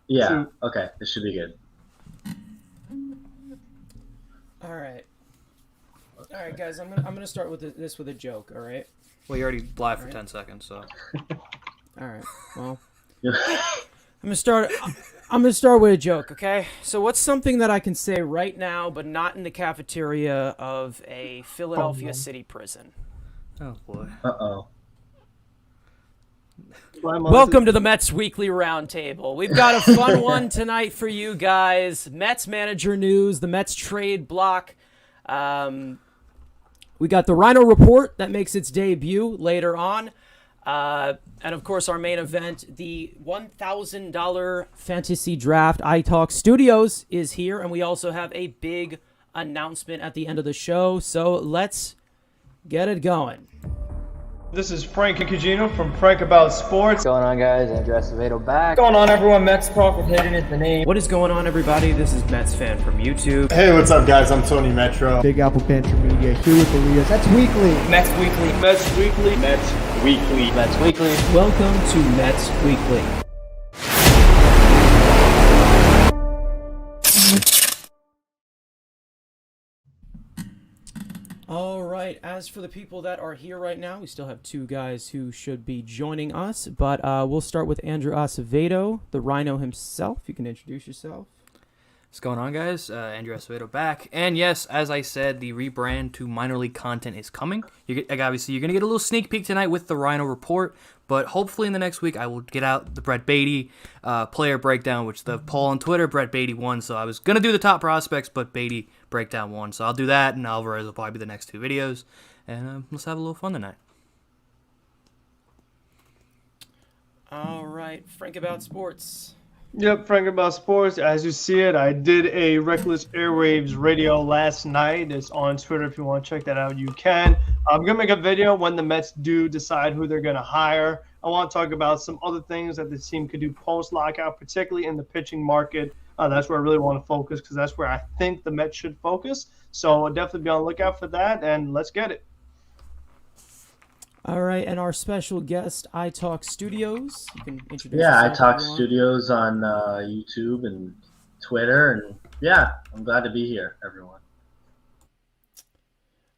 Yeah. Shoot. Okay. This should be good. All right. All right, guys. I'm gonna start with this with a joke. All right. Well, you already live for Alright. 10 seconds, so. All right. Well, I'm gonna start. I'm gonna start with a joke. Okay. So what's something that I can say right now, but not in the cafeteria of a Philadelphia city prison? Oh, boy. Uh-oh. Welcome to the Mets Weekly Roundtable. We've got a fun one tonight for you guys. Mets manager news, the Mets trade block. We got the Rhino Report that makes its debut later on. And, of course, our main event, the $1,000 Fantasy Draft iTalk Studios is here. And we also have a big announcement at the end of the show. So let's get it going. This is Frank Cugino from Frank About Sports. What's going on, guys? Andrew Acevedo back. What's going on, everyone? Mets Talk with Hayden is the name. What is going on, everybody? This is Metsfan from YouTube. Hey, what's up, guys? I'm TonyMetro. Big Apple Banter Media here with Elias. That's weekly. Mets Weekly. Mets Weekly. Mets Weekly. Mets Weekly. Welcome to Mets Weekly. All right, as for the people that are here right now, we still have two guys who should be joining us, but we'll start with Andrew Acevedo, the Rhino himself. You can introduce yourself. What's going on, guys? Andrew Acevedo back. And yes, as I said, the rebrand to minor league content is coming. Obviously, you're going to get a little sneak peek tonight with the Rhino Report, but hopefully in the next week I will get out the Brett Beatty player breakdown, which the poll on Twitter, Brett Beatty won. So I was going to do the top prospects, but Beatty breakdown won. So I'll do that, and Alvarez will probably be the next two videos. And let's have a little fun tonight. All right, Frank About Sports. Yep, Frank About Sports. As you see it, I did a Reckless Airwaves radio last night. It's on Twitter. If you want to check that out, you can. I'm going to make a video when the Mets do decide who they're going to hire. I want to talk about some other things that the team could do post-lockout, particularly in the pitching market. That's where I really want to focus because that's where I think the Mets should focus. So I'll definitely be on the lookout for that, and let's get it. All right, and our special guest, iTalk Studios. You can introduce Yeah, I yourself talk if you want. studios on YouTube and Twitter, and yeah, I'm glad to be here, everyone.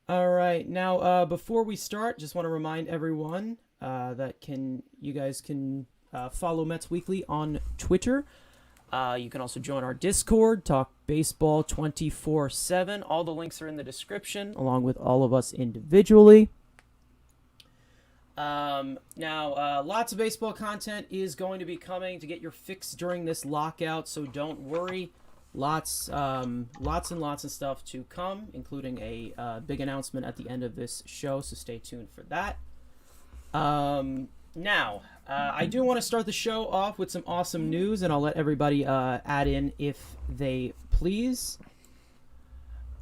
All right, now before we start, just want to remind everyone that you guys can follow Mets Weekly on Twitter. You can also join our Discord, talk baseball 24/7. All the links are in the description, along with all of us individually. Now, lots of baseball content is going to be coming to get your fix during this lockout, so don't worry. Lots and lots of stuff to come, including a big announcement at the end of this show, so stay tuned for that. Now, I do want to start the show off with some awesome news, and I'll let everybody add in if they please.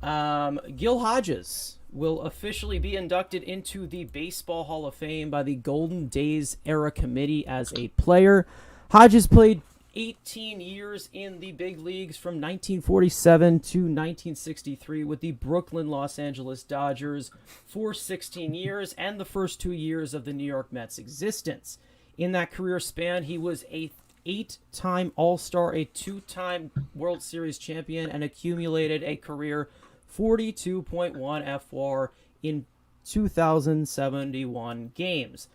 Gil Hodges will officially be inducted into the Baseball Hall of Fame by the Golden Days Era Committee as a player. Hodges played 18 years in the big leagues from 1947 to 1963 with the Brooklyn Los Angeles Dodgers for 16 years and the first 2 years of the New York Mets' existence. In that career span, he was a 8-time All-Star, a 2-time World Series champion, and accumulated a career 42.1 FWAR in 2,071 games.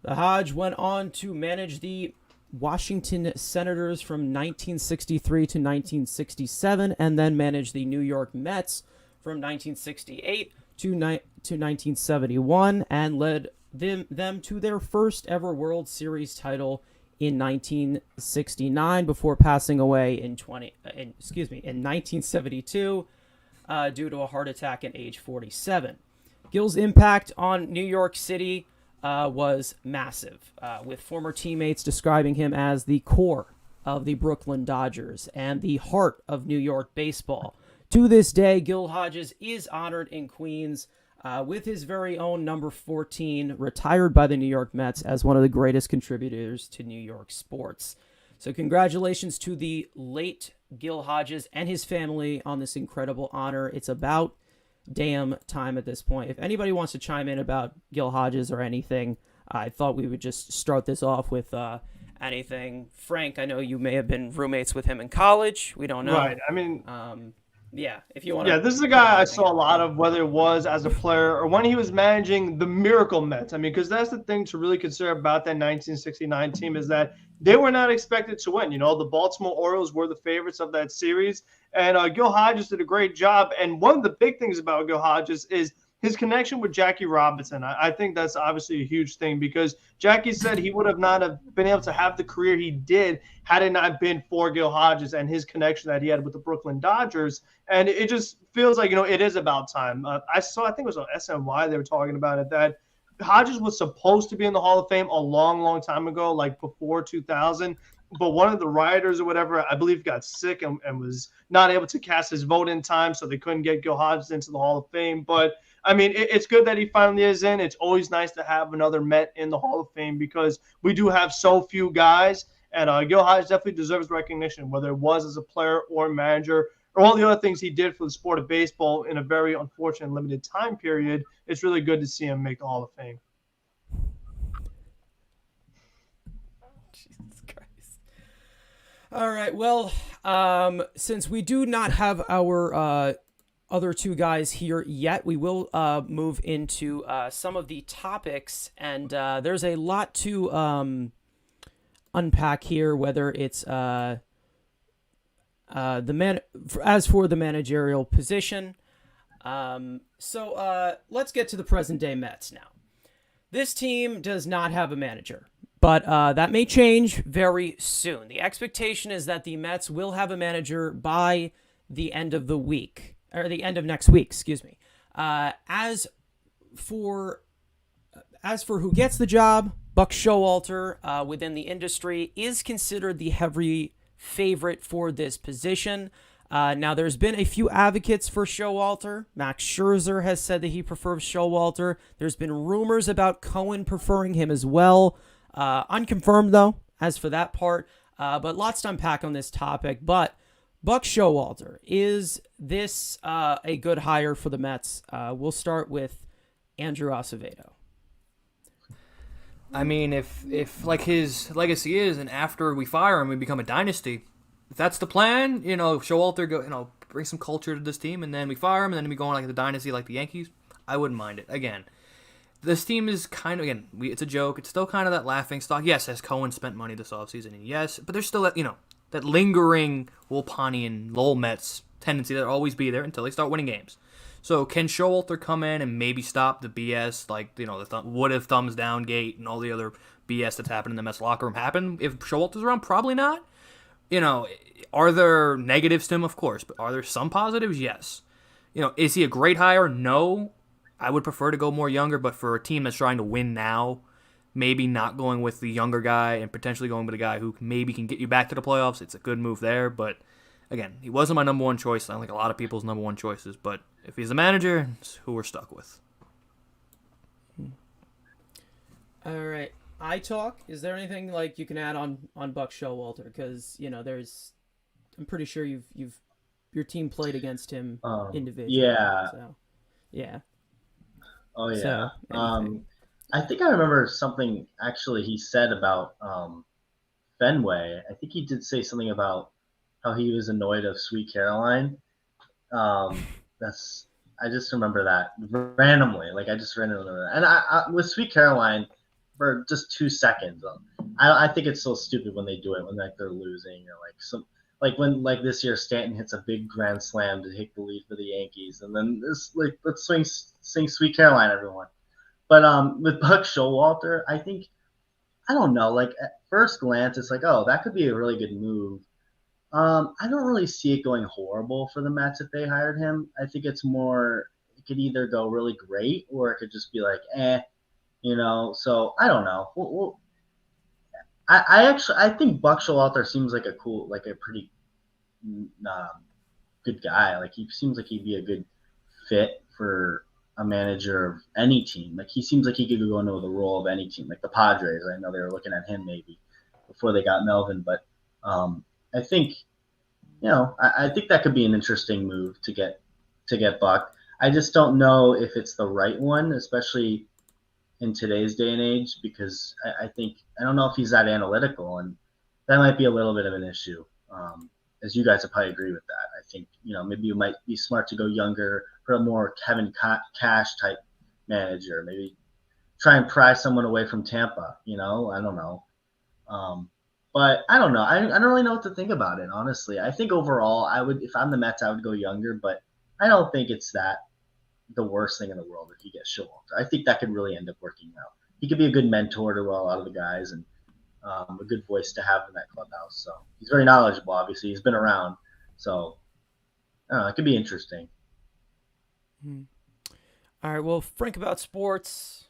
The Hodge went on to manage the Washington Senators from 1963 to 1967, and then managed the New York Mets from 1968 to 1971, and led them to their first ever World Series title in 1969 before passing away in 1972 due to a heart attack at age 47. Gil's impact on New York City was massive, with former teammates describing him as the core of the Brooklyn Dodgers and the heart of New York baseball. To this day, Gil Hodges is honored in Queens with his very own number 14, retired by the New York Mets as one of the greatest contributors to New York sports. So congratulations to the late Gil Hodges and his family on this incredible honor. It's about damn time at this point. If anybody wants to chime in about Gil Hodges or anything, I thought we would just start this off with anything. Frank, I know you may have been roommates with him in college. We don't know. Right. I mean, yeah, if you want yeah, this is a guy I saw a lot of, whether it was as a player or when he was managing the Miracle Mets. I mean, because that's the thing to really consider about that 1969 team is that they were not expected to win. You know, the Baltimore Orioles were the favorites of that series, and Gil Hodges did a great job. And one of the big things about Gil Hodges is his connection with Jackie Robinson. I think that's obviously a huge thing because Jackie said he would have not have been able to have the career he did had it not been for Gil Hodges and his connection that he had with the Brooklyn Dodgers. And it just feels like, it is about time. I think it was on SNY, they were talking about it, that Hodges was supposed to be in the Hall of Fame a long, long time ago, like before 2000. But one of the writers or whatever, I believe, got sick and was not able to cast his vote in time, so they couldn't get Gil Hodges into the Hall of Fame. But I mean, it's good that he finally is in. It's always nice to have another Met in the Hall of Fame because we do have so few guys. And Gil Hodges definitely deserves recognition, whether it was as a player or manager or all the other things he did for the sport of baseball in a very unfortunate limited time period. It's really good to see him make the Hall of Fame. Jesus Christ. All right. Well, since we do not have our other two guys here yet, we will move into some of the topics, and there's a lot to unpack here, whether it's as for the managerial position. So let's get to the present day Mets now. This team does not have a manager, but that may change very soon. The expectation is that the Mets will have a manager by the end of the week, or the end of next week, excuse me. As for who gets the job, Buck Showalter within the industry is considered the heavy favorite for this position. Now, there's been a few advocates for Showalter. Max Scherzer has said that he prefers Showalter. There's been rumors about Cohen preferring him as well. Unconfirmed, though, as for that part. But lots to unpack on this topic. But Buck Showalter, is this a good hire for the Mets? We'll start with Andrew Acevedo. I mean, if like his legacy is, and after we fire him, we become a dynasty. If that's the plan, Showalter bring some culture to this team, and then we fire him, and then we go on like the dynasty, like the Yankees. I wouldn't mind it. Again, this team is kind of it's a joke. It's still kind of that laughing stock. Yes, has Cohen spent money this offseason, and yes, but there's still that lingering Wilponian Lowell Mets tendency that'll always be there until they start winning games. So can Showalter come in and maybe stop the BS, like, the what if thumbs down gate and all the other BS that's happened in the Mets locker room happen? If Showalter's around, probably not. Are there negatives to him? Of course. But are there some positives? Yes. Is he a great hire? No. I would prefer to go more younger, but for a team that's trying to win now, maybe not going with the younger guy and potentially going with a guy who maybe can get you back to the playoffs. It's a good move there, but again, he wasn't my number one choice. I don't think a lot of people's number one choices, but if he's the manager, it's who we're stuck with. All right. iTalk, is there anything like you can add on Buck Showalter? Because I'm pretty sure your team played against him individually. Yeah. So, yeah. Oh yeah. So, I think I remember something actually he said about Fenway. I think he did say something about how he was annoyed of Sweet Caroline. I just remember that randomly. Like I just randomly remember that. And I with Sweet Caroline for just 2 seconds. I think it's so stupid when they do it when they're losing or when this year Stanton hits a big grand slam to take the lead for the Yankees, and then let's sing Sweet Caroline, everyone. But with Buck Showalter, I think I don't know. Like at first glance, it's like, oh, that could be a really good move. I don't really see it going horrible for the Mets if they hired him. I think it's more it could either go really great or it could just be like, So I don't know. I think Buck Showalter seems like a pretty good guy. Like he seems like he'd be a good fit for a manager of any team. Like he seems like he could go into the role of any team, like the Padres. I know they were looking at him maybe before they got Melvin, but I think I think that could be an interesting move to get Buck. I just don't know if it's the right one, especially in today's day and age, because I think I don't know if he's that analytical, and that might be a little bit of an issue. As you guys would probably agree with that. I think maybe you might be smart to go younger for a more Kevin Cash type manager. Maybe try and pry someone away from Tampa. I don't know. But I don't know. I don't really know what to think about it, honestly. I think overall, if I'm the Mets, I would go younger, but I don't think it's the worst thing in the world if you get Showalter. I think that could really end up working out. He could be a good mentor to a lot of the guys, and a good voice to have in that clubhouse. So he's very knowledgeable, obviously. He's been around. So I don't know, it could be interesting. All right, well, Frank about sports.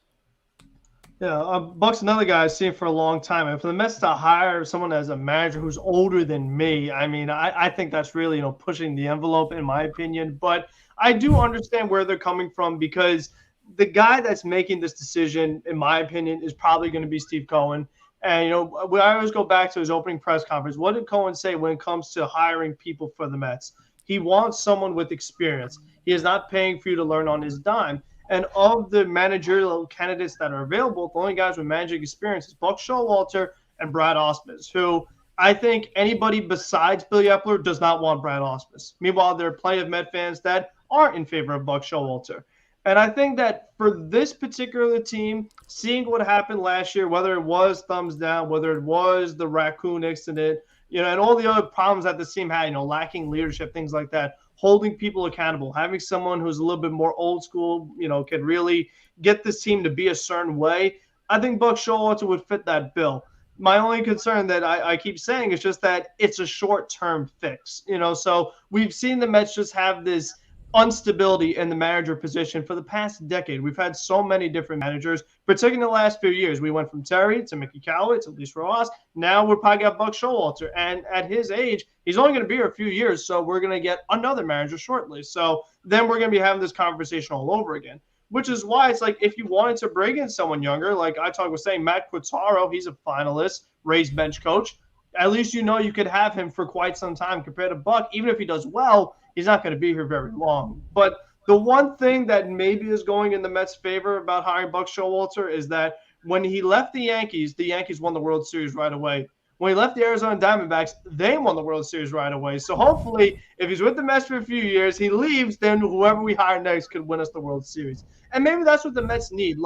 Yeah, Buck's another guy I've seen for a long time. And for the Mets to hire someone as a manager who's older than me, I mean, I think that's really, pushing the envelope in my opinion. But I do understand where they're coming from, because the guy that's making this decision, in my opinion, is probably going to be Steve Cohen. And, I always go back to his opening press conference. What did Cohen say when it comes to hiring people for the Mets? He wants someone with experience. He is not paying for you to learn on his dime. And of the managerial candidates that are available, the only guys with managing experience is Buck Showalter and Brad Ausmus, who I think anybody besides Billy Epler does not want Brad Ausmus. Meanwhile, there are plenty of Met fans that aren't in favor of Buck Showalter. And I think that for this particular team, seeing what happened last year, whether it was thumbs down, whether it was the raccoon incident, and all the other problems that this team had, lacking leadership, things like that, holding people accountable, having someone who's a little bit more old school, could really get this team to be a certain way, I think Buck Showalter would fit that bill. My only concern that I keep saying is just that it's a short-term fix, so we've seen the Mets just have this instability in the manager position for the past decade. We've had so many different managers, particularly in the last few years. We went from Terry to Mickey Callaway to Louise Rojas. Now we're probably got Buck Showalter. And at his age, he's only going to be here a few years, so we're going to get another manager shortly. So then we're going to be having this conversation all over again, which is why it's like if you wanted to bring in someone younger, like iTalk was saying, Matt Quattaro, he's a finalist, raised bench coach. At least you could have him for quite some time compared to Buck. Even if he does well, he's not going to be here very long. But the one thing that maybe is going in the Mets' favor about hiring Buck Showalter is that when he left the Yankees won the World Series right away. When he left the Arizona Diamondbacks, they won the World Series right away. So hopefully, if he's with the Mets for a few years, he leaves, then whoever we hire next could win us the World Series. And maybe that's what the Mets need.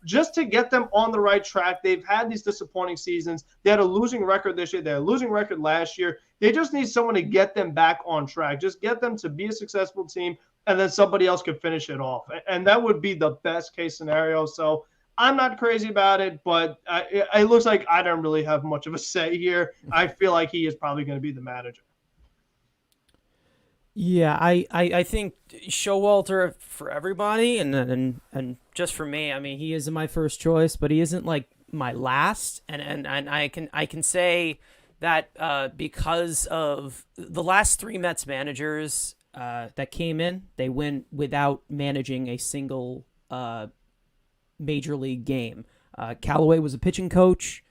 Just to get them on the right track. They've had these disappointing seasons. They had a losing record this year. They had a losing record last year. They just need someone to get them back on track. Just get them to be a successful team, and then somebody else could finish it off. And that would be the best case scenario. So I'm not crazy about it, but it looks like I don't really have much of a say here. I feel like he is probably going to be the manager. Yeah, I think Showalter for everybody, and just for me, I mean, he isn't my first choice, but he isn't like my last, and I can say that because of the last three Mets managers that came in, they went without managing a single major league game. Callaway was a pitching coach.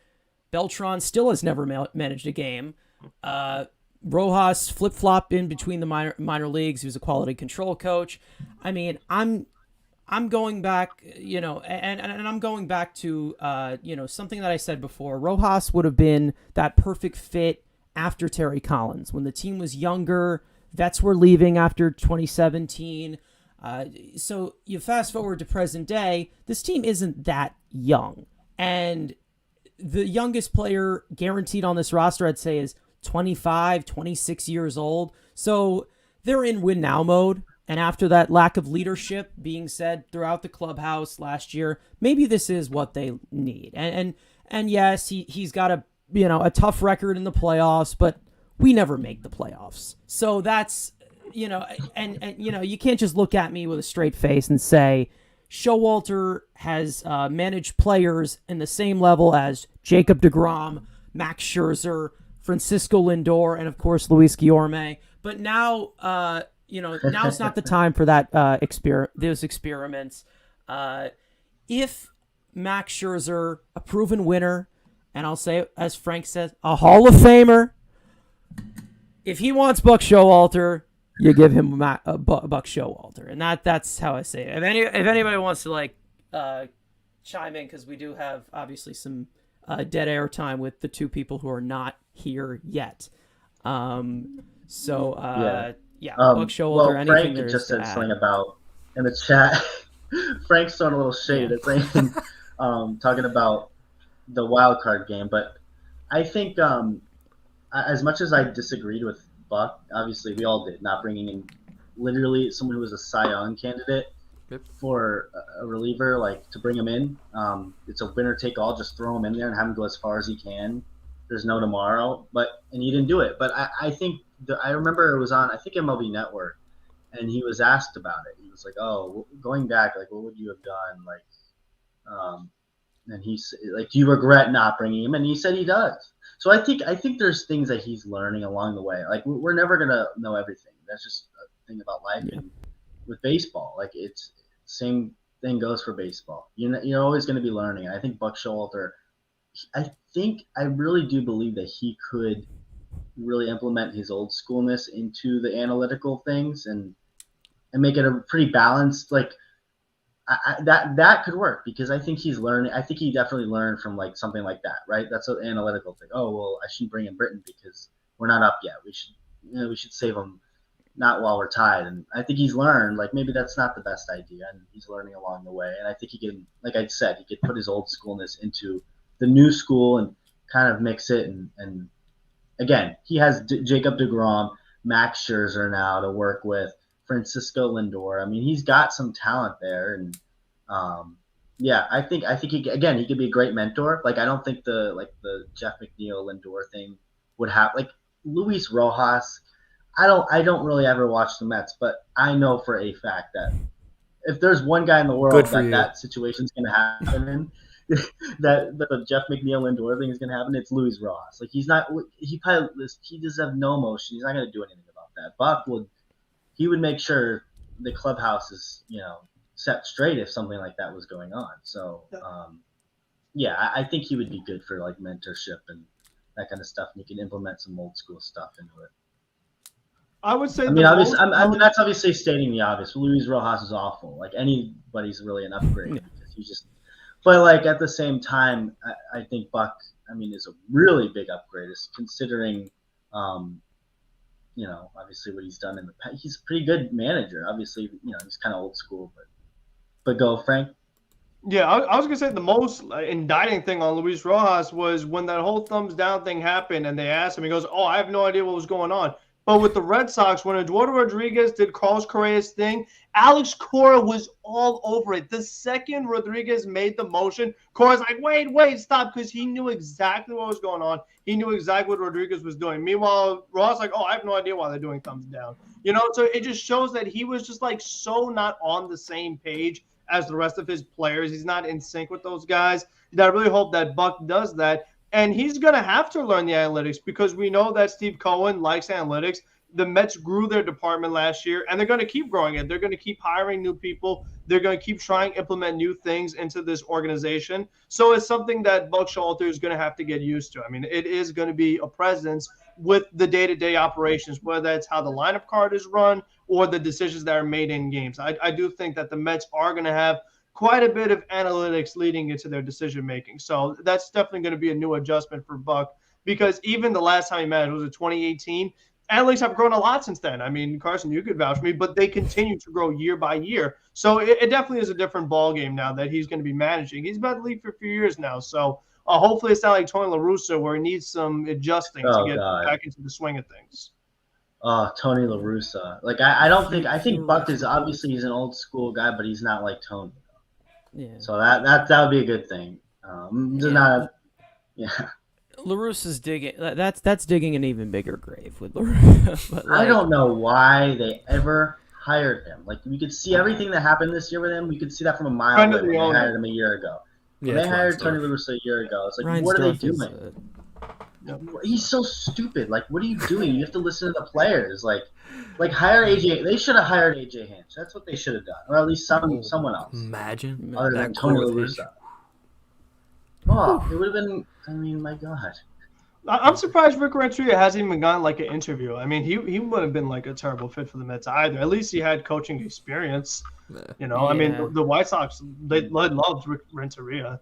Beltran still has never managed a game. Rojas flip-flopped in between the minor leagues. He was a quality control coach. I mean, I'm going back, and I'm going back to, something that I said before. Rojas would have been that perfect fit after Terry Collins. When the team was younger, vets were leaving after 2017. So you fast forward to present day, this team isn't that young. And the youngest player guaranteed on this roster, I'd say, is 25, 26 years old. So they're in win now mode. And after that lack of leadership being said throughout the clubhouse last year, maybe this is what they need. And yes, he's got a tough record in the playoffs, but we never make the playoffs. So that's, and you can't just look at me with a straight face and say Showalter has managed players in the same level as Jacob deGrom, Max Scherzer, Francisco Lindor, and of course Luis Guillorme. But now, now's not the time for that those experiments. If Max Scherzer, a proven winner, and I'll say, as Frank says, a Hall of Famer, if he wants Buck Showalter, you give him Buck Showalter, and that's how I say it. If anybody wants to chime in because we do have obviously some dead air time with the two people who are not here yet. Yeah, Buck Showalter, well, anything Frank there just is to said add? something about in the chat. Frank's throwing a little shade at saying, talking about the wild card game, but I think as much as I disagreed with Buck, obviously we all did, not bringing in literally someone who was a Cy Young candidate for a reliever, like to bring him in. It's a winner take all. Just throw him in there and have him go as far as he can. There's no tomorrow, and he didn't do it. But I think I remember it was on, I think, MLB Network, and he was asked about it. He was like, "Oh, going back, like, what would you have done?" Like, and he's like, "Do you regret not bringing him?" And he said he does. So I think there's things that he's learning along the way. Like, we're never gonna know everything. That's just a thing about life. And with baseball, like, it's same thing goes for baseball. You're always going to be learning. I think Buck Showalter, I really do believe that he could really implement his old schoolness into the analytical things and make it a pretty balanced, like, that could work, because I think he's learning. I think he definitely learned from like something like that, right? That's an analytical thing. Oh, well, I shouldn't bring in Britton because we're not up yet. We should save him, not while we're tied. And I think he's learned, like, maybe that's not the best idea, and he's learning along the way. And I think he can, like I said, he could put his old schoolness into the new school and kind of mix it. And again, he has Jacob deGrom, Max Scherzer now to work with, Francisco Lindor. I mean, he's got some talent there, and I think he could be a great mentor. Like, I don't think the Jeff McNeil Lindor thing would have, like, Louise Rojas. I don't really ever watch the Mets, but I know for a fact that if there's one guy in the world that situation's going to happen in, that the Jeff McNeil Lindor thing is going to happen, it's Louise Rojas. Like, he does have no emotion. He's not going to do anything about that. Buck would make sure the clubhouse is, set straight if something like that was going on. So, I think he would be good for, like, mentorship and that kind of stuff, and he can implement some old school stuff into it. I would say. That's obviously stating the obvious. Luis Rojas is awful. Like, anybody's really an upgrade because he's just. But, like, at the same time, I think Buck, is a really big upgrade, is considering, obviously what he's done in the past. He's a pretty good manager. Obviously, he's kind of old school, but go, Frank. Yeah, I was going to say the most indicting thing on Luis Rojas was when that whole thumbs down thing happened and they asked him, he goes, "Oh, I have no idea what was going on." But with the Red Sox, when Eduardo Rodriguez did Carlos Correa's thing, Alex Cora was all over it. The second Rodriguez made the motion, Cora's like, wait, stop, because he knew exactly what was going on. He knew exactly what Rodriguez was doing. Meanwhile, Ross like, "Oh, I have no idea why they're doing thumbs down." So it just shows that he was just like so not on the same page as the rest of his players. He's not in sync with those guys. And I really hope that Buck does that. And he's going to have to learn the analytics, because we know that Steve Cohen likes analytics. The Mets grew their department last year, and they're going to keep growing it. They're going to keep hiring new people. They're going to keep trying to implement new things into this organization. So it's something that Buck Showalter is going to have to get used to. It is going to be a presence with the day-to-day operations, whether that's how the lineup card is run or the decisions that are made in games. I do think that the Mets are going to have quite a bit of analytics leading into their decision-making. So that's definitely going to be a new adjustment for Buck, because even the last time he managed, was it 2018? Analytics have grown a lot since then. Carson, you could vouch for me, but they continue to grow year by year. So it definitely is a different ballgame now that he's going to be managing. He's been in the league for a few years now. So hopefully it's not like Tony La Russa, where he needs some adjusting to get back into the swing of things. Tony La Russa. Like, I think Buck is, obviously he's an old school guy, but he's not like Tony. Yeah. So that would be a good thing. La Russa's digging. That's digging an even bigger grave with La Russa. I don't know why they ever hired him. Like, we could see everything that happened this year with him. We could see that from a mile away when they hired him a year ago. When they hired Tony La Russa a year ago, it's like, Ryan what are they Storff doing? He's so stupid. Like, what are you doing? You have to listen to the players. Like hire AJ. They should have hired AJ Hinch. That's what they should have done, or at least someone else. Imagine other than Tony La Russa. It would have been. My God. I'm surprised Rick Renteria hasn't even gotten like an interview. He wouldn't have been like a terrible fit for the Mets either. At least he had coaching experience. You know, I mean, the White Sox, they loved Renteria.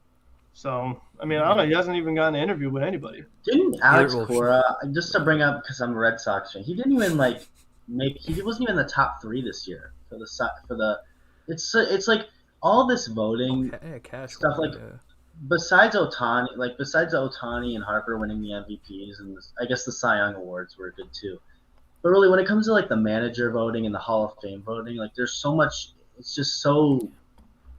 So, I mean, I don't know. He hasn't even gotten an interview with anybody. Didn't Alex Cora, just to bring up, because I'm a Red Sox fan, he didn't even he wasn't even in the top 3 this year for the. It's like all this voting stuff. Besides Ohtani and Harper winning the MVPs, and I guess the Cy Young awards were good too. But really, when it comes to the manager voting and the Hall of Fame voting, there's so much. It's just so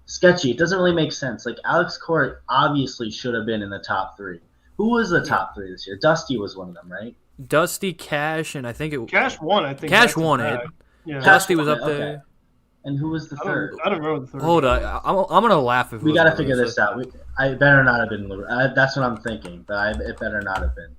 sketchy. It doesn't really make sense. Alex Cora obviously should have been in the top 3. Who was the top 3 this year? Dusty was one of them, right? Dusty, Cash, and I think Cash won. I think Cash won it. Yeah. Dusty was up there. Okay. And who was the third? I don't remember the third. Hold on, I'm gonna laugh if we got to figure this out. I better not have been. That's what I'm thinking. But it better not have been.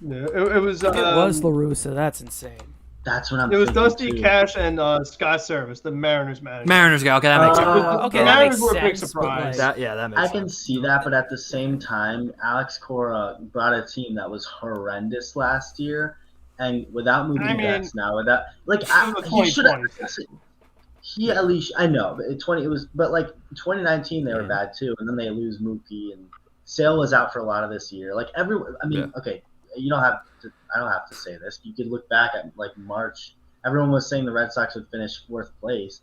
Yeah, it was. It was LaRussa. That's insane. That's what I'm. It was thinking Dusty, too. Cash, and Scott Service, the Mariners manager. Mariners guy. Okay, that makes sense. Okay, the that Mariners makes were a big sense, surprise. but, That makes I sense. can see that, but at the same time, Alex Cora brought a team that was horrendous last year, and without moving Betts now, he should have. He at least I know, but 2019 they were bad too, and then they lose Mookie and Sale was out for a lot of this year. Okay, you don't have to. I don't have to say this. You could look back at March. Everyone was saying the Red Sox would finish 4th place,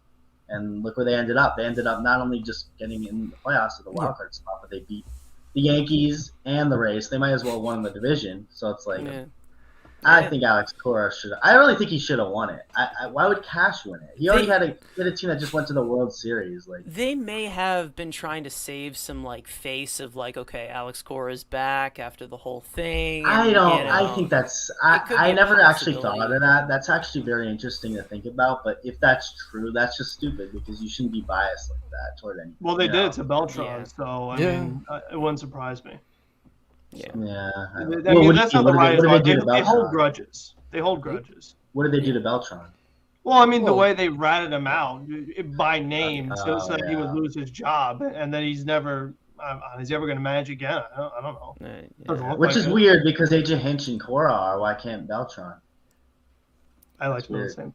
and look where they ended up. They ended up not only just getting in the playoffs at the wild card spot, but they beat the Yankees and the Rays. They might as well have won the division. So it's I think Alex Cora should. I really think he should have won it. Why would Cash win it? He already had a team that just went to the World Series. They may have been trying to save some face of okay, Alex Cora's back after the whole thing. I don't. I think that's. I never actually thought of that. That's actually very interesting to think about. But if that's true, that's just stupid because you shouldn't be biased like that toward anyone. Well, they did to Beltran, so I mean, it wouldn't surprise me. Yeah. I mean, that's not the right. They hold grudges. What did they do to Beltran? Well, I mean, the way they ratted him out by name, so that he would lose his job, and then he's never. Is he ever going to manage again? I don't know. Which is weird because Agent Hinch and Cora are. Why can't Beltran? I like the same.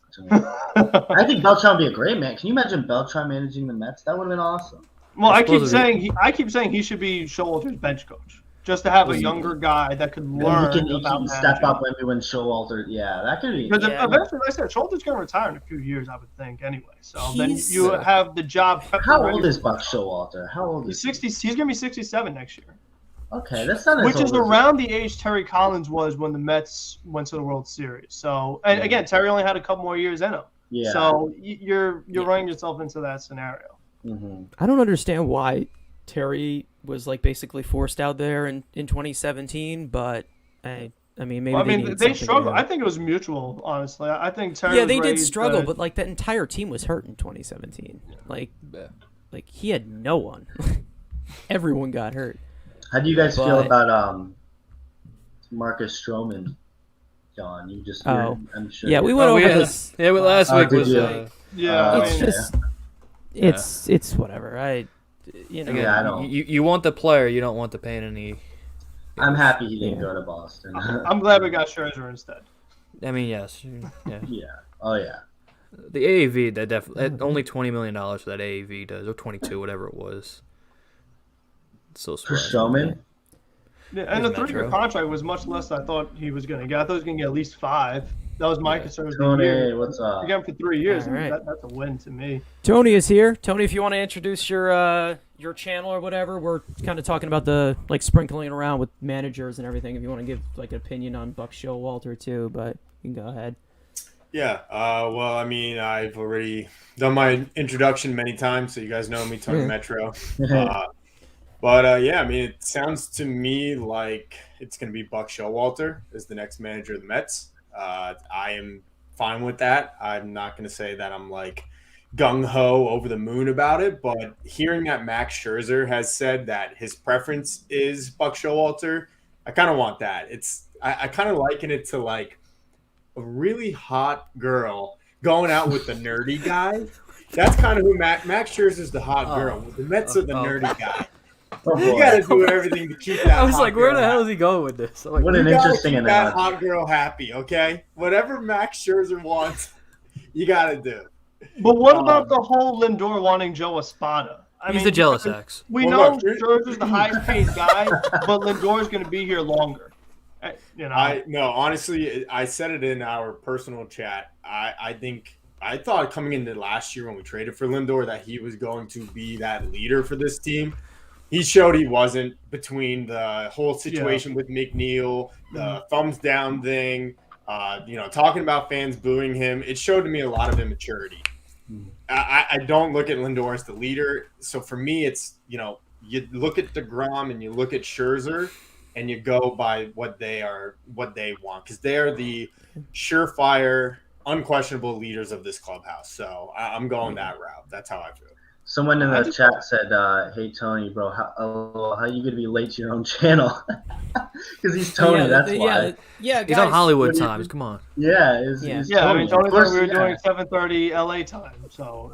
I think Beltran would be a great man. Can you imagine Beltran managing the Mets? That would have been awesome. Well, I keep saying he should be Showalter's bench coach. Just to have a younger guy that could learn he can step up maybe when Showalter. Yeah, that could be. Because eventually, like I said, Showalter's going to retire in a few years, I would think. Anyway, so then you have the job. How old is Buck Showalter? How old is he? 60. He's going to be 67 next year. Okay, that's not. Which is around the age Terry Collins was when the Mets went to the World Series. So, and again, Terry only had a couple more years in him. Yeah. So you're running yourself into that scenario. Mm-hmm. I don't understand why Terry was basically forced out there in 2017, but I mean maybe they struggled. I think it was mutual, honestly. I think Terry. Yeah, they did struggle, but that entire team was hurt in 2017. He had no one. Everyone got hurt. How do you guys feel about Marcus Stroman, John? You just I'm sure. Yeah, we went over this. Yeah, last week was. It's whatever. You want the player, you don't want the pain in the. I'm happy he didn't go to Boston. I'm glad we got Scherzer instead. I mean, yes. Yeah. Yeah. Oh yeah. The AAV, that definitely only $20 million for that AAV does, or 22, whatever it was. It's so for Stroman. Yeah, and the 3-year contract was much less than I thought he was going to get. I thought he was going to get at least 5. That was my concern. Tony, what's up? Again, for 3 years, right. That's a win to me. Tony is here. Tony, if you want to introduce your channel or whatever, we're kind of talking about the sprinkling around with managers and everything. If you want to give an opinion on Buck Showalter too, but you can go ahead. Yeah. Well, I mean, I've already done my introduction many times, so you guys know me, TonyMetro. Yeah, I mean, it sounds to me like it's going to be Buck Showalter as the next manager of the Mets. I am fine with that. I'm not going to say that I'm gung-ho over the moon about it, but hearing that Max Scherzer has said that his preference is Buck Showalter, I kind of want that. I kind of liken it to a really hot girl going out with the nerdy guy. That's kind of who Max Scherzer's the hot girl. The Mets are the nerdy guy. You got to do everything to keep that. I was where the hell is he going with this? What an interesting analogy. That hot girl happy, okay? Whatever Max Scherzer wants, you got to do. But what about the whole Lindor wanting Joe Espada? He's the jealous ex. We know Scherzer's the highest paid guy, but Lindor's going to be here longer. Honestly, I said it in our personal chat. I thought coming into last year when we traded for Lindor that he was going to be that leader for this team. He showed he wasn't, between the whole situation with McNeil, the thumbs down thing, talking about fans booing him. It showed to me a lot of immaturity. I don't look at Lindor as the leader. So for me, it's, you look at DeGrom and you look at Scherzer and you go by what they want, because they are the surefire, unquestionable leaders of this clubhouse. So I'm going that route. That's how I feel. Someone in the chat said, "Hey Tony, bro, how you gonna be late to your own channel?" Because he's Tony. That's why. Yeah, guys, he's on Hollywood times. Come on. Yeah, Tony said we were doing 7:30 LA time. So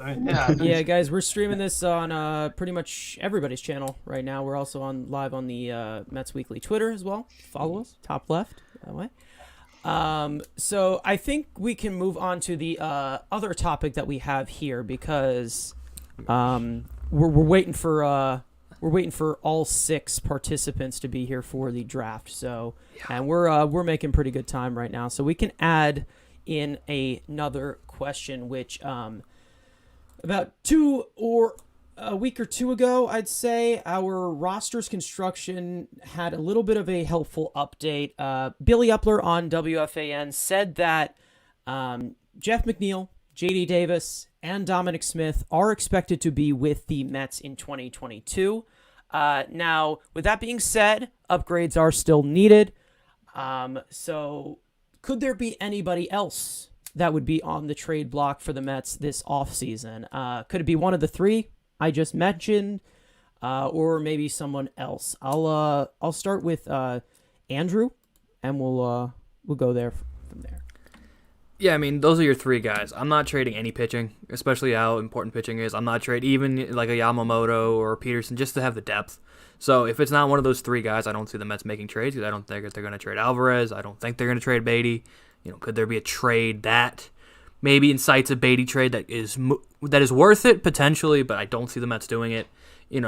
yeah, guys, we're streaming this on pretty much everybody's channel right now. We're also live on the Mets Weekly Twitter as well. Follow us, top left that way. So I think we can move on to the other topic that we have here, because we're waiting for all 6 participants to be here for the draft. So, and we're making pretty good time right now. So we can add in another question, which about a week or two ago, I'd say, our roster's construction had a little bit of a helpful update. Billy Upler on WFAN said that Jeff McNeil, JD Davis, and Dominic Smith are expected to be with the Mets in 2022. Now, with that being said, upgrades are still needed. So could there be anybody else that would be on the trade block for the Mets this offseason? Could it be one of the 3 I just mentioned, or maybe someone else? I'll start with Andrew, and we'll go there from there. Yeah, I mean, those are your 3 guys. I'm not trading any pitching, especially how important pitching is. I'm not trading even like a Yamamoto or a Peterson just to have the depth. So if it's not one of those 3 guys, I don't see the Mets making trades, because I don't think they're going to trade Alvarez. I don't think they're going to trade Beatty. Could there be a trade that maybe incites a Beatty trade that is worth it potentially, but I don't see the Mets doing it.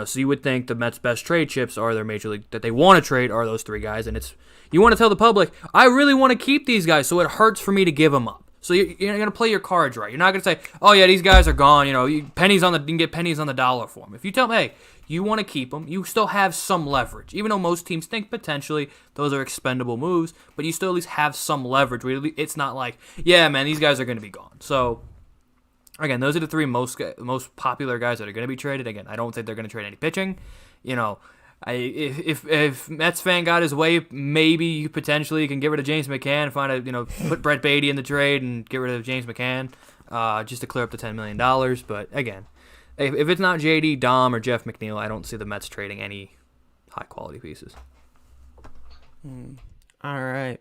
So you would think the Mets' best trade chips are their major league that they want to trade are those 3 guys, and you want to tell the public, I really want to keep these guys, so it hurts for me to give them up. So you're going to play your cards right. You're not going to say, oh yeah, these guys are gone. You can get pennies on the dollar for them. If you tell them, hey, you want to keep them, you still have some leverage. Even though most teams think potentially those are expendable moves, but you still at least have some leverage. It's not like, yeah, man, these guys are going to be gone. So again, those are the 3 most popular guys that are going to be traded. Again, I don't think they're going to trade any pitching. If Metsfan got his way, maybe you potentially can get rid of James McCann, put Brett Beatty in the trade and get rid of James McCann, just to clear up the $10 million. But again, if it's not JD, Dom, or Jeff McNeil, I don't see the Mets trading any high quality pieces. All right,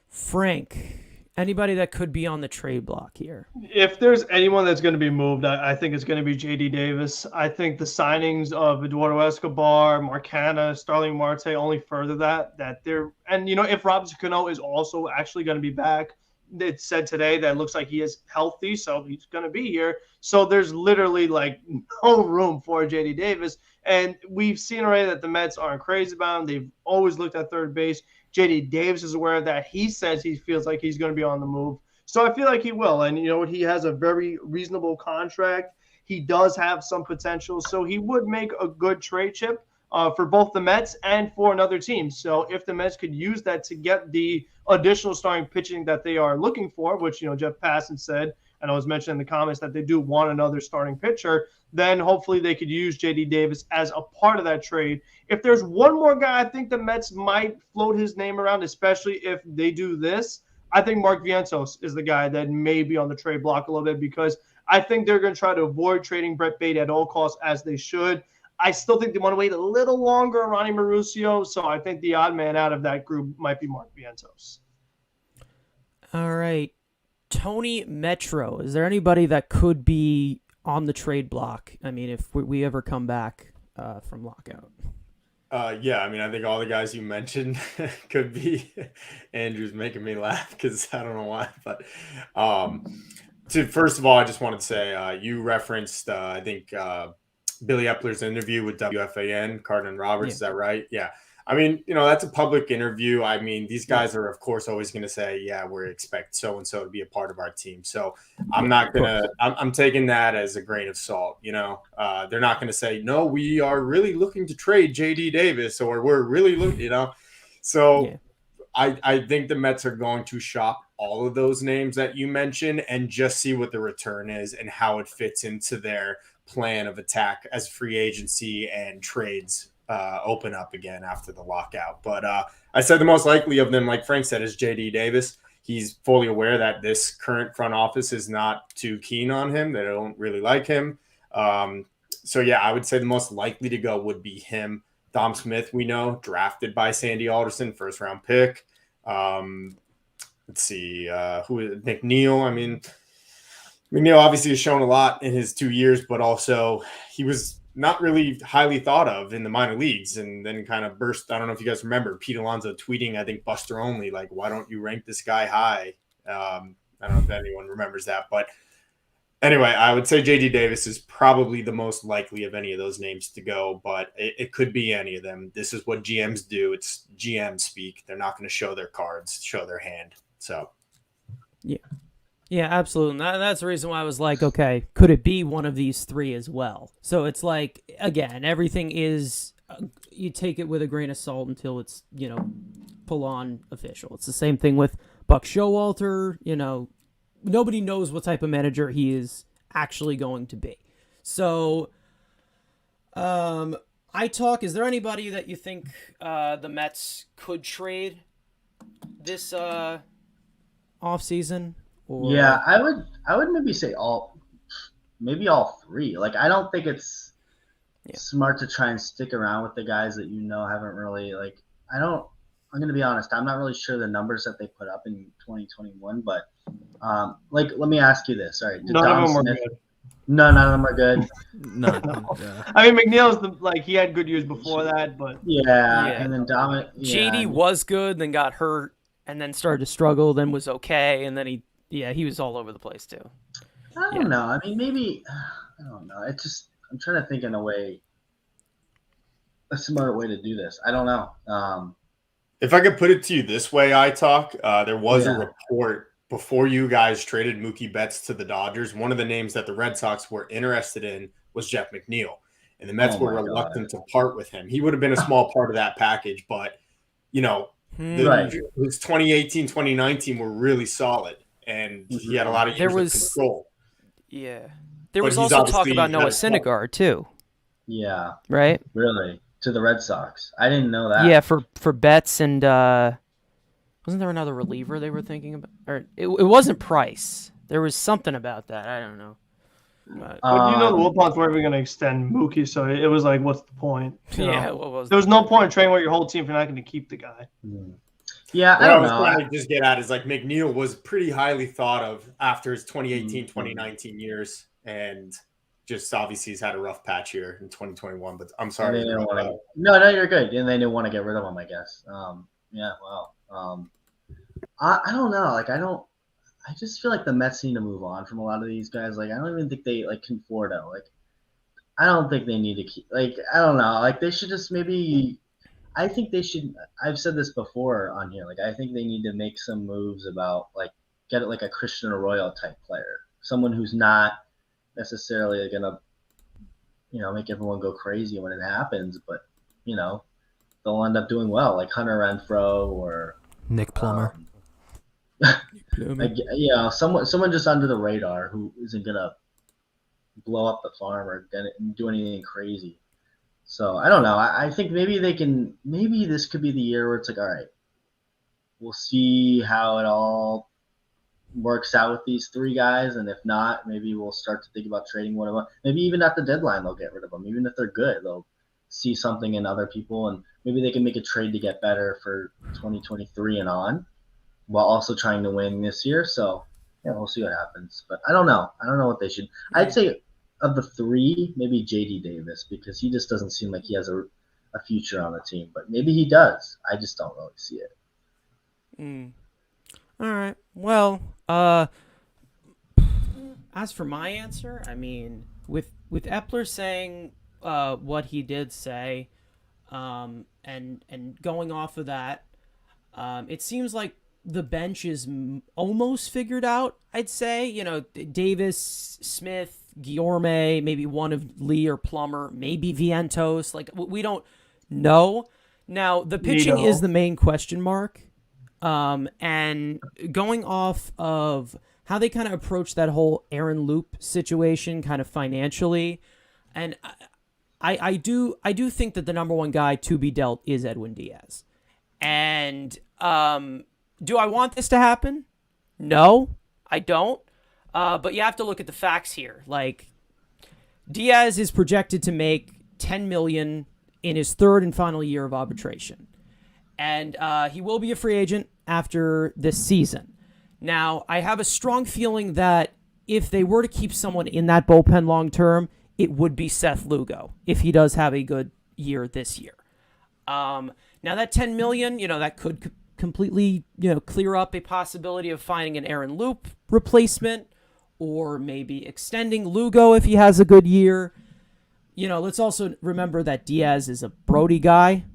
Frank. Anybody that could be on the trade block here? If there's anyone that's going to be moved, I think it's going to be J.D. Davis. I think the signings of Eduardo Escobar, Marcana, Starling Marte only further that they're – and, if Robinson Cano is also actually going to be back, it said today that it looks like he is healthy, so he's going to be here. So there's literally, no room for J.D. Davis. And we've seen already that the Mets aren't crazy about him. They've always looked at third base. J.D. Davis is aware of that. He says he feels like he's going to be on the move. So I feel like he will. And, he has a very reasonable contract. He does have some potential. So he would make a good trade chip for both the Mets and for another team. So if the Mets could use that to get the additional starting pitching that they are looking for, which, Jeff Passan said, and I was mentioning in the comments that they do want another starting pitcher, then hopefully they could use J.D. Davis as a part of that trade. If there's one more guy, I think the Mets might float his name around, especially if they do this. I think Mark Vientos is the guy that may be on the trade block a little bit, because I think they're going to try to avoid trading Brett Beatty at all costs, as they should. I still think they want to wait a little longer on Ronnie Mauricio, so I think the odd man out of that group might be Mark Vientos. All right. TonyMetro, is there anybody that could be on the trade block? I mean, if we ever come back from lockout. Yeah, I mean, I think all the guys you mentioned could be. Andrew's making me laugh because I don't know why, but First of all, I just wanted to say you referenced, I think, Billy Epler's interview with WFAN, Carden and Roberts. Yeah. Is that right? Yeah. I mean, that's a public interview. I mean, these guys are, of course, always going to say, yeah, we expect so-and-so to be a part of our team. So I'm not going to – I'm taking that as a grain of salt, They're not going to say, no, we are really looking to trade J.D. Davis or we're really looking, So Yeah. I think the Mets are going to shop all of those names that you mentioned and just see what the return is and how it fits into their plan of attack as free agency and trades open up again after the lockout. But I said the most likely of them, like Frank said, is J.D. Davis. He's fully aware that this current front office is not too keen on him. They don't really like him. So, yeah, I would say the most likely to go would be him. Dom Smith, we know, drafted by Sandy Alderson, first-round pick. Let's see, McNeil. I mean, McNeil obviously has shown a lot in his 2 years, but also he was not really highly thought of in the minor leagues and then kind of burst. I don't know if you guys remember Pete Alonso tweeting, I think Buster Only, like, why don't you rank this guy high? I don't know if anyone remembers that, but anyway, I would say J.D. Davis is probably the most likely of any of those names to go, but it could be any of them. This is what GMs do. It's GM speak. They're not going to show their cards, show their hand. So, Yeah. Yeah, absolutely. That's the reason why I was like, okay, could it be one of these three as well? So it's like, again, everything is, you take it with a grain of salt until it's, full on official. It's the same thing with Buck Showalter, nobody knows what type of manager he is actually going to be. So, iTalk, is there anybody that you think the Mets could trade this offseason? Yeah, I would maybe say all three. Like, I don't think it's smart to try and stick around with the guys that haven't really, like, I'm going to be honest, I'm not really sure the numbers that they put up in 2021, but let me ask you this. All right, None of them were good. No, none of them are good. No. I mean, McNeil's he had good years before that, but yeah. And then JD was good, then got hurt, and then started to struggle, then was okay, and then he was all over the place too. I don't know. I mean, maybe I don't know. I'm trying to think in a smart way to do this. I don't know. If I could put it to you this way, iTalk, there was a report before you guys traded Mookie Betts to the Dodgers. One of the names that the Red Sox were interested in was Jeff McNeil, and the Mets were reluctant to part with him. He would have been a small part of that package, but his 2018, 2019 were really solid, and he had a lot of years of control. Yeah. There was also talk about Noah Syndergaard, too. Yeah. Right? Really? To the Red Sox. I didn't know that. Yeah, for Betts and wasn't there another reliever they were thinking about? Or it wasn't Price. There was something about that. I don't know. But the Wilpons weren't even going to extend Mookie, so it was like, what's the point? What was there was no point in training with your whole team if you're not going to keep the guy. Yeah, what I was trying to just get at is like McNeil was pretty highly thought of after his 2018, 2019 years, and just obviously he's had a rough patch here in 2021. But I'm sorry. No, you're good. And they didn't want to get rid of him, I guess. I don't know. Like, I just feel like the Mets need to move on from a lot of these guys. Like, I don't even think they like Conforto. Like, I don't think they need to keep. Like, I don't know. Like, they should just maybe. I think they should. I've said this before on here. Like, I think they need to make some moves about get it like a Christian Arroyo type player, someone who's not necessarily gonna, make everyone go crazy when it happens, but they'll end up doing well, like Hunter Renfroe or Nick Plummer. Someone just under the radar who isn't gonna blow up the farm or do anything crazy. So I don't know. I think maybe this could be the year where it's like, all right, we'll see how it all works out with these three guys, and if not, maybe we'll start to think about trading one of them. Maybe even at the deadline they'll get rid of them. Even if they're good, they'll see something in other people, and maybe they can make a trade to get better for 2023 and on, while also trying to win this year. So yeah, we'll see what happens. But I don't know. I don't know what they should. I'd say of the three, maybe J.D. Davis, because he just doesn't seem like he has a future on the team. But maybe he does. I just don't really see it. All right. Well, As for my answer, I mean, with Epler saying what he did say, and going off of that, it seems like the bench is almost figured out. I'd say, you know, Davis, Smith, Guillorme, maybe one of Lee or Plummer, maybe Vientos. Like, we don't know. Now, the pitching is the main question mark. And going off of how they kind of approach that whole Aaron Loop situation kind of financially, and I do think that the number one guy to be dealt is Edwin Diaz. And do I want this to happen? No, I don't. But you have to look at the facts here. Like, Diaz is projected to make $10 million in his third and final year of arbitration. And he will be a free agent after this season. Now, I have a strong feeling that if they were to keep someone in that bullpen long term, it would be Seth Lugo if he does have a good year this year. Now, that $10 million, you know, that could completely, you know, clear up a possibility of finding an Aaron Loop replacement, or maybe extending Lugo if he has a good year. You know, let's also remember that Diaz is a Brody guy,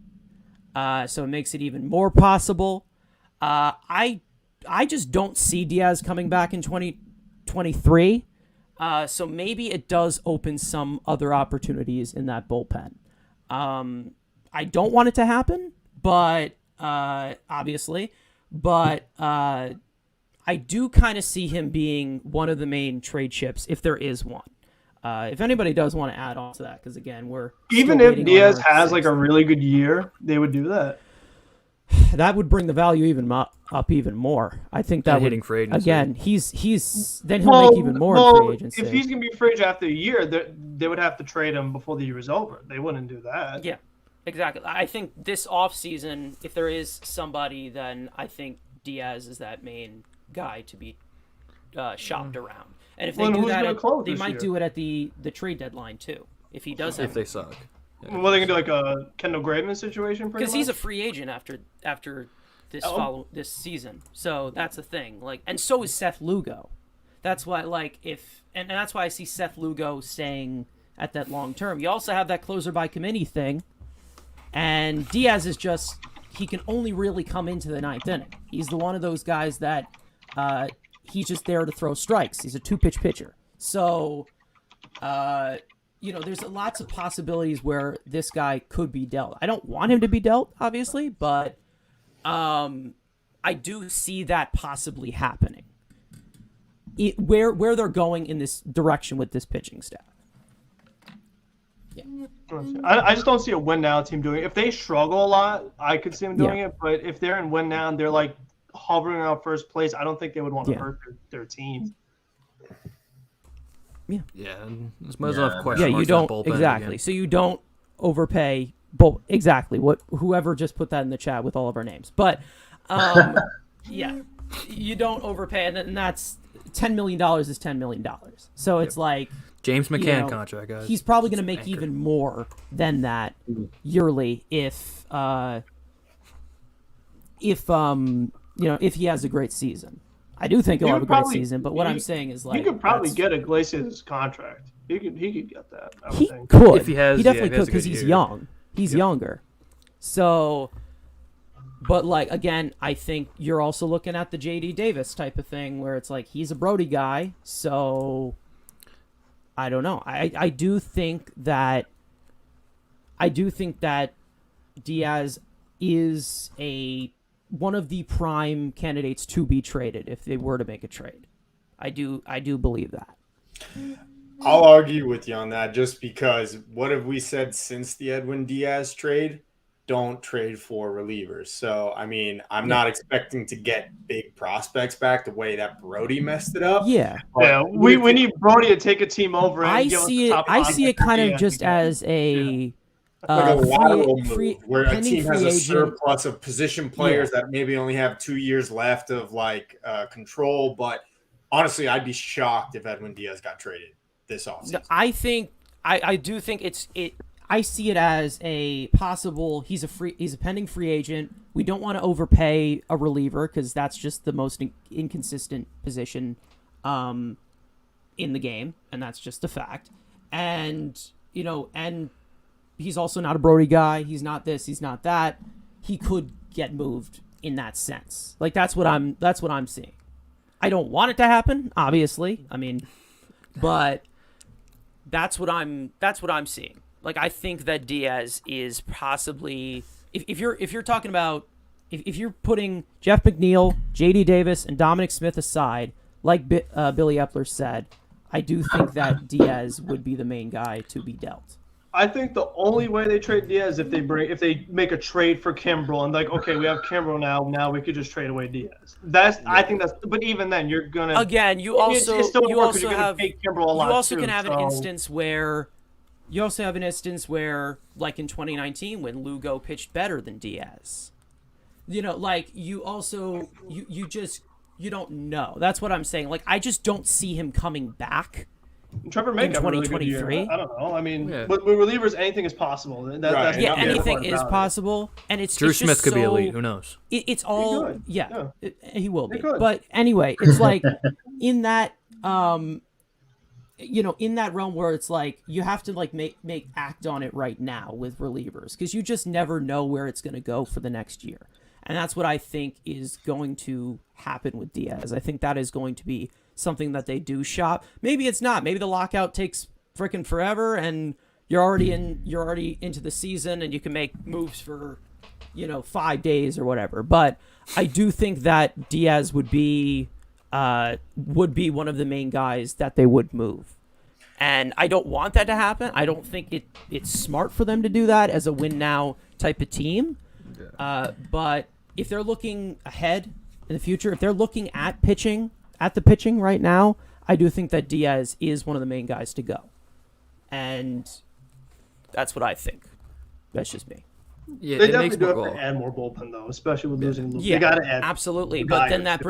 so it makes it even more possible. I just don't see Diaz coming back in 2023, so maybe it does open some other opportunities in that bullpen. I don't want it to happen, but obviously, but I do kind of see him being one of the main trade chips if there is one. If anybody does want to add on to that, because again, we're even if Diaz has like a really good year, they would do that. That would bring the value even up even more. I think that hitting free agency. Again, he's then he'll make even more in free agency. If he's gonna be free agent after a year, they would have to trade him before the year is over. They wouldn't do that. Yeah, exactly. I think this offseason, if there is somebody, then I think Diaz is that main guy to be shopped around. And if they do that, they might do it at the trade deadline too. If he does, if they suck. Yeah. Well, they can do like a Kendall Graveman situation, because he's a free agent after this season. So that's the thing. Like, and so is Seth Lugo. That's why, like, and that's why I see Seth Lugo staying at that long term. You also have that closer by committee thing, and Diaz is just, he can only really come into the ninth inning. He's the one of those guys that he's just there to throw strikes. He's a 2-pitch pitcher. So, you know, there's lots of possibilities where this guy could be dealt. I don't want him to be dealt, obviously, but I do see that possibly happening. Where they're going in this direction with this pitching staff. Yeah. I just don't see a win now team doing it. If they struggle a lot, I could see them doing it. But if they're in win now and they're like hovering around first place, I don't think they would want to hurt their team. Yeah. Yeah. There's enough questions. Yeah, you don't exactly. Again. So you don't overpay. Exactly. Whoever just put that in the chat with all of our names, but yeah, you don't overpay, and that's $10 million is $10 million. So it's like James McCann contract, guys. He's probably going to make even more than that yearly if he has a great season. I do think he'll have a great season, but what I'm saying is, like, you could probably get Iglesias' contract. He could get that. He could. If he definitely could, because he's young. He's younger. So, but like, again, I think you're also looking at the J.D. Davis type of thing where it's like he's a Brody guy. So I don't know. I do think that Diaz is one of the prime candidates to be traded if they were to make a trade. I do believe that. I'll argue with you on that just because what have we said since the Edwin Diaz trade? Don't trade for relievers. So, I mean, I'm not expecting to get big prospects back the way that Brody messed it up. Yeah. Yeah, we need Brody to take a team over. And I see it kind of just as a like a lateral move where a team has a surplus of position players that maybe only have 2 years left of like control. But honestly, I'd be shocked if Edwin Diaz got traded this offseason. I do think I see it as a possible. He's a pending free agent. We don't want to overpay a reliever because that's just the most inconsistent position in the game, and that's just a fact. And and he's also not a Brody guy. He's not this. He's not that. He could get moved in that sense. Like that's what I'm seeing. I don't want it to happen, obviously. I mean, but that's what I'm seeing. Like I think that Diaz is possibly if you're talking about if you're putting Jeff McNeil, JD Davis, and Dominic Smith aside, like Billy Epler said, I do think that Diaz would be the main guy to be dealt. I think the only way they trade Diaz if they make a trade for Kimbrel and like, okay, we have Kimbrel now we could just trade away Diaz. I think that's. But even then, you're gonna again. You also have pay Kimbrel a lot. You also too, can have so. an instance where like in 2019 when Lugo pitched better than Diaz. Like you also you don't know. That's what I'm saying. Like I just don't see him coming back. Trevor may have a really good year. I don't know. I mean, with relievers, anything is possible. That's anything is possible, and it's Drew it's Smith just could be so, elite. Who knows? It's all he will be. could. But anyway, it's like in that in that realm where it's like you have to like make act on it right now with relievers because you just never know where it's going to go for the next year, and that's what I think is going to happen with Diaz. I think that is going to be something that they do shop. Maybe it's not. Maybe the lockout takes freaking forever and you're already into the season and you can make moves for 5 days or whatever. But I do think that Diaz would be one of the main guys that they would move. And I don't want that to happen. I don't think it's smart for them to do that as a win now type of team. But if they're looking ahead in the future, if they're looking at the pitching right now, I do think that Diaz is one of the main guys to go. And that's what I think. That's just me. Yeah, they definitely do have to add more bullpen, though, especially with losing Luke. They got to add. Absolutely. But then that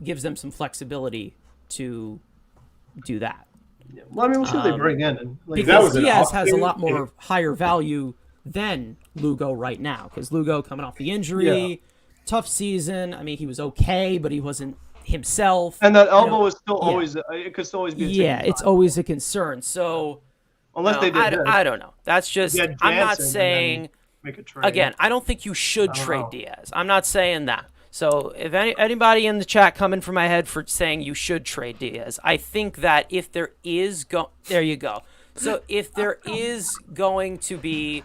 gives them some flexibility to do that. Yeah. Well, I mean, we'll see what they bring in. Because Diaz has a lot more higher value than Lugo right now. Because Lugo coming off the injury, tough season. I mean, he was okay, but he wasn't himself, and that elbow is still always it could still always be it's always a concern. So unless they did I don't know. That's just I'm not saying make a trade. Again, I don't think you should trade Diaz. I'm not saying that. So if anybody in the chat coming for my head for saying you should trade Diaz, I think that if there is there you go. So if there is going to be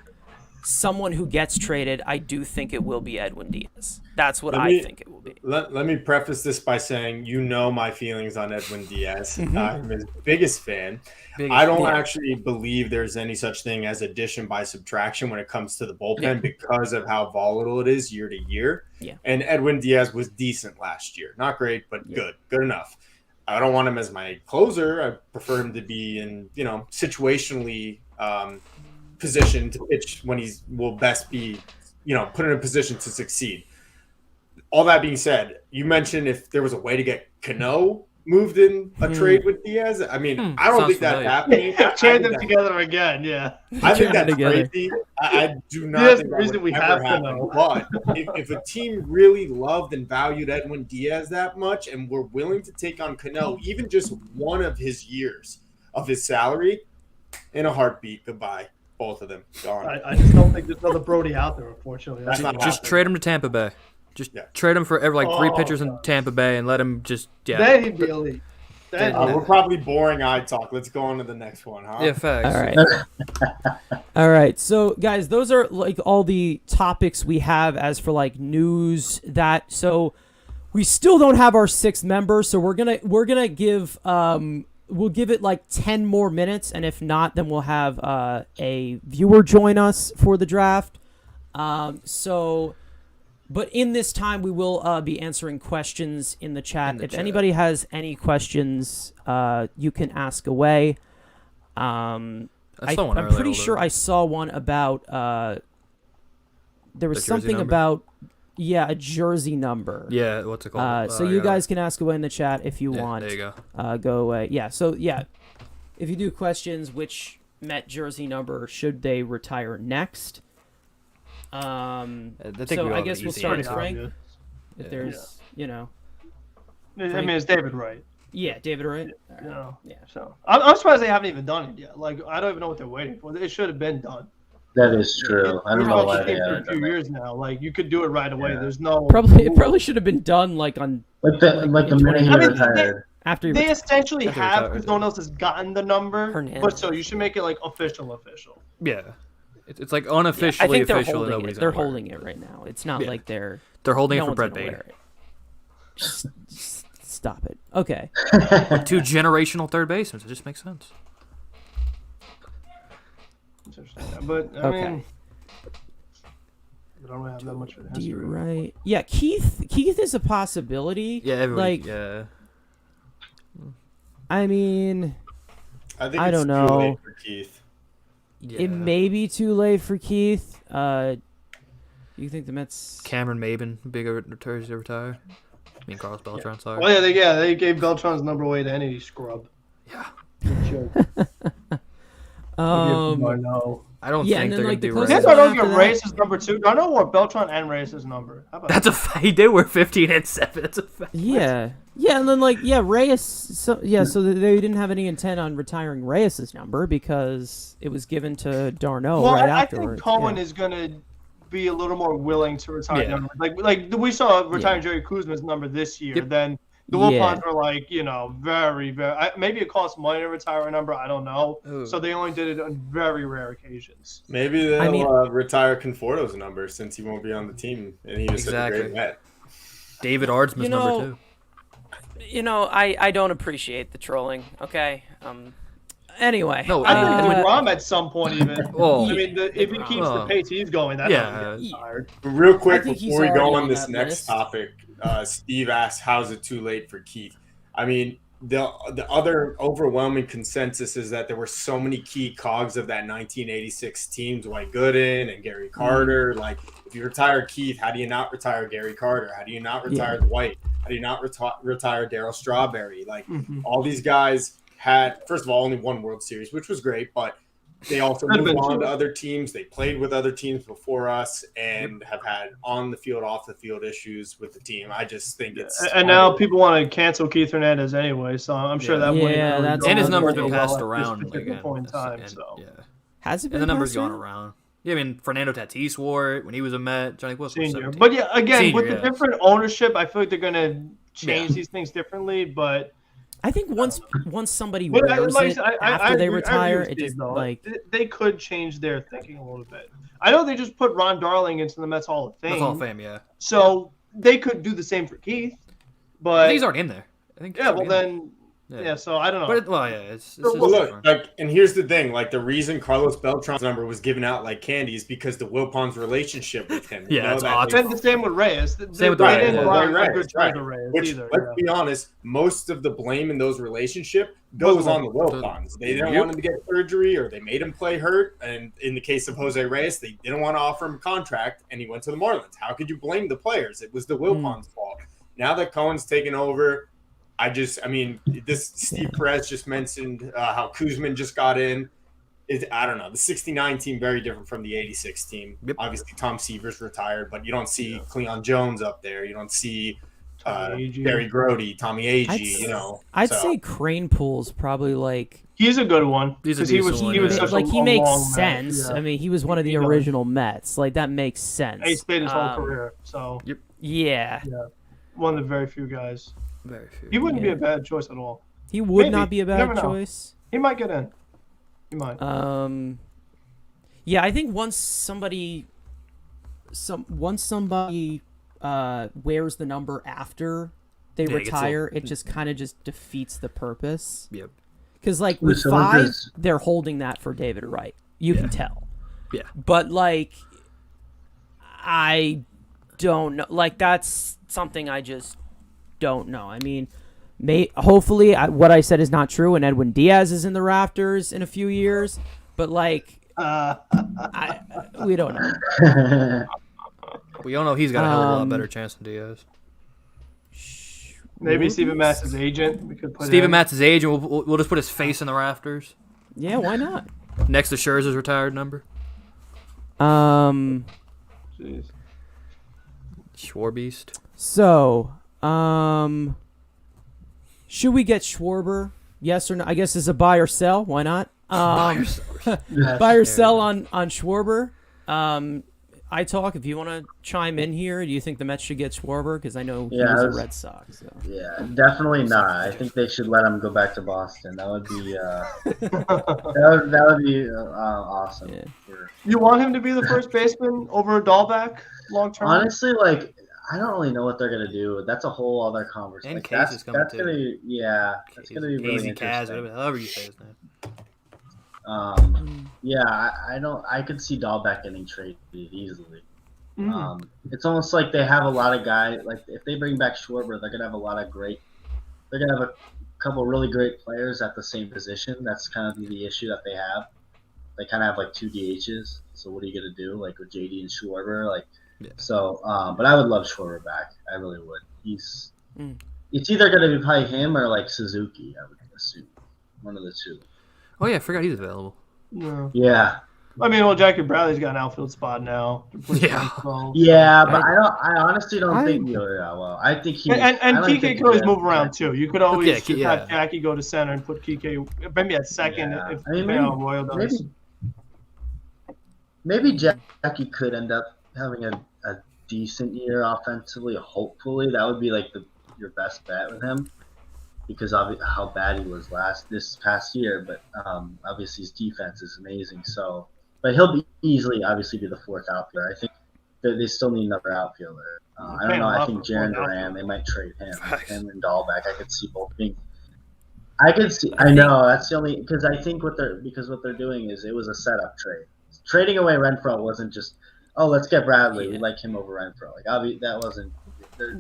someone who gets traded, I do think it will be Edwin Diaz. That's what I think it will be. Let me preface this by saying, my feelings on Edwin Diaz. I'm his biggest fan. I don't actually believe there's any such thing as addition by subtraction when it comes to the bullpen because of how volatile it is year to year. Yeah. And Edwin Diaz was decent last year. Not great, but good enough. I don't want him as my closer. I prefer him to be in, situationally position to pitch when he will best be, put in a position to succeed. All that being said, you mentioned if there was a way to get Cano moved in a trade with Diaz. I mean, I don't think that's happening. Trade them together again, I think that's crazy. I do not Diaz think the that reason would we ever have happen. But if a team really loved and valued Edwin Diaz that much and were willing to take on Cano, even just one of his years of his salary, in a heartbeat, goodbye. Both of them gone. I just don't think there's another Brody out there, unfortunately. Just trade him to Tampa Bay. Just trade him for three pitchers in Tampa Bay and let him just Then he'd be elite. We're probably boring iTalk. Let's go on to the next one, huh? Yeah, facts. All right. All right. So, guys, those are all the topics we have as for news that. So, we still don't have our sixth member. So we're gonna give we'll give it 10 more minutes, and if not, then we'll have a viewer join us for the draft. But in this time, we will be answering questions in the chat. If anybody has any questions, you can ask away. I'm pretty sure I saw one about there was something about a jersey number. Yeah, what's it called? So you guys can ask away in the chat if you want. There you go. Go away. Yeah. So if you do questions, which Met jersey number should they retire next? So I guess we'll start with Frank. If there's, I mean, it's David Wright. Yeah, David Wright. You know? Yeah. So I'm surprised they haven't even done it yet. Like I don't even know what they're waiting for. It should have been done. That is true. I don't know why they for a haven't few done that. years now. Like you could do it right away. Yeah. There's no It probably should have been done like on Like the minute he I mean, retired. after he They retired. essentially After have retired, because no one else has gotten the number. Hernandez. But so you should make it like official. Yeah. It's like I unofficially think they're official. holding Nobody's it. They're gonna wear holding it right now. It's not Yeah. like they're They're holding no it for one's Brett gonna Baty. wear it. Stop it. Okay. 2 generational third basemen. It just makes sense. But I Okay. mean, I don't really have that much for the Do history. you right? Yeah, Keith is a possibility. Yeah, everybody. Like, yeah. I mean, I think I it's don't too know. late for Keith. Yeah. it may be too late for Keith. You think the Mets? Cameron Maben, big returns to retire. I mean, Carlos Beltran, sorry. Oh yeah, they gave Beltran's number away to any scrub. Yeah. Good joke. No. I don't Yeah, think and then, they're like, the going to do closest That's Reyes. why I don't After get that- Reyes' number 2. I don't want Beltran and Reyes' number. How about That's a fact. They were 15 and 7. That's a fact. Yeah, and then Reyes. So they didn't have any intent on retiring Reyes' number because it was given to Darno well, right I afterwards. think Cohen yeah. is going to be a little more willing to retire Yeah. numbers. Like we saw retiring Jerry Kuzma's number this year. Yep. Then the Wilpons were like, very, very. Maybe it costs money to retire a number. I don't know. Ooh. So they only did it on very rare occasions. Maybe they'll I mean- retire Conforto's number since he won't be on the team, and he was such a Exactly. great Met. David Ardsman's number 2. I don't appreciate the trolling. Okay. Anyway. No, I think Edwin- DeGrom at some point even. Well, I mean, if he keeps the pace he's going, that's Yeah. tired. But real quick, I think he's before we go already on on this that next list. topic, Steve asked, "How's it too late for Keith?" I mean, the other overwhelming consensus is that there were so many key cogs of that 1986 team: Dwight Gooden and Gary Carter. Like, if you retire Keith, how do you not retire Gary Carter? How do you not retire Dwight? How do you not retire Darryl Strawberry? Like, all these guys had, first of all, only one World Series, which was great, but they also moved on to other teams. They played with other teams before us and have had on the field, off the field issues with the team. I just think it's And now people want to cancel Keith Hernandez anyway, so I'm sure that wouldn't Yeah, really that's- go And his over number's been well passed at this around particular again. point in time. And- So yeah. Has it been And the number's passed gone around? around. Yeah, I mean, Fernando Tatis wore it when he was a Met. Johnny Wilson was senior, 17. but yeah, again Senior, with yeah. the different ownership, I feel like they're gonna change these things differently. But I think once somebody But wears like I it said, after they agree retire, with it Steve, just though. like They could change their thinking a little bit. I know they just put Ron Darling into the Mets Hall of Fame, That's Hall of Fame, yeah. so they could do the same for Keith. I But think he's already in there. I think. he's yeah, well already in then, there. yeah. So I don't know. But it's Well, just Well, look, different. like, and here's the thing: like, the reason Carlos Beltran's number was given out like candy is because the Wilpons' relationship with him. You Yeah, know, it's that odd. they- And the same with Reyes. Same with they Reyes, didn't yeah. run Right, a good right. terms with Reyes Which, either. let's yeah. be honest, most of the blame in those relationships goes on the Wilpons. They didn't want him to get surgery, or they made him play hurt. And in the case of Jose Reyes, they didn't want to offer him a contract, and he went to the Marlins. How could you blame the players? It was the Wilpons' fault. Now that Cohen's taken over, I mean, this Steve Perez just mentioned how Kuzman just got in. I don't know. The 69 team, very different from the 86 team. Yep. Obviously, Tom Seaver's retired, but you don't see Cleon Jones up there. You don't see Tommy Agee. Barry Grody, Tommy Agee, I'd so- say Crane Pool's probably like He's a good one. He's a 'cause he was decent one, he was yeah. such like a, he a makes long man, sense. yeah. I mean, he was one of the He does. original Mets. Like that makes sense. He stayed his whole Um, career, so Yeah, one of the very few guys. Very few. He wouldn't be Yeah. a bad choice at all. he would Maybe. not be a You never bad know. choice. He might get in. He might. Yeah, I think once somebody wears the number after they Yeah, it gets retire, it just kind of just defeats the purpose. Yep. Because like with So 5, does- they're holding that for David Wright. You can tell. Yeah. But like, I don't know. Like that's something I just don't know. I mean, hopefully what I said is not true, and Edwin Diaz is in the rafters in a few years. But like, we don't know. We all know he's got a hell of a lot better chance than Diaz. Maybe Steven Matz's agent. We could put Steven him. Matz's age, and we'll just put his face in the rafters Yeah, why not? next to Scherzer's retired number. Jeez. Schwarbeast. So, Should we get Schwarber? Yes or no? I guess it's a buy or sell. Why not? Buy or sell on Schwarber. iTalk, if you want to chime in here, do you think the Mets should get Schwarber? Because I know he's a Red Sox. So. Yeah, definitely not. I think they should let him go back to Boston. That would be that would be awesome. Yeah. You want him to be the first baseman over Dahlbeck long term? Honestly, like I don't really know what they're gonna do. That's a whole other conversation. And Like, Case is coming that's too. gonna be, yeah, that's gonna be really Easy Kaz, interesting. however you say his name. Yeah, I don't. I could see Dahlbeck getting traded easily. Mm. It's almost like they have a lot of guys. Like if they bring back Schwarber, they're gonna have a lot of great. They're gonna have a couple really great players at the same position. That's kind of the issue that they have. They kind of have like 2 DHs. So what are you gonna do? Like with JD and Schwarber, like. Yeah. So, but I would love Schwarber back. I really would. It's either gonna be probably him or like Suzuki. I would assume one of the two. Oh yeah, I forgot he's available. No. Yeah. I mean, well, Jackie Bradley's got an outfield spot now. Yeah. Yeah, but I honestly don't think he'll do that well. I think he And I don't Kike think could always he- move around too. You could always Yeah, have Jackie go to center and put Kike maybe at second Yeah. if I mean, Royal does. maybe Jackie could end up having a decent year offensively. Hopefully, that would be like your best bet with him, because of how bad he was this past year. But obviously his defense is amazing. So, but he'll be easily obviously be the fourth outfielder. I think that they still need another outfielder. I don't know. I think Jaron Duran, they might trade him. Him and Dahlbeck. I could see both being. I could see. I know that's the only because I think what they're doing is it was a setup trade. Trading away Renfroe wasn't just, oh, let's get Bradley. We like him over Renfroe. Like that wasn't.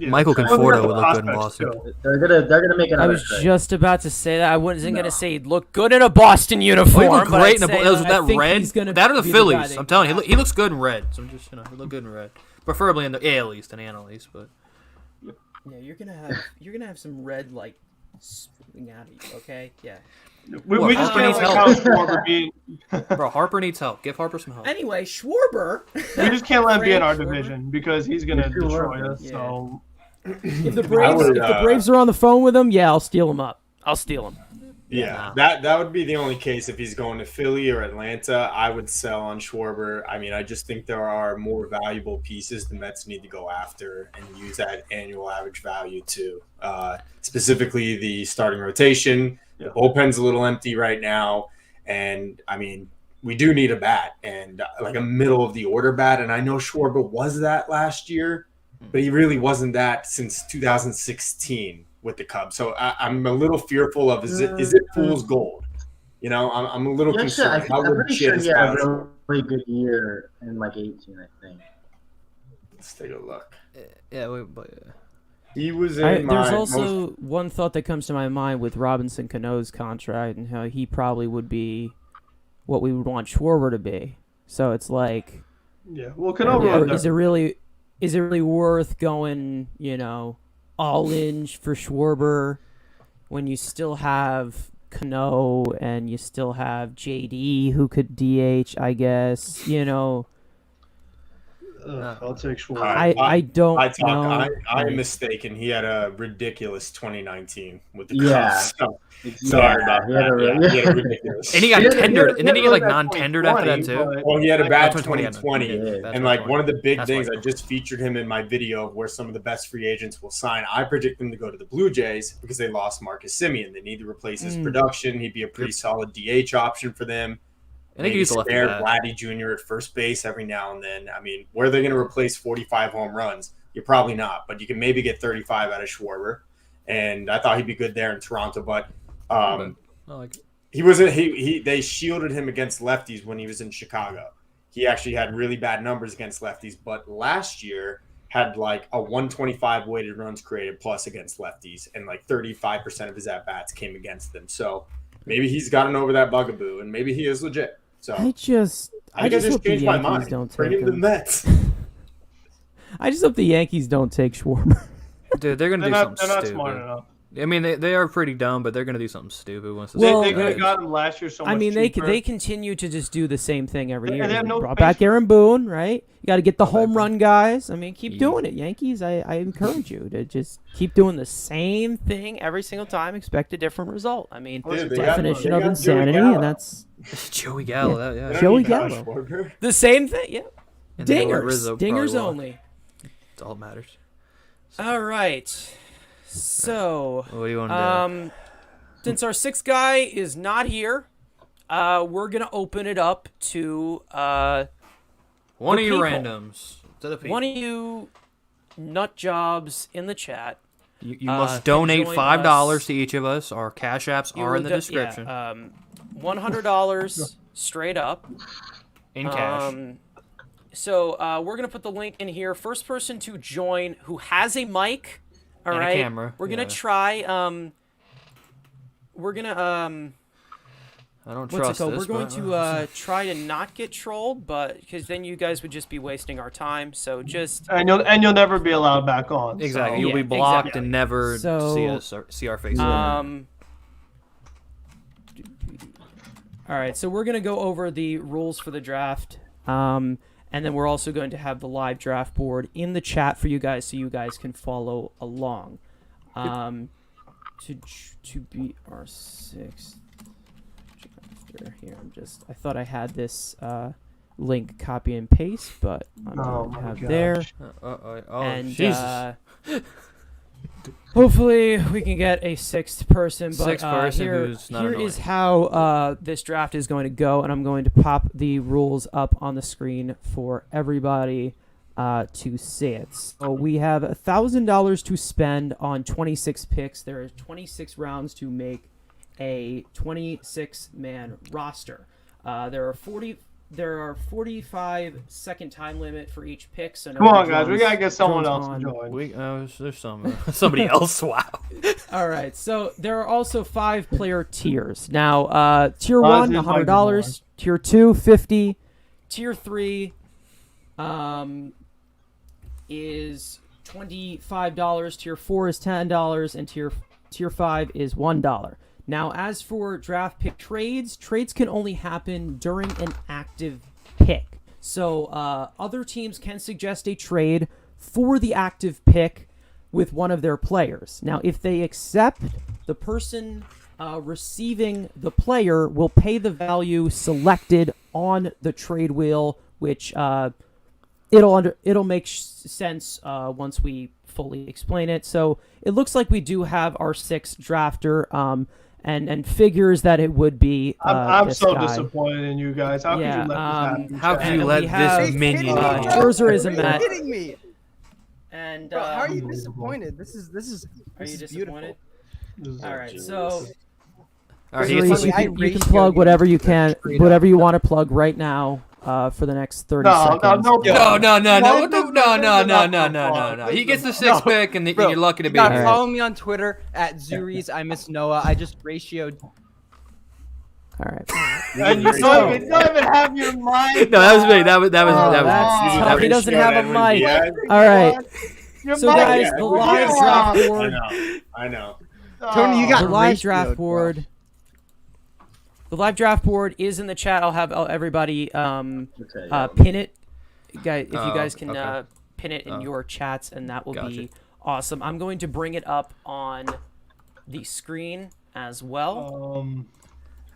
Michael Conforto would look good in Boston. They're gonna make another I was trade. just about to say that. I wasn't going to say he'd look good in a Boston uniform. He looked but great I'd in say that I think red. he's gonna That or the be Phillies. guy that- I'm telling you, he looks good in red. So I'm just he look good in red, preferably in the AL East and NL East. But Yeah, you're gonna have some red like spewing out of you. Okay, yeah. We just Harper can't needs let help. Kyle Schwarber be. bro, Harper needs help. Give Harper some help. Anyway, Schwarber. We just can't let him be in our Frank Schwarber. division because he's gonna If you destroy want. us. Yeah. So If the Braves, would, if the Braves are on the phone with him, yeah, I'll steal him up. I'll steal him. Yeah, that would be the only case if he's going to Philly or Atlanta. I would sell on Schwarber. I mean, I just think there are more valuable pieces the Mets need to go after and use that annual average value to. Specifically, the starting rotation. The bullpen's a little empty right now, and I mean, we do need a bat and like a middle of the order bat. And I know Schwarber was that last year, but he really wasn't that since 2016. With the Cubs, so I'm a little fearful of is it fool's gold? You know, I'm a little concerned. I'm pretty sure he had a really good year in like 18, I think. Let's take a look. Yeah, He was in my There's also one thought that comes to my mind with Robinson Cano's contract and how he probably would be what we would want Schwarber to be. So it's like, well, Cano is it really worth going, all in for Schwarber when you still have Cano and you still have JD who could DH, I guess, I'll take Schwarber. I don't know. I am mistaken. He had a ridiculous 2019 with the Yeah. Cubs. Sorry about that. He had a ridiculous. And he got tendered, and then he got like non-tendered after that too. Well, he had a bad 2020. 2020, That's and like one of the big That's things, why. I just featured him in my video of where some of the best free agents will sign. I predict him to go to the Blue Jays because they lost Marcus Semien. They need to replace his production. He'd be a pretty solid DH option for them. I think Maybe he's left spare bat. Vladdy Jr. at first base every now and then. I mean, where are they going to replace 45 home runs? You're probably not, but you can maybe get 35 out of Schwarber. And I thought he'd be good there in Toronto, but he wasn't. They shielded him against lefties when he was in Chicago. He actually had really bad numbers against lefties, but last year had like a 125 weighted runs created plus against lefties, and like 35% of his at bats came against them. So maybe he's gotten over that bugaboo, and maybe he is legit. So I just hope hope the changed my Yankees mind. don't Bring take him to the him. Mets. I just hope the Yankees don't take Schwarber. Dude, they're gonna do They're something not stupid. smart enough. I mean, they are pretty dumb, but they're gonna do something stupid once. Well, they could have got him last year so much cheaper. they continue to just do the same thing every year. They have no brought back Aaron Boone, right? You got to get the home run guys. I mean, keep Yeah. doing it, Yankees. I encourage you to just keep doing the same thing every single time. Expect a different result. I mean, Dude, definition of Joey insanity, Gallo. and that's Joey Gallo. Yeah. That, yeah. They don't Joey need Josh Gallo. Schwarber. the same thing. Yeah, And they know what dingers, Rizzo dingers probably will. only. That's all that matters. All right. So, What do you want to do? since our sixth guy is not here, we're gonna open it up to One the of you people. randoms. To the people. one of you nut jobs in the chat. You must can donate join $5 us. to each of us. Our cash apps You are in will the do- description. Yeah, $100 straight up. in cash. So we're gonna put the link in here. First person to join who has a mic. All And a right. camera, We're gonna yeah. try. We're gonna I don't What's trust it called? this. We're going but- to try to not get trolled, but because then you guys would just be wasting our time. So just And you'll never be allowed back on. Exactly. So. You'll be Yeah, blocked exactly. and never So, see us or see our faces. All right, so we're gonna go over the rules for the draft, and then we're also going to have the live draft board in the chat for you guys, so you guys can follow along. To be our sixth drafter here, I thought I had this link copy and paste, but I'm going to have there. Oh, And Jesus. hopefully we can get a sixth person. But Sixth person here, who's not here annoying. is how this draft is going to go, and I'm going to pop the rules up on the screen for everybody to see it. So we have $1,000 to spend on 26 picks. There are 26 rounds to make a 26-man roster. There are 45-second time limit for each pick. So Come on, guys. We got to get someone drones else to on. join. There's somebody else. Wow. All right, so there are also 5 player tiers. Now, tier 1, there's like $100. Tier 2, $50. Tier 3 is $25. Tier 4 is $10, and tier 5 is $1. Now, as for draft pick trades can only happen during an active pick. So other teams can suggest a trade for the active pick with one of their players. Now, if they accept, the person receiving the player will pay the value selected on the trade wheel, which it'll make sense once we fully explain it. So it looks like we do have our sixth drafter, and figures that it would be. I'm this so guy. disappointed in you guys. How Yeah, could you let this happen? How could And you let we have, this minion? Scherzer is a Are you Met. kidding me? And Bro, how are you disappointed? This is Are you disappointed? This is- All right, so All right, Scherzer, he's- you I can ratioed plug you whatever you can, straight whatever up. you want to plug right now for the next 30 seconds. No. What No, no. He gets the sixth pick, and Bro, you're lucky to you be gotta here. follow me on Twitter at Zuri's. I miss Noah. I just ratioed. All right. And you don't even have your mind. No, that was me. That was that's tough. He doesn't have a mic. All right. Your So mind- guys, the live draft I board. know. I know. Tony, you got The live ratioed, draft bro. board. The live draft board is in the chat. I'll have everybody pin it, guys. If you guys can okay. pin it in your chats, and that will Gotcha. be awesome. I'm going to bring it up on the screen as well.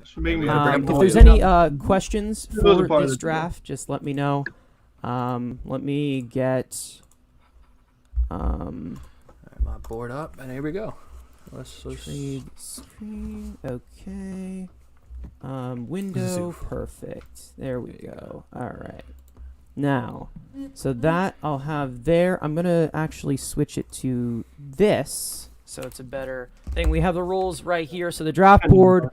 should make me If there's any questions Those are for part of this the draft, just let me know. Let me get. My board up, and here we go. Let's Trade screen. Okay. Window. Perfect. There we go. All right. Now, so that I'll have there. I'm gonna actually switch it to this, so it's a better thing. We have the rules right here. So the draft board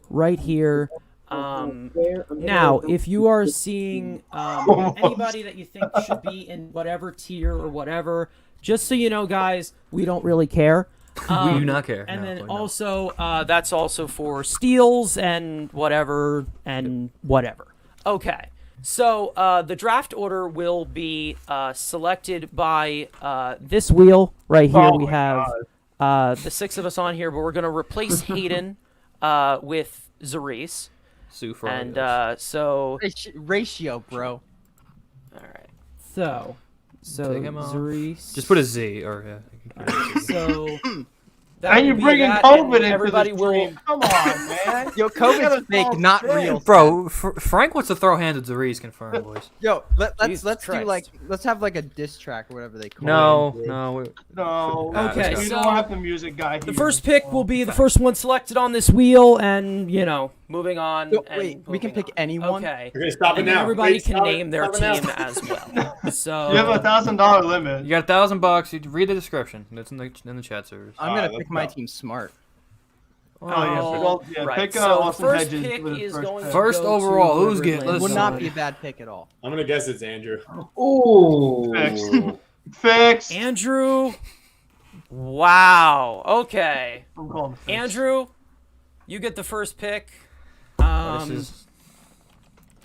right here. Now, if you are seeing anybody that you think should be in whatever tier or whatever, just so you know, guys, we don't really care. We do not care. And No, then like, no. also, that's also for steals and whatever and whatever. Okay. So the draft order will be selected by this wheel right here. Oh We my have the 6 of us on here, but we're going to replace Hayden with Zarice. Sue for And Ratio, bro. all right. So Take him off. Zarice. Just put a Z or So. And you're bringing COVID into everybody the will. stream. Come on, man. Yo, COVID's fake, not real. Bro, Frank wants to throw hands at Zarice. Confirmed, boys. Yo, let's Jesus do Christ. let's have like a diss track or whatever they call it. No. No. Okay, We so don't have the music guy here. The first pick will be the first one selected on this wheel, and moving on. Yo, and wait, we can moving pick on. anyone. Okay. Okay, stop it And then now. everybody Wait, can stop it. name their Stop it team now. as well. So You have a $1,000 limit. You got $1,000. You read the description. That's in the chat servers. I'm gonna let's pick my go. team smart. Oh, yeah, right. pick So the Austin first Hedges pick with his is first going pick. to First go overall, to who's getting- whoever Would lands not on be it. a bad pick at all. I'm gonna guess it's Andrew. Ooh. Fix. Andrew. Wow. Okay. I'm calling fix. Andrew, you get the first pick. This is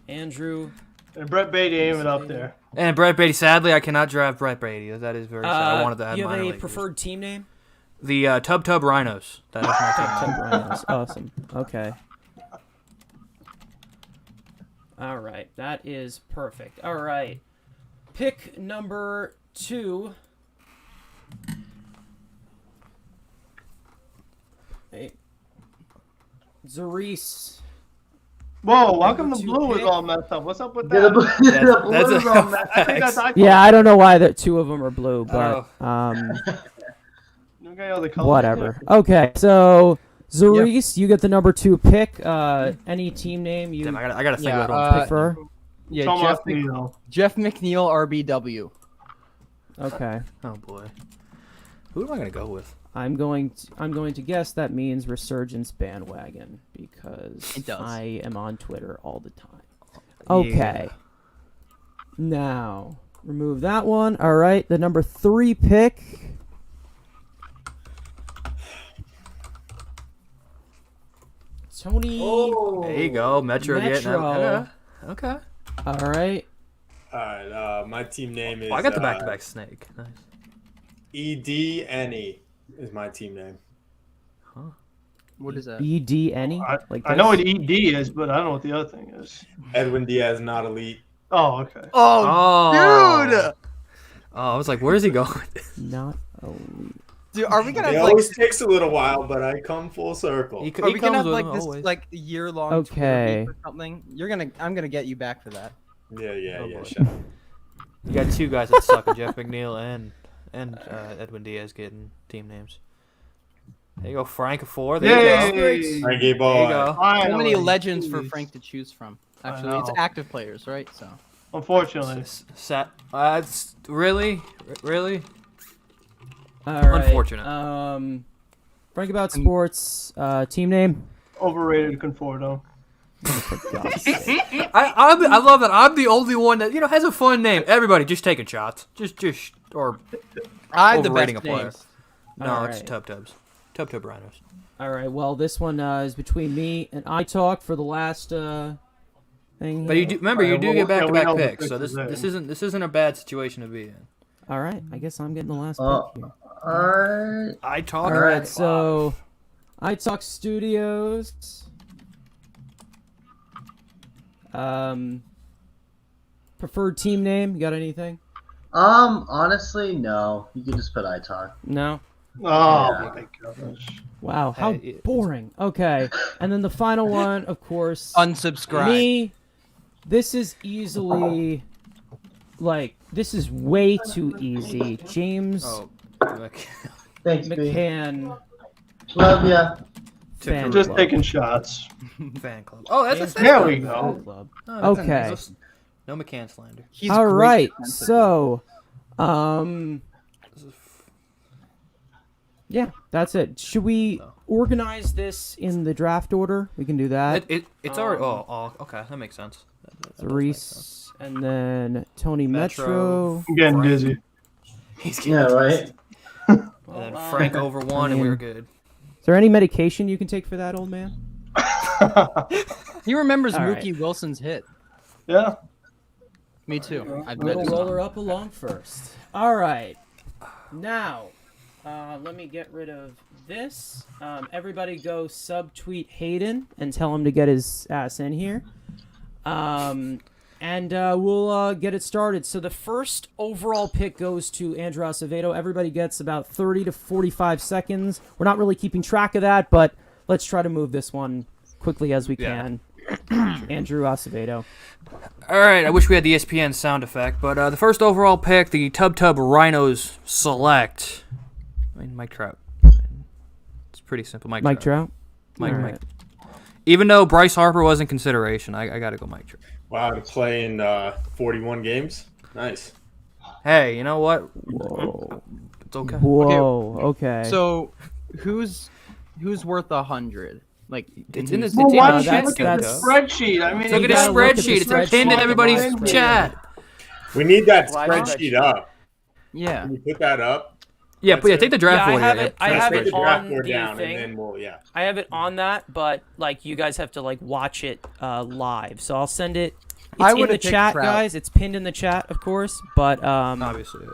Andrew. And Brett Beatty aim it up there. and Brett Beatty. Sadly, I cannot draft Brett Beatty. That is very sad. I wanted to have You have minor a leaguers. preferred team name? The Tub Rhinos. That is my team. Tub Rhinos. Awesome. Okay. All right. That is perfect. All right. Pick number 2. Hey. Zarice. Whoa, how come the Two blue is pick. all messed up? What's up with Yeah, the that? blue, the blue That's is a all messed I think that's iTalk. Yeah, I don't know why the 2 of them are blue, but You got all the colors whatever. Okay, so Zarice, you get the number 2 pick. Any team name you Damn, I gotta think Yeah, about what I'm prefer? there. Yeah, Tomas Jeff Neal. McNeil, RBW. Okay. Oh boy. Who am I gonna go with? I'm going to guess that means Resurgence bandwagon because It does. I am on Twitter all the time. Okay. Now, remove that one. All right, the number 3 pick. Tony. There you go, Metro. Metro. Okay. All right. All right, my team name is. Oh, I got the back-to-back snake. Nice. EDNE is my team name. What is that? BD any? I know what ED is, but I don't know what the other thing is. Edwin Diaz, not elite. Oh, okay. Oh, dude! Oh, I was like, where's he going? Not elite. Dude, are we gonna It have like? always takes a little while, but I come full circle. He Are we gonna comes have with like him this always. like year-long Okay. tour or something? I'm gonna get you back for that. Yeah, boy. shut up. You got 2 guys that suck, Jeff McNeil and Edwin Diaz getting team names. There you go, Frank 4. There you go. Yay! Frankie There boy. you go. So Finally. many legends for Jeez. Frank to choose from. I Actually, it's know. active players, right? So Unfortunately. Really? All right. Unfortunate. Frank About Sports, team name. Overrated Conforto. For God's sake. I love that. I'm the only one that has a fun name. Everybody just taking shots. Just or I have the overrating best a player. names. No, All it's right. Tub Rhinos. All right. Well, this one is between me and iTalk for the last thing. But you here. do remember you do get we back-to-back know the picks, so fix is this isn't a bad situation to be in. All right. I guess I'm getting the last Oh. pick here. Alright. I talk. All right. So, iTalk Studios. Preferred team name? You got anything? Honestly, no. You can just put iTalk. No. Oh, Yeah. my gosh. Wow. How Hey, boring. Okay. And then the final one, of course. Unsubscribe. Me. This is easily, this is way too easy. James Oh, Thanks, B. McCann. Love ya. Fan Just club. taking shots. fan club. Oh, that's a James fan There McCann we fan go. club. Oh, that's Okay. nice. No McCann slander. He's All great right. defensively. So, yeah, that's it. Should we organize this in the draft order? We can do that. It's already. Oh, okay, that makes sense. That does make sense. Reese, and then Tony Metro. Metro. I'm getting Frank. dizzy. He's getting Yeah, right? And then Frank over 1, and we were good. Is there any medication you can take for that, old man? He remembers All right. Mookie Wilson's hit. Yeah. Me too. I bet We'll it's roll not. her up along first. All right. Now, Let me get rid of this. Everybody go subtweet Hayden and tell him to get his ass in here. And we'll get it started. So the first overall pick goes to Andrew Acevedo. Everybody gets about 30 to 45 seconds. We're not really keeping track of that, but let's try to move this one quickly as we can. Andrew Acevedo. All right, I wish we had the ESPN sound effect, but the first overall pick, the Tub Rhinos select. I mean, Mike Trout. It's pretty simple. Mike Trout? Mike. Even though Bryce Harper was in consideration, I got to go Mike Trout. Wow, to play in 41 games? Nice. Hey, you know what? Whoa. It's okay. Whoa, okay. So, who's worth 100? Like, It's in the Well, why don't you that's- look at the that's- spreadsheet? I mean, Look at you the gotta look at the spreadsheet. It's pinned in everybody's spreadsheet. chat. We need that Why spreadsheet up. yeah. Can you put that up? Yeah, take the draft I board. have here. it. I Let's have take it the draft on board the down, thing. and then we'll, yeah. I have it on that, but like you guys have to like watch it live. So I'll send it. I It's in would've the picked chat, Trout. guys. It's pinned in the chat, of course. But Obviously.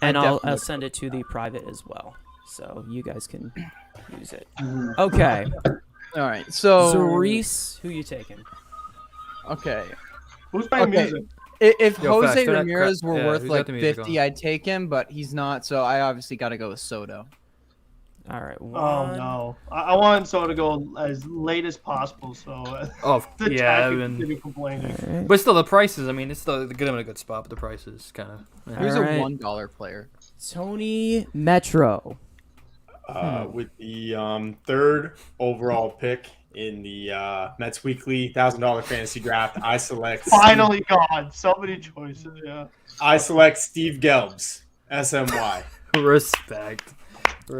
and I I'll definitely- send it to the private as well, so you guys can use it. Okay. All right. So, Cerise, who you taking? okay. Who's playing Okay. music? If Yo, facts, Jose throw that Ramirez crap- were yeah, worth who's got like the music 50, I'd take him, but he's not. So I obviously got to go with Soto. All right. Oh One. no, I want Soto to go as late as possible. So Oh, the yeah. chat I can mean, continue complaining. All right. but still, the prices, I mean, it's still get them in a good spot, but the prices kind of. Who's All a right. $1 player? TonyMetro. With the third overall pick in the Mets Weekly $1,000 fantasy draft, I select Finally gone. So many choices. Yeah. I select Steve Gelbs, SMY. Respect.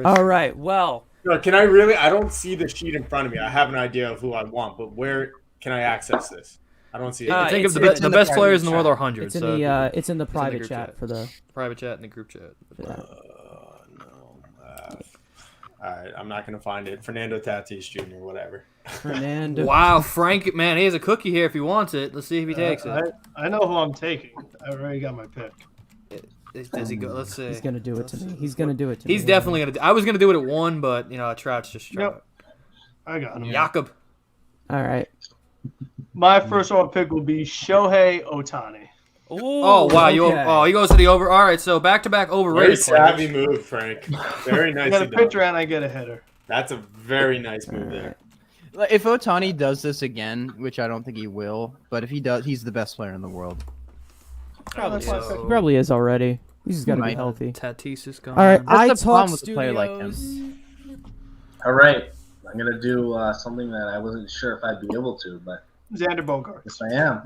All right. Well, Can I really? I don't see the sheet in front of me. I have an idea of who I want, but where can I access this? I don't see it. Uh, Think of it's- the in the best private players in the chat. world are hundreds. it's in it's in the private group chat chat. for the. private chat and the group chat. All right, I'm not gonna find it. Fernando Tatis Jr. Whatever. Fernando. Wow, Frank, man, he has a cookie here if he wants it. Let's see if he takes it. I know who I'm taking. I already got my pick. Does he go? Let's see. He's gonna do it to me. He's gonna do it to me. He's definitely gonna. I was gonna do it at 1, but Trout's just Trout. Yep. I got him. Jakob. All right. My first overall pick will be Shohei Ohtani. Ooh, Oh wow, okay. he goes to the over. All right, so back-to-back Very overrated savvy players. move, Frank. Very I nicely got a pitcher done. and I get a hitter. That's a very nice move there. Like, if Otani does this again, which I don't think he will, but if he does, he's the best player in the world. Probably, That's is. my pick. He probably is already. He's just got to be Might. healthy. Tatis is gone. All right, That's the iTalk problem with a player like him. Studios. All right, I'm gonna do something that I wasn't sure if I'd be able to, but Xander Bogaerts. yes, I am.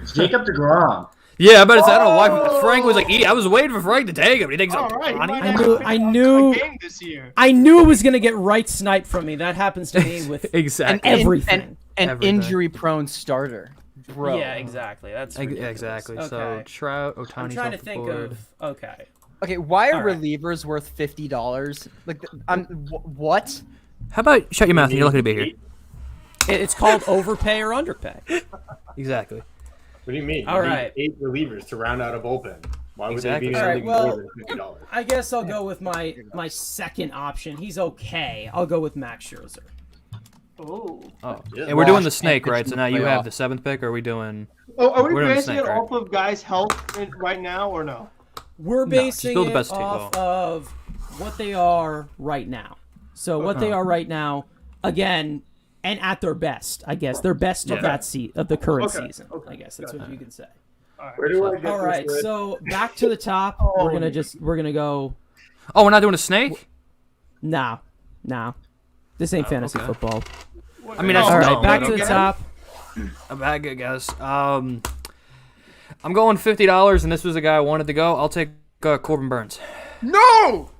It's Jacob DeGrom. Yeah, I bet it's. I don't know why Frank was like. I was waiting for Frank to take him. He takes All right. Ohtani. I knew- Game this year. I knew it was gonna get right sniped from me. That happens to me with Exactly. everything. An Everything. injury-prone starter, bro. Yeah, exactly. That's ridiculous. Exactly. So Okay. Trout, Ohtani's I'm trying to off the think board. of. Okay. Okay, why are All right. relievers worth $50? Like, what? How about shut your mouth? You're lucky to be here. It's called overpay or underpay. Exactly. What do you mean? All You need right. 8 relievers to round out a bullpen. Why would Exactly. they be All right, something well- more than $50? I guess I'll go with my second option. He's okay. I'll go with Max Scherzer. Oh. Oh, Yeah. and we're doing the Wash snake, and right? So pitch now in the you have playoff. the 7th pick. Or are we doing? Oh, are we We're doing the basing snake, it right? off of guys' health right now or no? We're basing still the it best team, off though. of what they are right now. So what they are right now, again, and at their best, I guess their best of that of the current Okay, season. okay, I guess that's what you can say. Where do I get All this right, list? so back to the top. We're gonna go. Oh, we're not doing a snake. Nah. This ain't fantasy okay. football. I mean, that's All right, dumb, back but to the okay. top. A bad good guess. I'm going $50, and this was a guy I wanted to go. I'll take Corbin Burns. No!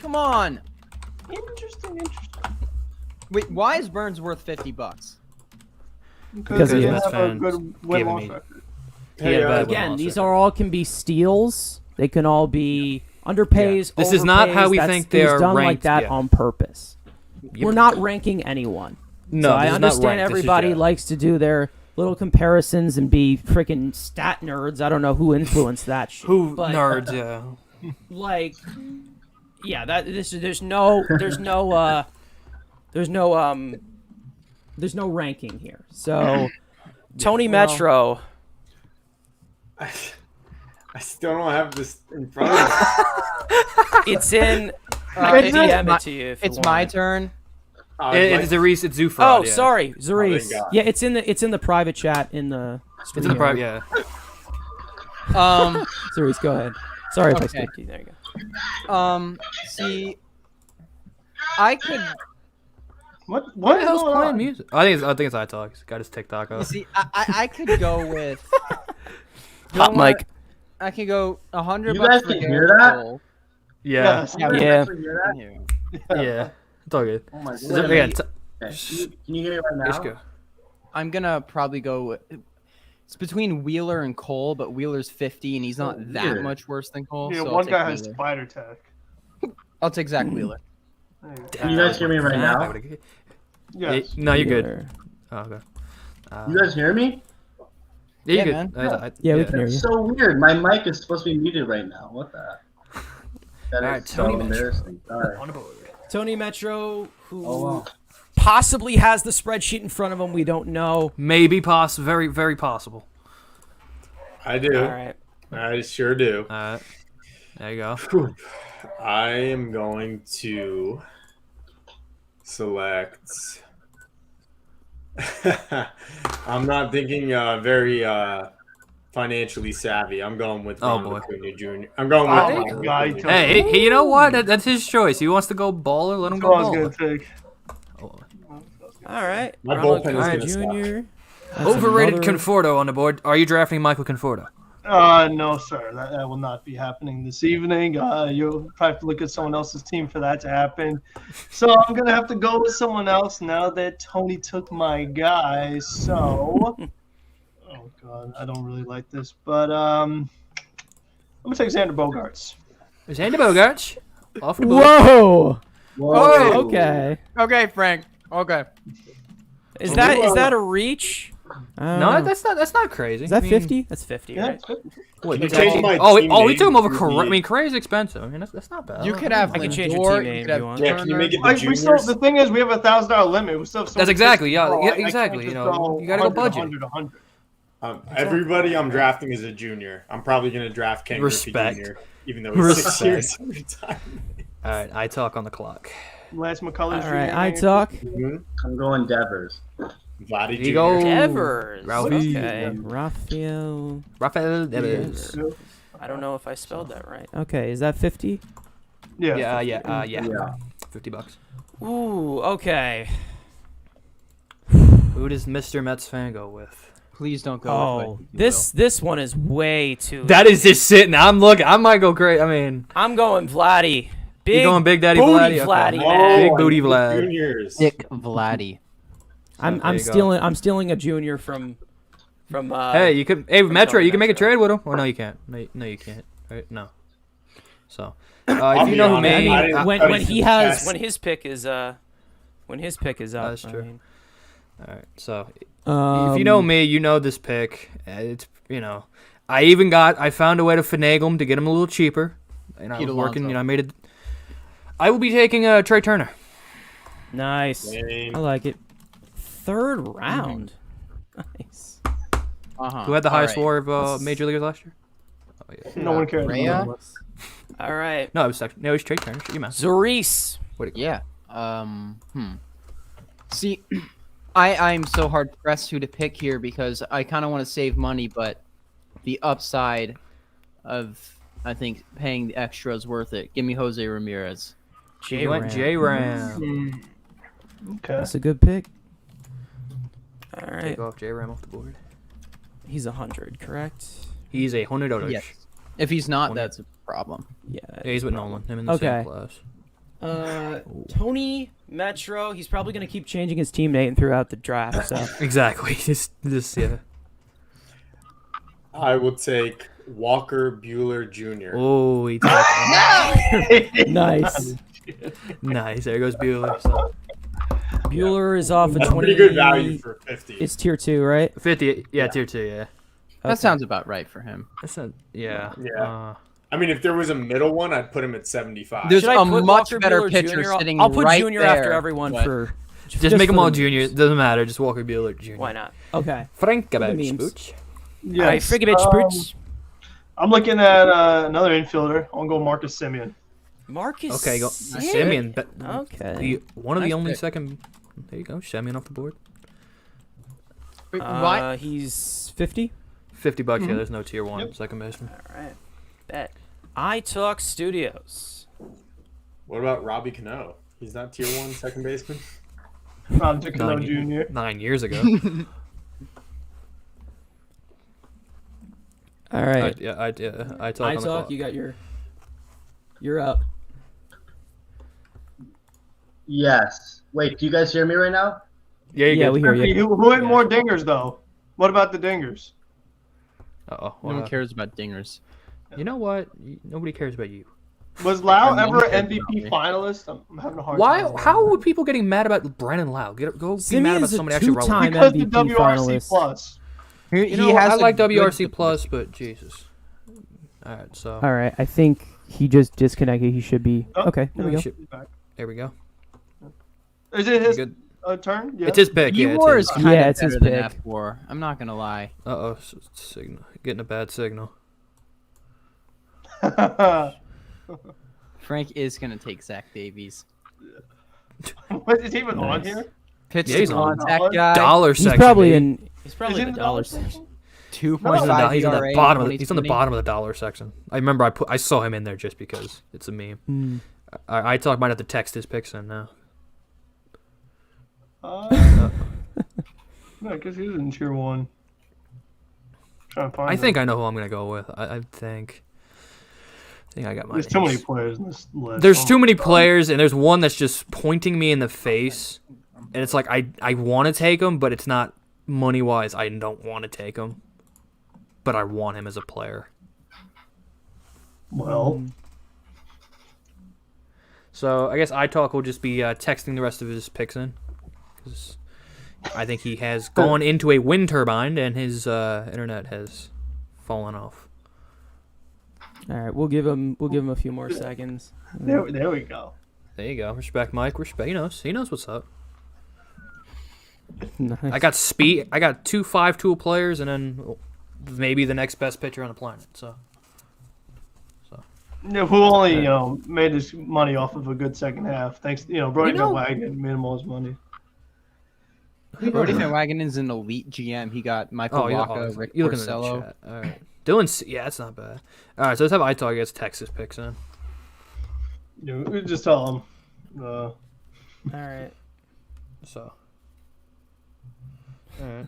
Come on. Interesting. Wait, why is Burns worth $50? Because they he have is. a Metsfan good win-loss giving me- record. He had a bad Again, win-loss these record. are all can be steals. They can all be underpays. This is not how overpays. we That's- think it they was are done like ranked, that yeah. on purpose. Yep. We're not ranking anyone. No, so I this is not understand ranked. This is everybody just- likes to do their little comparisons and be freaking stat nerds. I don't know who influenced that shit. But, nerds? Yeah. Like, yeah, there's no ranking here. So, TonyMetro. I still don't have this in front of me. It's in. I can DM it to you. It's my turn. It's Zurice. It's Zufraud. Oh, sorry, Zurice. God. Yeah, it's in the private chat in the. It's in the private. Yeah. Zurice, go ahead. Sorry if I Okay. skipped you. There you go. See, I could. What What the is hell's going playing on? music? I think it's iTalk. He's got his TikTok You up. see, I could go with. Hot mic. I could go 100 You bucks guys for can hear Garrett that? Cole. Yeah. Yes. Yeah. Yeah. It's all good. Oh my Is it- god. yeah, Okay. Can you hear me right now? Let's go. I'm gonna probably go. It's between Wheeler and Cole, but Wheeler's 50, and he's not that weird. much worse than Cole. Yeah, so I'll one take guy has Wheeler. spider tech. I'll take Zach Wheeler. Can you guys hear me right now? Yes. No, you're good. Oh, okay. You guys hear me? Yeah, you're Yeah, good. man. Yeah, we can hear you. That's so weird. My mic is supposed to be muted right now. What the heck? That is Alright, so TonyMetro. embarrassing. Sorry. On the board. TonyMetro, who Oh, wow. possibly has the spreadsheet in front of him. We don't know. Maybe possible. Very, very possible. I do. All right. I sure do. There you go. Whew. I am going to select. I'm not thinking very financially savvy. I'm going with Oh, Ron boy. Acuna Jr. I'm going with Oh, Ron God, Acuna Jr. Hey, you know what? That's his choice. He wants to go baller. Let him That's go all I was baller. gonna take. All right. My Ronald bullpen is Acuna gonna suck. Jr. That's Overrated another- Conforto on the board. Are you drafting Michael Conforto? No, sir. That will not be happening this evening. You'll probably have to look at someone else's team for that to happen. So I'm gonna have to go with someone else now that Tony took my guy. So, oh god, I don't really like this, but I'm gonna take Xander Bogaerts. Is Andy Bogarts off the board? Whoa. Whoa. Okay. Okay, Frank. Okay. Is that a reach? No, that's not crazy. Is that I mean, 50? That's 50, Yeah, right? What, You changed my oh, team we name took him over. to I mean, crazy expensive. I mean, that's not bad. You could have I can change your Lindor, team name you if could have you want. Yeah, can you make it the Like, we still, juniors? the thing is, we have a $1,000 limit. We still have so That's many exactly, picks yeah, to throw. yeah, I can't exactly, just you know, go you gotta go 100, budget. 100. Everybody I'm drafting is a junior. I'm probably going to draft Ken Griffey Respect. Jr., even though he's 6 Respect. years of retirement. All right, iTalk on the clock. Lance McCullers. All right. I talk. I'm going Devers. Vladdy Here Jr. you go. Devers. Ralphie. Okay. Rafael. Rafael Devers. I don't know if I spelled that right. Okay. Is that 50? Yeah. Yeah. Yeah. $50. Ooh. Okay. Who does Mr. Metsfan go with? Please don't go. Oh, with this one is way too. That is just sitting. I'm looking. I might go crazy. I mean, I'm going Vladdy. Big you going Big Daddy booty Vladdy? Okay. Vladdy, Oh, man. Big booty Vlad. Juniors. Dick Vladdy. I'm There you go. stealing. I'm stealing a junior from. Hey, you could. Hey, Metro, you can make a Metro. trade with him. Or no, you can't. No, you can't. Right? No. So, I'll if you be know who honest, me, I didn't- when he has Yes. when his pick is up. That's true. I mean, all right. So, if you know me, you know this pick. It's I found a way to finagle him to get him a little cheaper. And I Pete was working. Alonso. I made it. I will be taking Trey Turner. nice. Same. I like it. Third round. Nice. Uh-huh. Who had the highest All right. WAR of major leaguers last year? Oh, yeah. No one cares. Rhea? about us. All right. No, it was Trey Turner. Shut your mouth. Zurice. Yeah. See, I'm so hard pressed who to pick here because I kind of want to save money, but the upside of I think paying the extra is worth it. Give me Jose Ramirez. You went J-Ram. Okay. That's a good pick. All right. Take off J-Ram off the board. He's 100, correct? He's $100. Yes. If he's not, that's a problem. Yeah. Yeah, he's with Nolan. Him in the Okay. same class. TonyMetro. He's probably going to keep changing his team name throughout the draft. So Exactly. Just yeah. I will take Walker Bueller Jr. Oh, he took nice. Nice. There goes Bueller. So. Bueller is off at 20. Pretty good value for 50. It's tier 2, right? 50, yeah, tier 2, yeah. That sounds about right for him. That's not, yeah. Yeah. I mean, if there was a middle one, I'd put him at 75. There's Should I a put much Walker better Buehler pitcher Jr.? sitting I'll put right Junior there, after everyone but- for. Just make them for all the junior. memes. Doesn't matter. Just Walker Bueller Jr. Why not? Okay. Frank For the about memes. Spooch. Yes. All right, Frigovich Spooch. I'm looking at another infielder. I'll go Marcus Semien. Marcus. Okay, go Simeon. Okay. One of the Nice only pick. second. There you go, Simeon off the board. Why? He's 50. $50. Yeah, there's no tier 1 second baseman. All right. Bet. iTalk Studios. What about Robbie Cano? He's not tier 1 second baseman. Ron Cano Jr. 9 years ago. All right. I talk. On the iTalk, clock. you got your. You're up. Yes. Wait, do you guys hear me right now? Yeah, you Yeah, we hear you. Who hit more dingers though? What about the dingers? Uh-oh. No one cares about dingers. You know what? Nobody cares about you. Was Lau I mean, ever yeah, an MVP finalist? I'm having a hard Why? time. How are people getting mad about Brandon Lau? Go be mad Simeon's about a somebody actually two-time relevant. Because the MVP WRC finalist. plus. You know, I like WRC plus, but Jesus. All right, so All right. I think he just disconnected. He should be. Oh, Okay. There we no, go. shit, he's back. there we go. Is it his Good. turn? Yeah. It's his pick. Yeah, War it's is his. kind Yeah, of it's his better than pick. F4. I'm not gonna lie. Uh-oh, signal. Getting a bad signal. Frank is gonna take Zach Davies. What, is he even on here? Pitch Yeah, he's to on. contact guy. Dollar He's section. probably baby. in. He's probably Is he in in the the dollar dollar section. 2.5 He's on the ERA bottom. He's on the 2020. bottom of the dollar section. I remember I saw him in there just because it's a meme. Hmm. I talk might have to text his picks in now. No, because he was in tier 1. Trying to find I him. think I know who I'm gonna go with. I think I got my. There's too many players in this list. There's too many players, and there's one that's just pointing me in the face, and it's like I want to take him, but it's not money wise. I don't want to take him, but I want him as a player. Well, So I guess iTalk will just be texting the rest of his picks in, 'cause I think he has gone into a wind turbine and his internet has fallen off. All right. We'll give him a few more seconds. there we go. There you go. Respect, Mike. Respect. He knows what's up. Nice. I got speed. I got 2 5-tool players, and then maybe the next best pitcher on the planet. So. Yeah, who only made his money off of a good second half. Thanks, Brody know- Wagon minimal his money. Brody Van Wagenen's an elite GM. He got Michael Waka, Rick you looking at the Porcello. chat. All right. Dylan, yeah, that's not bad. All right, so let's have iTalk against Texas picks in. We just tell him. All right. So. All right.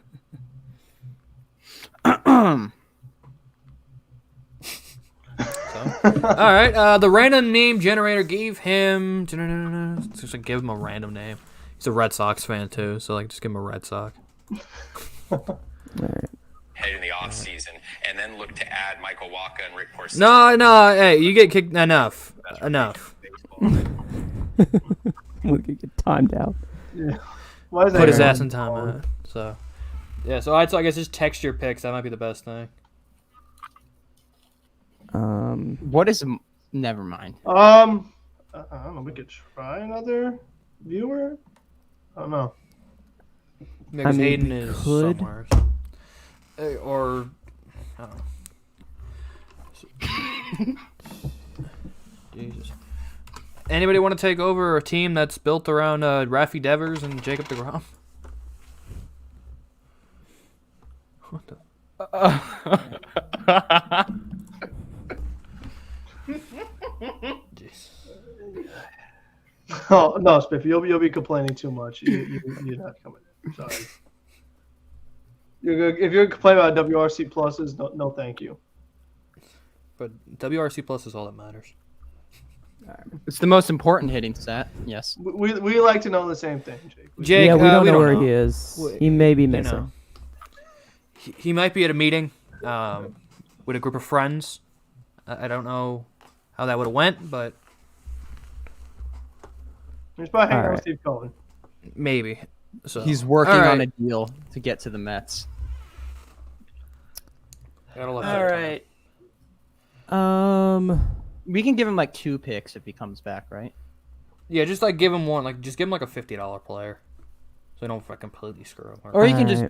All right. The random name generator gave him. Just give him a random name. He's a Red Sox fan too, so just give him a Red Sox. All right. Head in the offseason, and then look to add Michael Waka and Rick Porcello. No. Hey, you get kicked. Enough. We'll get timed out. Yeah. Why is that Put his here? ass in time. So. Yeah. So I guess just text your picks. That might be the best thing. What is? Never mind. I don't know. We could try another viewer. I don't know. Because I mean, Hayden we is could. somewhere. Or. I don't know. Jesus. Anybody want to take over a team that's built around Raffy Devers and Jacob DeGrom? What the? Jeez. Oh no, Spiffy, you'll be complaining too much. You're not coming in. Sorry. If you're complaining about WRC pluses, no, thank you. But WRC Plus is all that matters. It's the most important hitting stat. Yes. We like to know the same thing, Jake. Jake, Yeah, we don't know where know. he is. He may be You missing. know. He might be at a meeting with a group of friends. I don't know how that would have went, but He's probably hanging All out with right. Steve Cohen. Maybe. So He's working all right. on a deal to get to the Mets. All right. We can give him like 2 picks if he comes back, right? Yeah, just like give him one. Like just give him like a $50 player, so I don't completely screw him. Or you can just.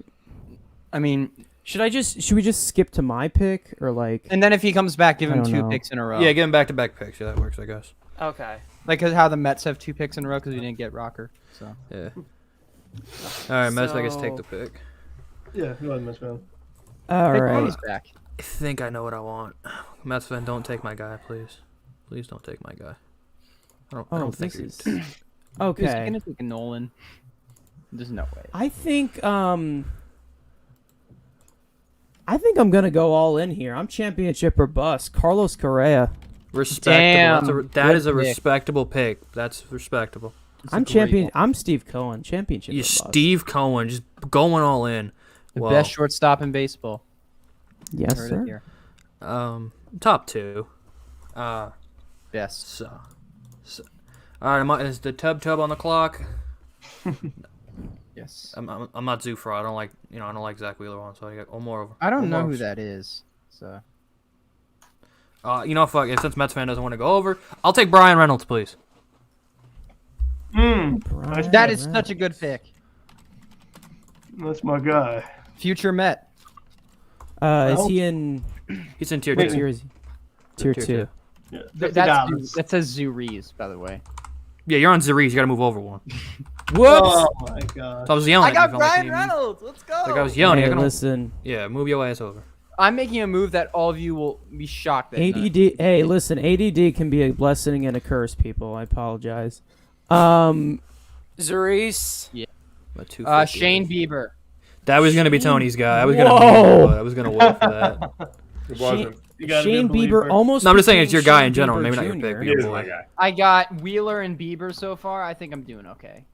I mean, should we just skip to my pick or like? And then if he comes back, give him I don't 2 know. picks in a row. Yeah, give him back-to-back picks. Yeah, that works, I guess. Okay. Like how the Mets have 2 picks in a row because we didn't get Rocker. So yeah. All right, Mets, I guess take the pick. Yeah, go ahead, Metsfan. All right. He's back. I think I know what I want. Metsfan, don't take my guy, please. Please don't take my guy. I don't think this he's... is okay. Is he gonna take Nolan? There's no way. I think I'm gonna go all in here. I'm championship or bust. Carlos Correa. Respectable. Damn, That is a good pick. respectable pick. That's respectable. I'm champion. I'm Steve Cohen. Championship. You or bust. Steve Cohen, just going all in. The Well, best shortstop in baseball. Yes, Heard it sir. here. top 2. Best. So all right, is the tub on the clock? Yes. I'm not Zufra. I don't like Zach Wheeler on, so I got one more over. I don't one know more who over. that is. So Fuck it. Since Mets fan doesn't want to go over, I'll take Brian Reynolds, please. that is such a good pick. That's my guy. Future Met. Is he in He's in tier what 2. tier is he? Tier 2. Yeah, That says Zuriz, by the way. Yeah, you're on Zariz. You got to move over one. Whoops. Oh my god. So I was yelling. I got at you, felt like Brian you- Reynolds. Let's go. Like I was yelling. Hey, you're gonna, listen. yeah, move your ass over. I'm making a move that all of you will be shocked at. ADD. Hey, listen. ADD can be a blessing and a curse, people. I apologize. Zuriz. Shane Bieber. That was gonna be Tony's guy. I was gonna. Whoa. I was gonna wait for that. It wasn't. Shane Bieber almost. No, I'm just saying it's your became guy Shane in general. Bieber Maybe not your pick. Jr. But He your is boy. my guy. I got Wheeler and Bieber so far. I think I'm doing okay.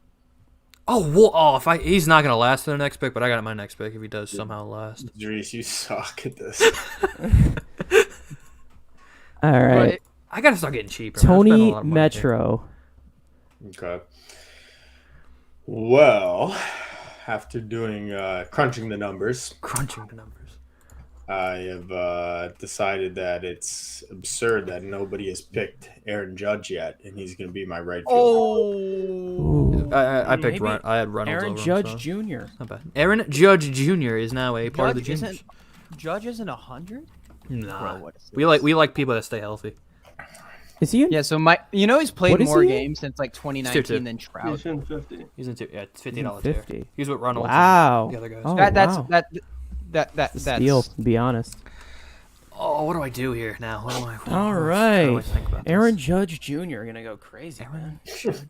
He's not gonna last in the next pick, but I got my next pick if he does somehow last. Dries, you suck at this. All right. I gotta start getting cheaper. man. I spend a lot of money here. TonyMetro. Okay. Well, after doing crunching the numbers, I have decided that it's absurd that nobody has picked Aaron Judge yet, and he's going to be my right fielder. I picked Maybe I had Reynolds Aaron over Judge him, so. Jr. Not bad. Aaron Judge Jr. is now a part of the juniors. Judge isn't 100. Nah, Bro, what is we like people that stay healthy. Is he? Yeah, so he's played What is more he? games since like 2019 than Trout. He's in 50. He's into it's $50 50. tier. He's with Reynolds. Wow. And the other guys. Oh, That's wow. that's Steal, to be honest. Oh, what do I do here now? What do I? All how do right. I think about Aaron this? Judge Jr. gonna go crazy, man.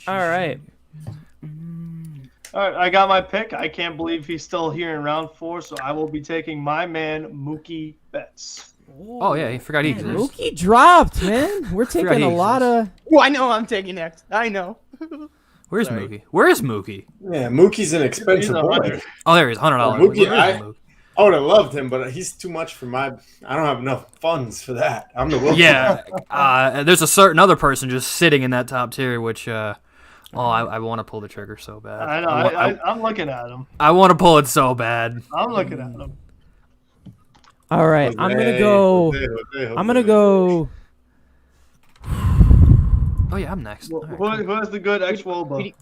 All right. All right, I got my pick. I can't believe he's still here in round 4, so I will be taking my man Mookie Betts. Oh yeah, I forgot he exists. Mookie dropped, man. We're taking he a lot of. Oh, I know I'm taking next. I know. Where's Sorry. Mookie? Where is Mookie? Yeah, Mookie's an expensive boy. 100. Oh, there he is. $100. Mookie, Where is Mookie? I would have loved him, but he's too much for my. I don't have enough funds for that. I'm the Wilson. Yeah, there's a certain other person just sitting in that top tier, which I want to pull the trigger so bad. I know. I'm looking at him. I want to pull it so bad. I'm looking at him. All right, I'm gonna go. I'm gonna go. Oh yeah, I'm next. Who, All right, who has the good ex-Woba?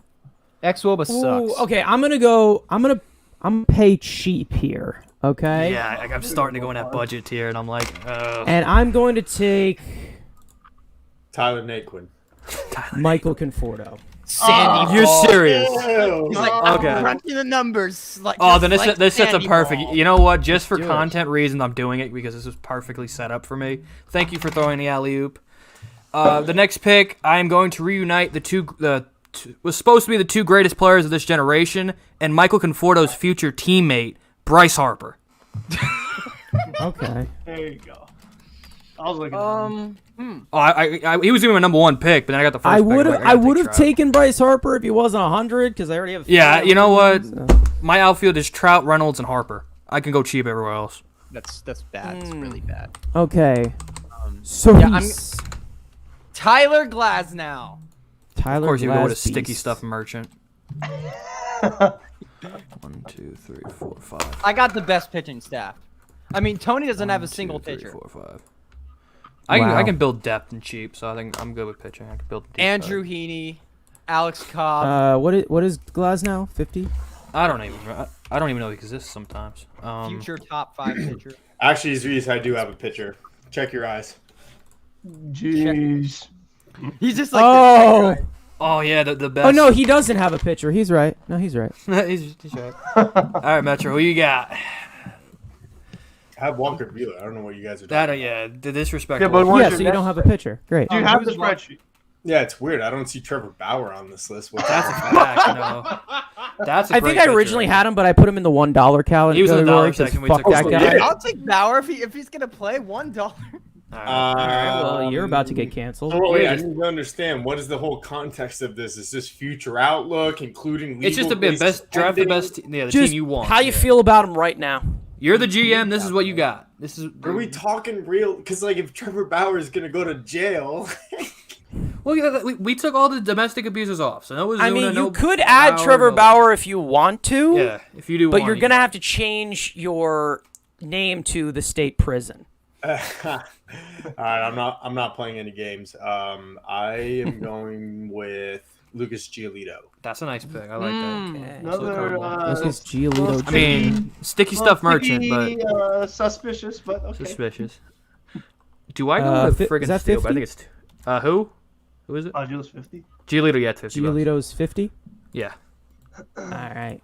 X-Woba Ooh, sucks. okay, I'm gonna pay cheap here. Okay. Yeah, I'm starting to go in that budget tier, and I'm like, And I'm going to take Tyler Naquin. Michael Conforto. Sandy. you're serious? He's like, Okay. I'm crunching the numbers. Like, Oh, just then like this sets a Sandy perfect. Ball. You know what? Just for Do it. content reasons, I'm doing it because this is perfectly set up for me. Thank you for throwing the alley oop. The next pick, I am going to reunite was supposed to be the 2 greatest players of this generation, and Michael Conforto's future teammate, Bryce Harper. Okay. There you go. I was looking at him. Oh, he was even my number 1 pick, but then I got the first. I pick. would I'm have. like, I gotta would take have Trout. taken Bryce Harper if he wasn't 100 because I already have. Yeah, you know what? So. My outfield is Trout, Reynolds, and Harper. I can go cheap everywhere else. That's bad. It's really bad. Okay. So yeah, he's Tyler Glasnow. Tyler. Of course, you go with a Glasbeast. sticky stuff merchant. 1, 2, 3, 4, 5. I got the best pitching staff. I mean, Tony doesn't have a 1, single 2, 3, pitcher. 4, 5. I can build depth and cheap, so I think I'm good with pitching. I can build deep Andrew side. Heaney, Alex Cobb. What is Glasnow? 50? I don't even know he exists sometimes. Future top 5 pitcher. Actually, Reese, I do have a pitcher. Check your eyes. Jeez. He's just like. Oh. Oh yeah, the best. Oh no, he doesn't have a pitcher. He's right. No, he's right. he's right. All right, Metro, who you got? I have Walker Buehler. I don't know what you guys are That doing. yeah, the disrespect. Yeah, but Yeah, so you don't have a pitcher. Great. Do you have the spreadsheet? Yeah, it's weird. I don't see Trevor Bauer on this list. That's a fact. No. That's. I think I originally had him, but I put him in the $1 category. He was in the dollar 'cause section. We Fuck took that him. guy. Yeah. I'll take Bauer if he's gonna play $1. All right. Well, you're about to get canceled. Oh, wait, I need to understand what is the whole context of this? Is this future outlook, including legal It's just a bit best draft the best. Yeah, the Just team you want. how you feel about him right now. You're the GM. This is what you got. This is. Are we talking real? Because like, if Trevor Bauer is gonna go to jail, Well, yeah, we took all the domestic abusers off, so no Ozuna, I mean, no you could add Trevor no- Bauer if you want to. Yeah, if you do. But want you're it, gonna yeah. have to change your name to the state prison. all right, I'm not playing any games. I am going with Lucas Giolito. That's a nice pick. I like that. Okay. Another. This is Giolito. I mean, sticky stuff merchant, but Suspicious, but okay. suspicious. Do I go with is friggin' that Steele? I 50? think it's who? Who is it? Jules 50. Giolito, yeah, 50 bucks. Giolito's 50. Yeah. All right.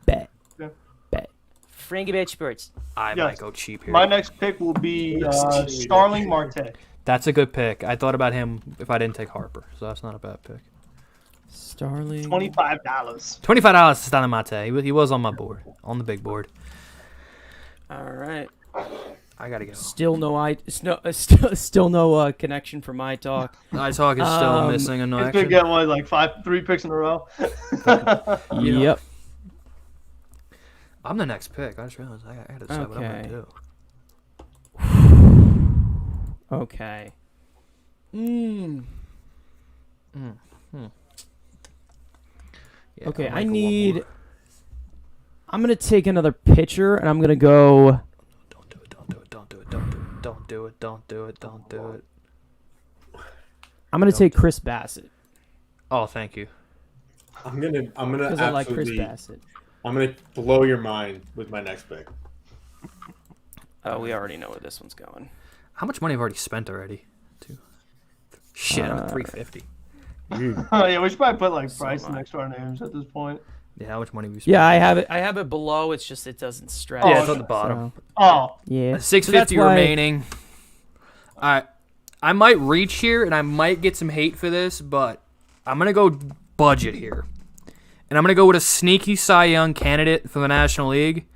Bet. Yeah. Bet. Frankie Bet Sports. I Yes. might go cheap here. My next pick will be Starling Marte. That's a good pick. I thought about him if I didn't take Harper, so that's not a bad pick. Starling. $25. $25 to Stanley Mate. He was on my board, on the big board. All right. I gotta go. Still no connection for my talk. iTalk is still missing a He's no gonna action. get one like 3 picks in a row. Yep. I'm the next pick. I just realized I gotta decide what I'm Okay. gonna do. Okay. Yeah, Okay, might I go one need. more. I'm gonna take another pitcher, and I'm gonna go. Don't do it. Don't do it. Don't do it. Don't do it. Don't do it. Don't do it. Don't do it. I'm gonna take Chris Bassett Oh, thank you. I'm gonna because I like Chris absolutely. Bassett. I'm gonna blow your mind with my next pick. Oh, we already know where this one's going. How much money have I already spent already? Shit, I'm at 350. Oh yeah, we should probably put like So price am I. next to our names at this point. Yeah, how much money we spent? Yeah, I have it. I have it below. It's just it doesn't stretch. Yeah, it's on the bottom. So, Oh, yeah. 650 So that's why- remaining. All right, I might reach here, and I might get some hate for this, but I'm gonna go budget here, and I'm gonna go with a sneaky Cy Young candidate for the National League.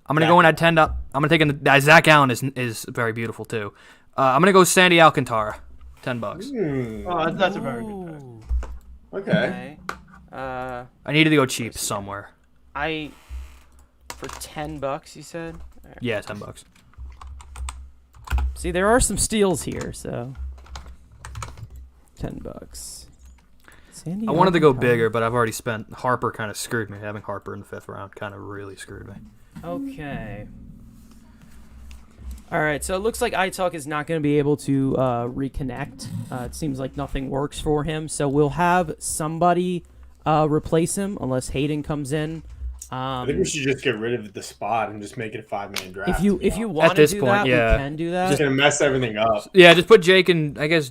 I'm gonna go in at $10. I'm gonna take in Zach Allen is very beautiful too. I'm gonna go Sandy Alcantara, $10. oh that's a very good pick. Okay. Okay. I needed to go cheap somewhere. For $10, you said. All right. Yeah, $10. See, there are some steals here, so $10. Sandy I wanted to go Alcantara. bigger, but I've already spent. Harper kind of screwed me. Having Harper in the 5th round kind of really screwed me. Okay. All right, so it looks like iTalk is not going to be able to reconnect. It seems like nothing works for him, so we'll have somebody replace him unless Hayden comes in. I think we should just get rid of the spot and just make it a 5-man draft. If you want to this do point, that, yeah. we can do that. Just gonna mess everything up. Yeah, just put Jake in. I guess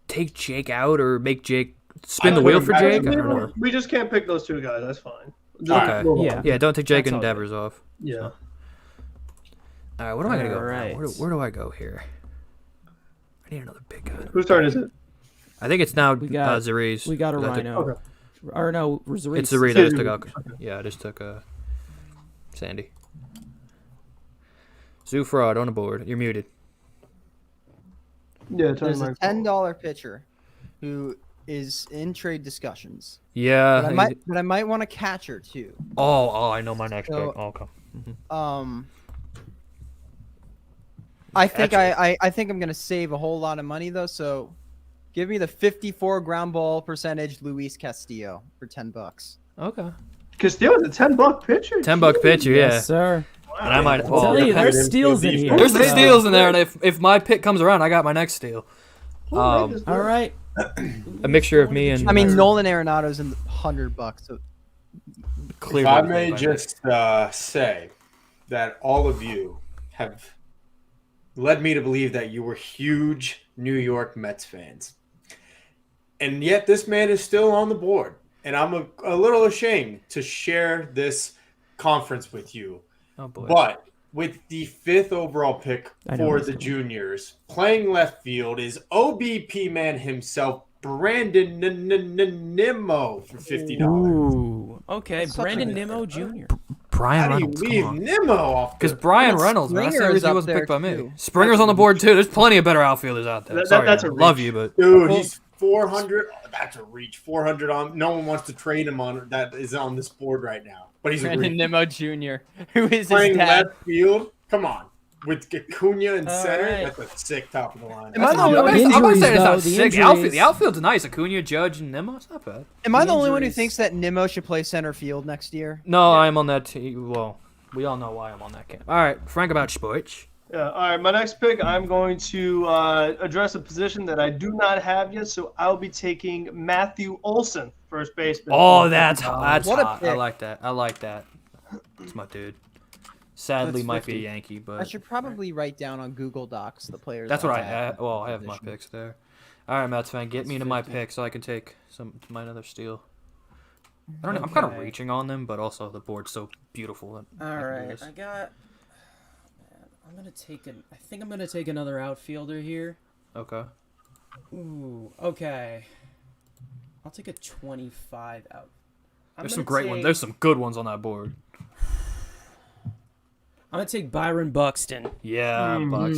take Jake out or make Jake spin the I wheel put for him back Jake. in I the don't know. We just can't pick those two guys. That's fine. Okay. Yeah. Yeah, don't take Jake That's and all Devers off. Yeah. All right, what am I gonna go? All right. Where do I go here? I need another big guy. Whose turn is it? I think it's now We got- Zariz. We got a I took- Rhino. Okay. Or no, Zariz. It's Zariz. I just took Zariz. out. Yeah, I just took Sandy. Zoo fraud on the board. You're muted. Yeah, There's a turn $10 pitcher who is in trade discussions. Yeah. But I might want a catcher too. Oh, I know my next So- pick. Oh, okay. I think I think I'm gonna save a whole lot of money though. So, give me the 54 ground ball percentage Luis Castillo for $10. Okay. Castillo's a $10 pitcher. $10 pitcher, yeah. Yes, sir. And I might. Well, Tell you, there's steals in here. There's some steals in there, and if my pick comes around, I got my next steal. All right. A mixture of me and. I mean, Nolan Arenado's in $100. So if I may just say that all of you have led me to believe that you were huge New York Mets fans. And yet this man is still on the board. And I'm a little ashamed to share this conference with you. Oh, boy. But with the 5th overall pick for the juniors, playing left field is OBP man himself, Brandon Nimmo, for $50. Ooh. Okay, Brandon Nimmo Jr. Brian How do you Reynolds. leave Nimmo off? Because Brian Reynolds, man, Springer is he up wasn't there, picked by me. too. Springer's on the board too. There's plenty of better outfielders out there. Sorry, that's a man. Love reach. you, but Dude, he's 400. That's a reach. 400 on. No one wants to trade him on. That is on this board right now. But he's Brandon a reach. Nimmo Jr., who is his Playing dad. left field. Come on. With Acuna in All center, right. that's a sick top of the line. Am I the only I'm one not who Injuries, saying it's though, not the sick. injuries. The outfield's nice. Acuna, Judge, and Nimmo. It's not bad. Am I the only one who Injuries. thinks that Nimmo should play center field next year? No, I'm on that team. Well, we all know why I'm on that camp. All right, Frank about sports. Yeah, all right, my next pick, I'm going to address a position that I do not have yet, so I'll be taking Matthew Olson, first baseman. Oh, that's What a hot. pick. I like that. That's my dude. Sadly, That's might be a 50. Yankee, I but should probably write down on Google Docs the players. that's what I have. have. Well, I have my picks there. All right, Metsfan, get me into my pick so I can take my another steal. I don't know. I'm kind of Okay. reaching on them, but also the board's so beautiful. That I All can do right, this. I got. Man, I think I'm gonna take another outfielder here. Okay. Ooh, okay. I'll take a 25 out. There's some great ones. There's some good ones on that board. I'm gonna take Byron Buxton. Yeah, Bucks.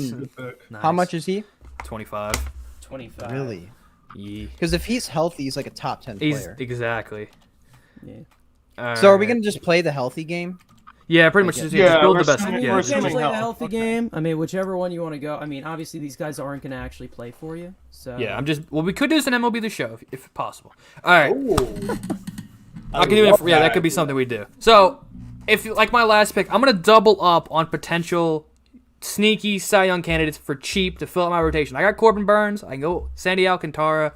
Nice. How much is he? 25. 25. Really? Yeah. Because if he's healthy, he's like a top 10 He's player. exactly. Yeah. So are we gonna just play the healthy game? Yeah, pretty much. Just Yeah, build we're the best. assuming- Yeah, we're you assuming can play the health. healthy game. I mean, whichever one you want to go. I mean, obviously these guys aren't gonna actually play for you. So Yeah, we could do this in MLB The Show if possible. All right. Ooh. I can even, yeah, that could be something we do. So, if you like my last pick, I'm gonna double up on potential sneaky Cy Young candidates for cheap to fill out my rotation. I got Corbin Burns. I can go Sandy Alcantara.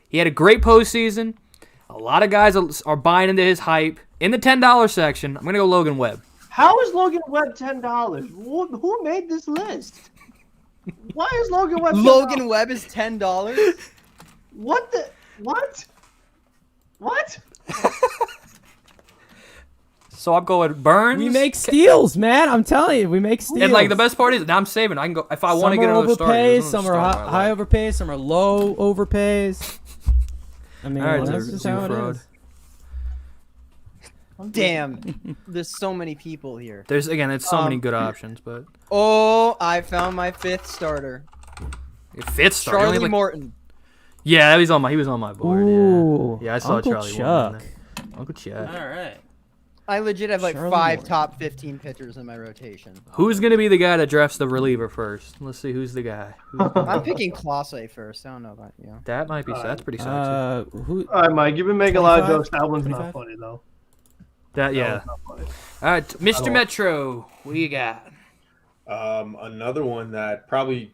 He had a great postseason. A lot of guys are buying into his hype. In the $10 section, I'm gonna go Logan Webb. How is Logan Webb $10? Who made this list? Why is Logan Webb $10? Logan Webb is $10. What the? What? What? So I'm going Burns. we make steals, man. I'm telling you, we make steals. And like the best part is now I'm saving. I can go if I want to get another starter. overpays, there's some another are starter I high like. overpays, some are low overpays. I mean, All right, that's Zoo just how it Fraud. is. Damn. There's so many people here. There's it's so many good options, but Oh, I found my 5th starter. your fifth starter. Charlie like, Morton. Yeah, he was on my board. Ooh, Yeah, I saw Uncle Charlie Chuck. Morton in there. Uncle Chuck. All right. I legit have like Charlie 5 Morton. top 15 pitchers in my rotation. Who's gonna be the guy that drafts the reliever first? Let's see who's the guy. I'm picking Clase first. I don't know about you. That might be. That's pretty sexy. Who? All right, Mike, you've been making a lot of 25? jokes. That one's 25? not funny, though. That yeah. That one's not funny. All right, Mr. Metro, what do you got? Another one that probably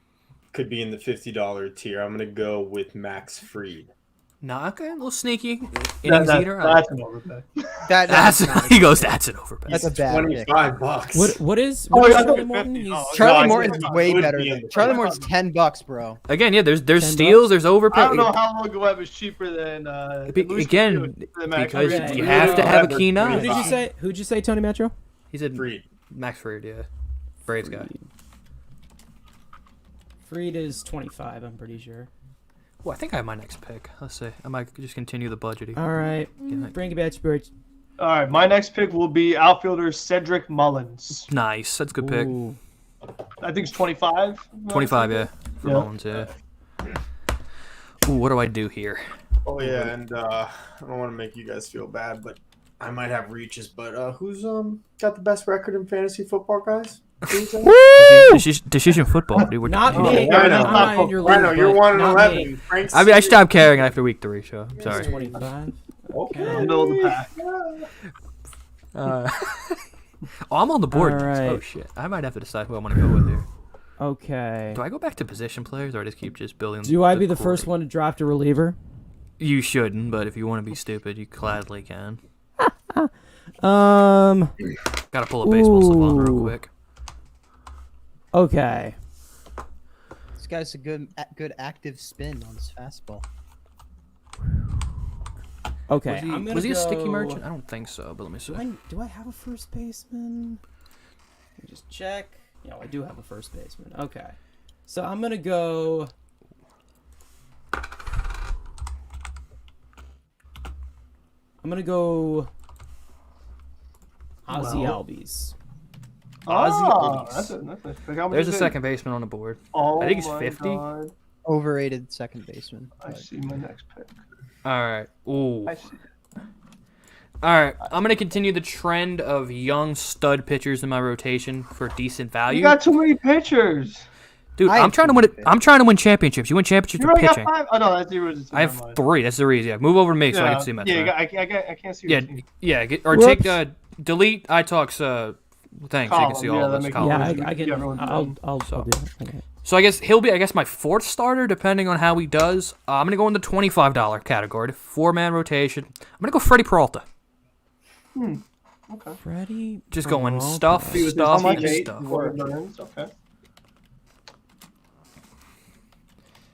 could be in the $50 tier. I'm gonna go with Max Fried. Nah, okay, a little sneaky. That- Innings that- eater. that's an overpay. That's not he goes. That's an overpay. That's a bad pick. $25. What is? Oh, What yeah, is I thought Charlie it was Morton? 50. He's Oh, Charlie No, Morton's it's way would better be than in the Charlie $10. Morton's $10, bro. Again, yeah. There's 10 steals. There's overpay. I don't know how Logan Webb is cheaper than. Luis Again, Castillo. because Okay. you have to have a keen Who eye. did you say? Who'd you say, Tony Metro? He said Fried. Max Fried, yeah. Braves guy. Fried is 25. I'm pretty sure. Well, I think I have my next pick. Let's see. I might just continue the budgeting. All right, bring it back, Spirits. All right, my next pick will be outfielder Cedric Mullins. Nice. That's a good pick. Ooh. I think it's 25. 25, yeah. For Yeah. Mullins, yeah. Ooh, what do I do here? Oh yeah, and I don't want to make you guys feel bad, but I might have reaches. But who's got the best record in fantasy football, guys? Decision football, dude. Not me. I I'm know. not in your league, Rhino, you're but 1 and not 11. me. Frank's I mean, I stopped caring after week 3, so I'm sorry. 25. Okay. Middle of the pack. Oh, I'm on the board. All right. Oh shit! I might have to decide who I want to go with here. Okay. Do I go back to position players, or I just keep building? Do I be the first one to draft a reliever? You shouldn't, but if you want to be stupid, you gladly can. Gotta pull a baseball savant real quick. Okay. This guy's a good active spin on his fastball. Okay. Was he a sticky merchant? I don't think so, but let me see. Do I have a first baseman? Let me just check. Yeah, I do have a first baseman. Okay. So I'm gonna go. Ozzy Albies. That's a nice pick. There's a second baseman on the board. Oh, I think he's 50. God. Overrated second baseman. I see my next pick. All right. Ooh. I see. All right. I'm gonna continue the trend of young stud pitchers in my rotation for decent value. You got too many pitchers. Dude, I'm trying to win. I'm trying to win championships. You win championships You with already got pitching. 5? Oh no, that's zero. I have 3. That's the reason. Yeah, move over to me so I can see Metsfan. Yeah, I can't see. Your team. Or take delete iTalk's thing so you can see all of us. Yeah, I can. I'll do that. Okay. So I guess he'll be, my fourth starter, depending on how he does. I'm gonna go in the $25 category, 4-man rotation. I'm gonna go Freddie Peralta. Okay. Freddie. Just going Peralta. stuff. Okay.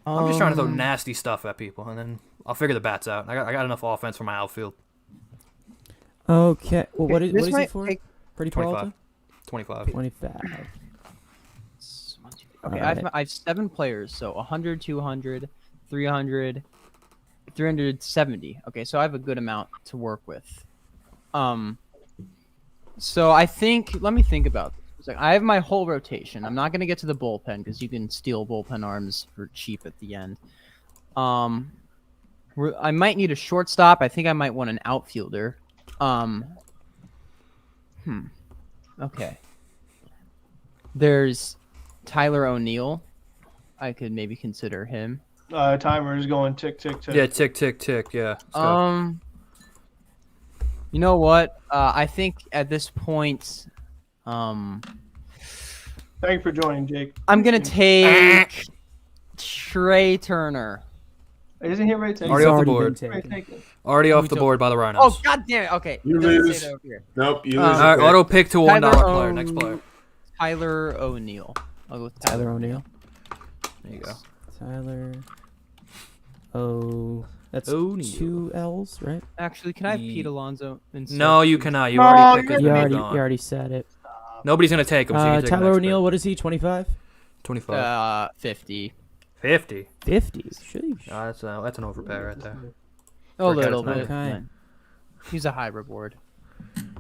I'm just trying to throw nasty stuff at people, and then I'll figure the bats out. I got enough offense for my outfield. Okay. Well, what is he for? Freddie 25. Peralta? 25. 25. Okay, Right. I have 7 players, so 100, 200, 300, 370. Okay, so I have a good amount to work with. So I think, let me think about this. I have my whole rotation. I'm not going to get to the bullpen because you can steal bullpen arms for cheap at the end. I might need a shortstop. I think I might want an outfielder. Okay. There's Tyler O'Neill. I could maybe consider him. Timer is going tick, tick, tick. Yeah, tick, tick, tick. Yeah. You know what? I think at this point, Thank you for joining, Jake. I'm gonna take Trey Turner. Isn't he already taken? Already off the board. Already off the board by the Rhinos. Oh, god damn it. Okay. You lose. Nope, you lose. All right, auto pick to $1 player. Next player. Tyler O'Neill. I'll go with Tyler O'Neill. There you go. Tyler. That's O'Neill. 2 L's, right? Actually, can I have Pete Alonso instead? No, you cannot. You already picked You it. already said it. Nobody's gonna take him. So you can take Tyler the next O'Neill, pick. what is he? 25? 25. 50. 50. 50. Sheesh. That's an overpay right there. A little bit. Okay. He's a high reward.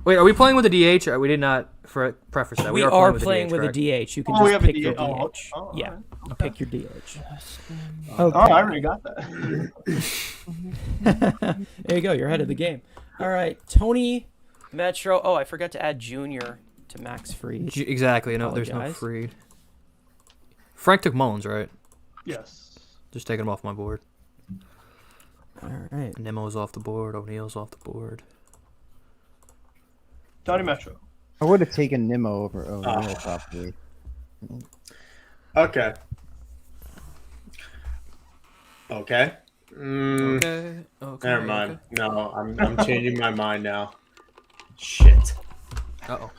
Wait, are we playing with a DH? We did not preface that. We are playing with a DH. You can just pick your DH. Oh, yeah, okay. pick your DH. Okay. Oh, I already got that. There you go. You're ahead of the game. All right, TonyMetro. Oh, I forgot to add Junior to Max Fried. Exactly. No, there's no Fried. Frank took Mullins, right? Yes. Just taking him off my board. All right. Nimmo's off the board. O'Neill's off the board. TonyMetro. I would have taken Nimmo over O'Neill probably. Okay. Okay. Never mind. No, I'm changing my mind now. Shit. Uh-oh.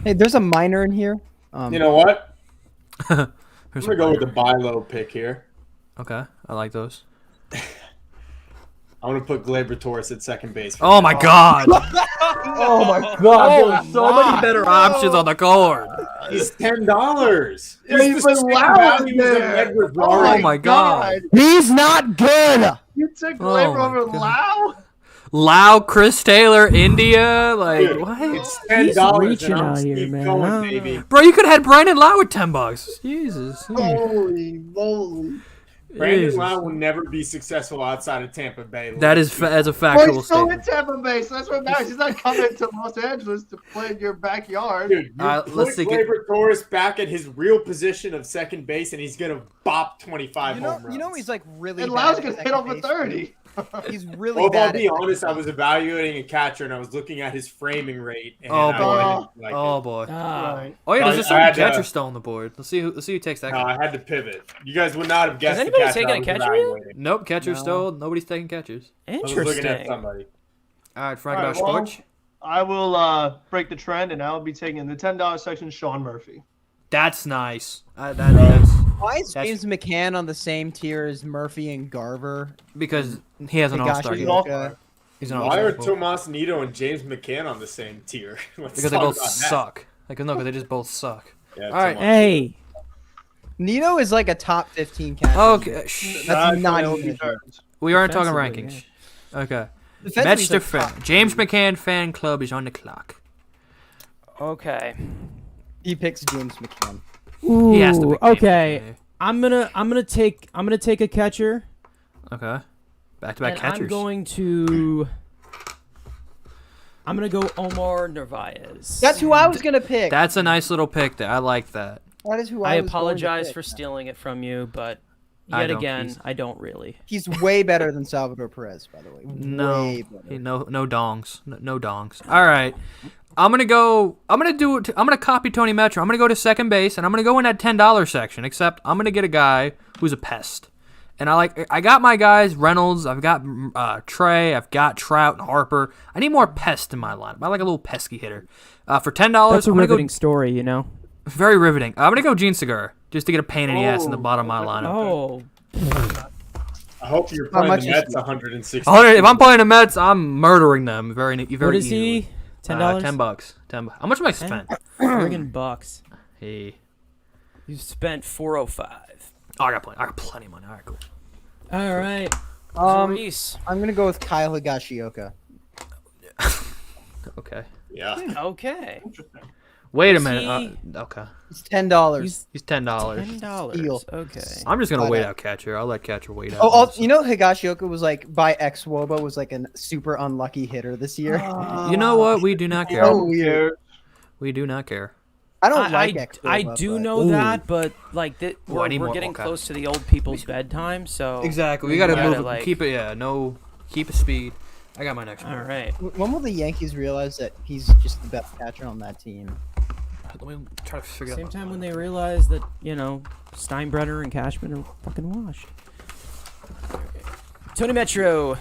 Hey, there's a minor in here. You know what? I'm gonna go with the buy low pick here. Okay, I like those. I'm gonna put Gleyber Torres at second base. Oh my god! Oh my god! There's so many better options on the card. He's $10. He's been loud there. Oh my god! He's not good. You took Gleyber over Lau? Lau, Chris Taylor, India, like Dude, what? It's $10. reaching and I'm out here, keep man. going, baby. Bro, you could have had Brandon Lau at $10. Jesus. Holy moly. Brandon Lau will never be successful outside of Tampa Bay. That is as a But factual he's still in statement. Tampa Bay, so that's what matters. He's not coming to Los Angeles to play in your backyard. Dude, you let's put take it. Gleyber Torres back at his real position of second base, and he's gonna bop 25 home runs. You know he's like really. And bad Lau's at gonna hit second over base. 30. He's really Well, if I'll bad. be honest, I was evaluating a catcher and I was looking at his framing rate. And Oh I boy! didn't like Oh it. boy! Right. Oh yeah, there's a I certain had to- catcher still on the board. Let's see who takes that. No, guy. I had to pivot. You guys would not have guessed the anybody catcher taking I a was catcher yet? evaluating. Nope, catcher No. still. Nobody's taking catchers. I was looking at Interesting. somebody. All right, Frank All right, about well, Storch. I will break the trend, and I will be taking in the $10 section Sean Murphy. That's nice. That's Why is That's- James McCann on the same tier as Murphy and Garver? because he has an all-star. He's game. all-star. He's an Why are all-star. Tomas Nito and James McCann on the same tier? Let's Because they talk both about that. suck. Like no, because they just both suck. Yeah, All right. Tomas. Hey, Nito is like a top 15 catcher. Okay. That's not Tony even. Burns. We aren't talking Defensively, rankings. Okay. Defensively, Mets he's to like fan. top James 15. McCann fan club is on the clock. okay. He picks James McCann. Ooh, He has to pick James okay. McCann. I'm gonna take a catcher. Okay. Back-to-back And catchers. I'm gonna go Omar Narvaez. That's who I was gonna pick. That's a nice little pick there. I like that. That is who I was apologize going to for pick. stealing it from you, but I yet don't- again, he's- I don't really. He's way better than Salvador Perez, by the way. No, Way better. no dongs, no dongs. All right, I'm gonna copy TonyMetro. I'm gonna go to second base, and I'm gonna go in that $10 section. Except I'm gonna get a I who's a pest, and I got my guys Reynolds. I've got Trey. I've got Trout and Harper. I need more pest in my lineup. I like a little pesky hitter. For $10, That's a I'm gonna riveting go story, you know. very riveting. I'm gonna go Gene Cigar just to get a pain in the ass in the bottom of my lineup. Oh, I hope you're How playing much the is Mets he? 160. If I'm playing the Mets, I'm murdering them very what is easily. he? $10. $10. How much am I spent? Friggin' bucks. Hey. You spent $405. Oh, I got plenty of money. All right, cool. All right. Reese. I'm gonna go with Kyle Higashioka. Okay. Yeah. Okay. Wait a Is minute. Okay. It's $10. He's $10. $10. Steal. Okay. I'm just gonna Why wait not? out catcher. I'll let catcher wait out. Oh, you know Higashioka was like by ex-Woba was like a super unlucky hitter this year. You know what? We do not care. So weird. We do not care. I don't like ex-Woba. I do but- know that, but like Ooh, I we're need more- getting okay. close to the old people's bedtime, so Exactly. We gotta move. like, Keep it. Yeah. No. Keep it speed. I got my next one. All right. When will the Yankees realize that he's just the best catcher on that team? Let me try to figure Same out. time when they realize that Steinbrenner and Cashman are fucking washed. TonyMetro.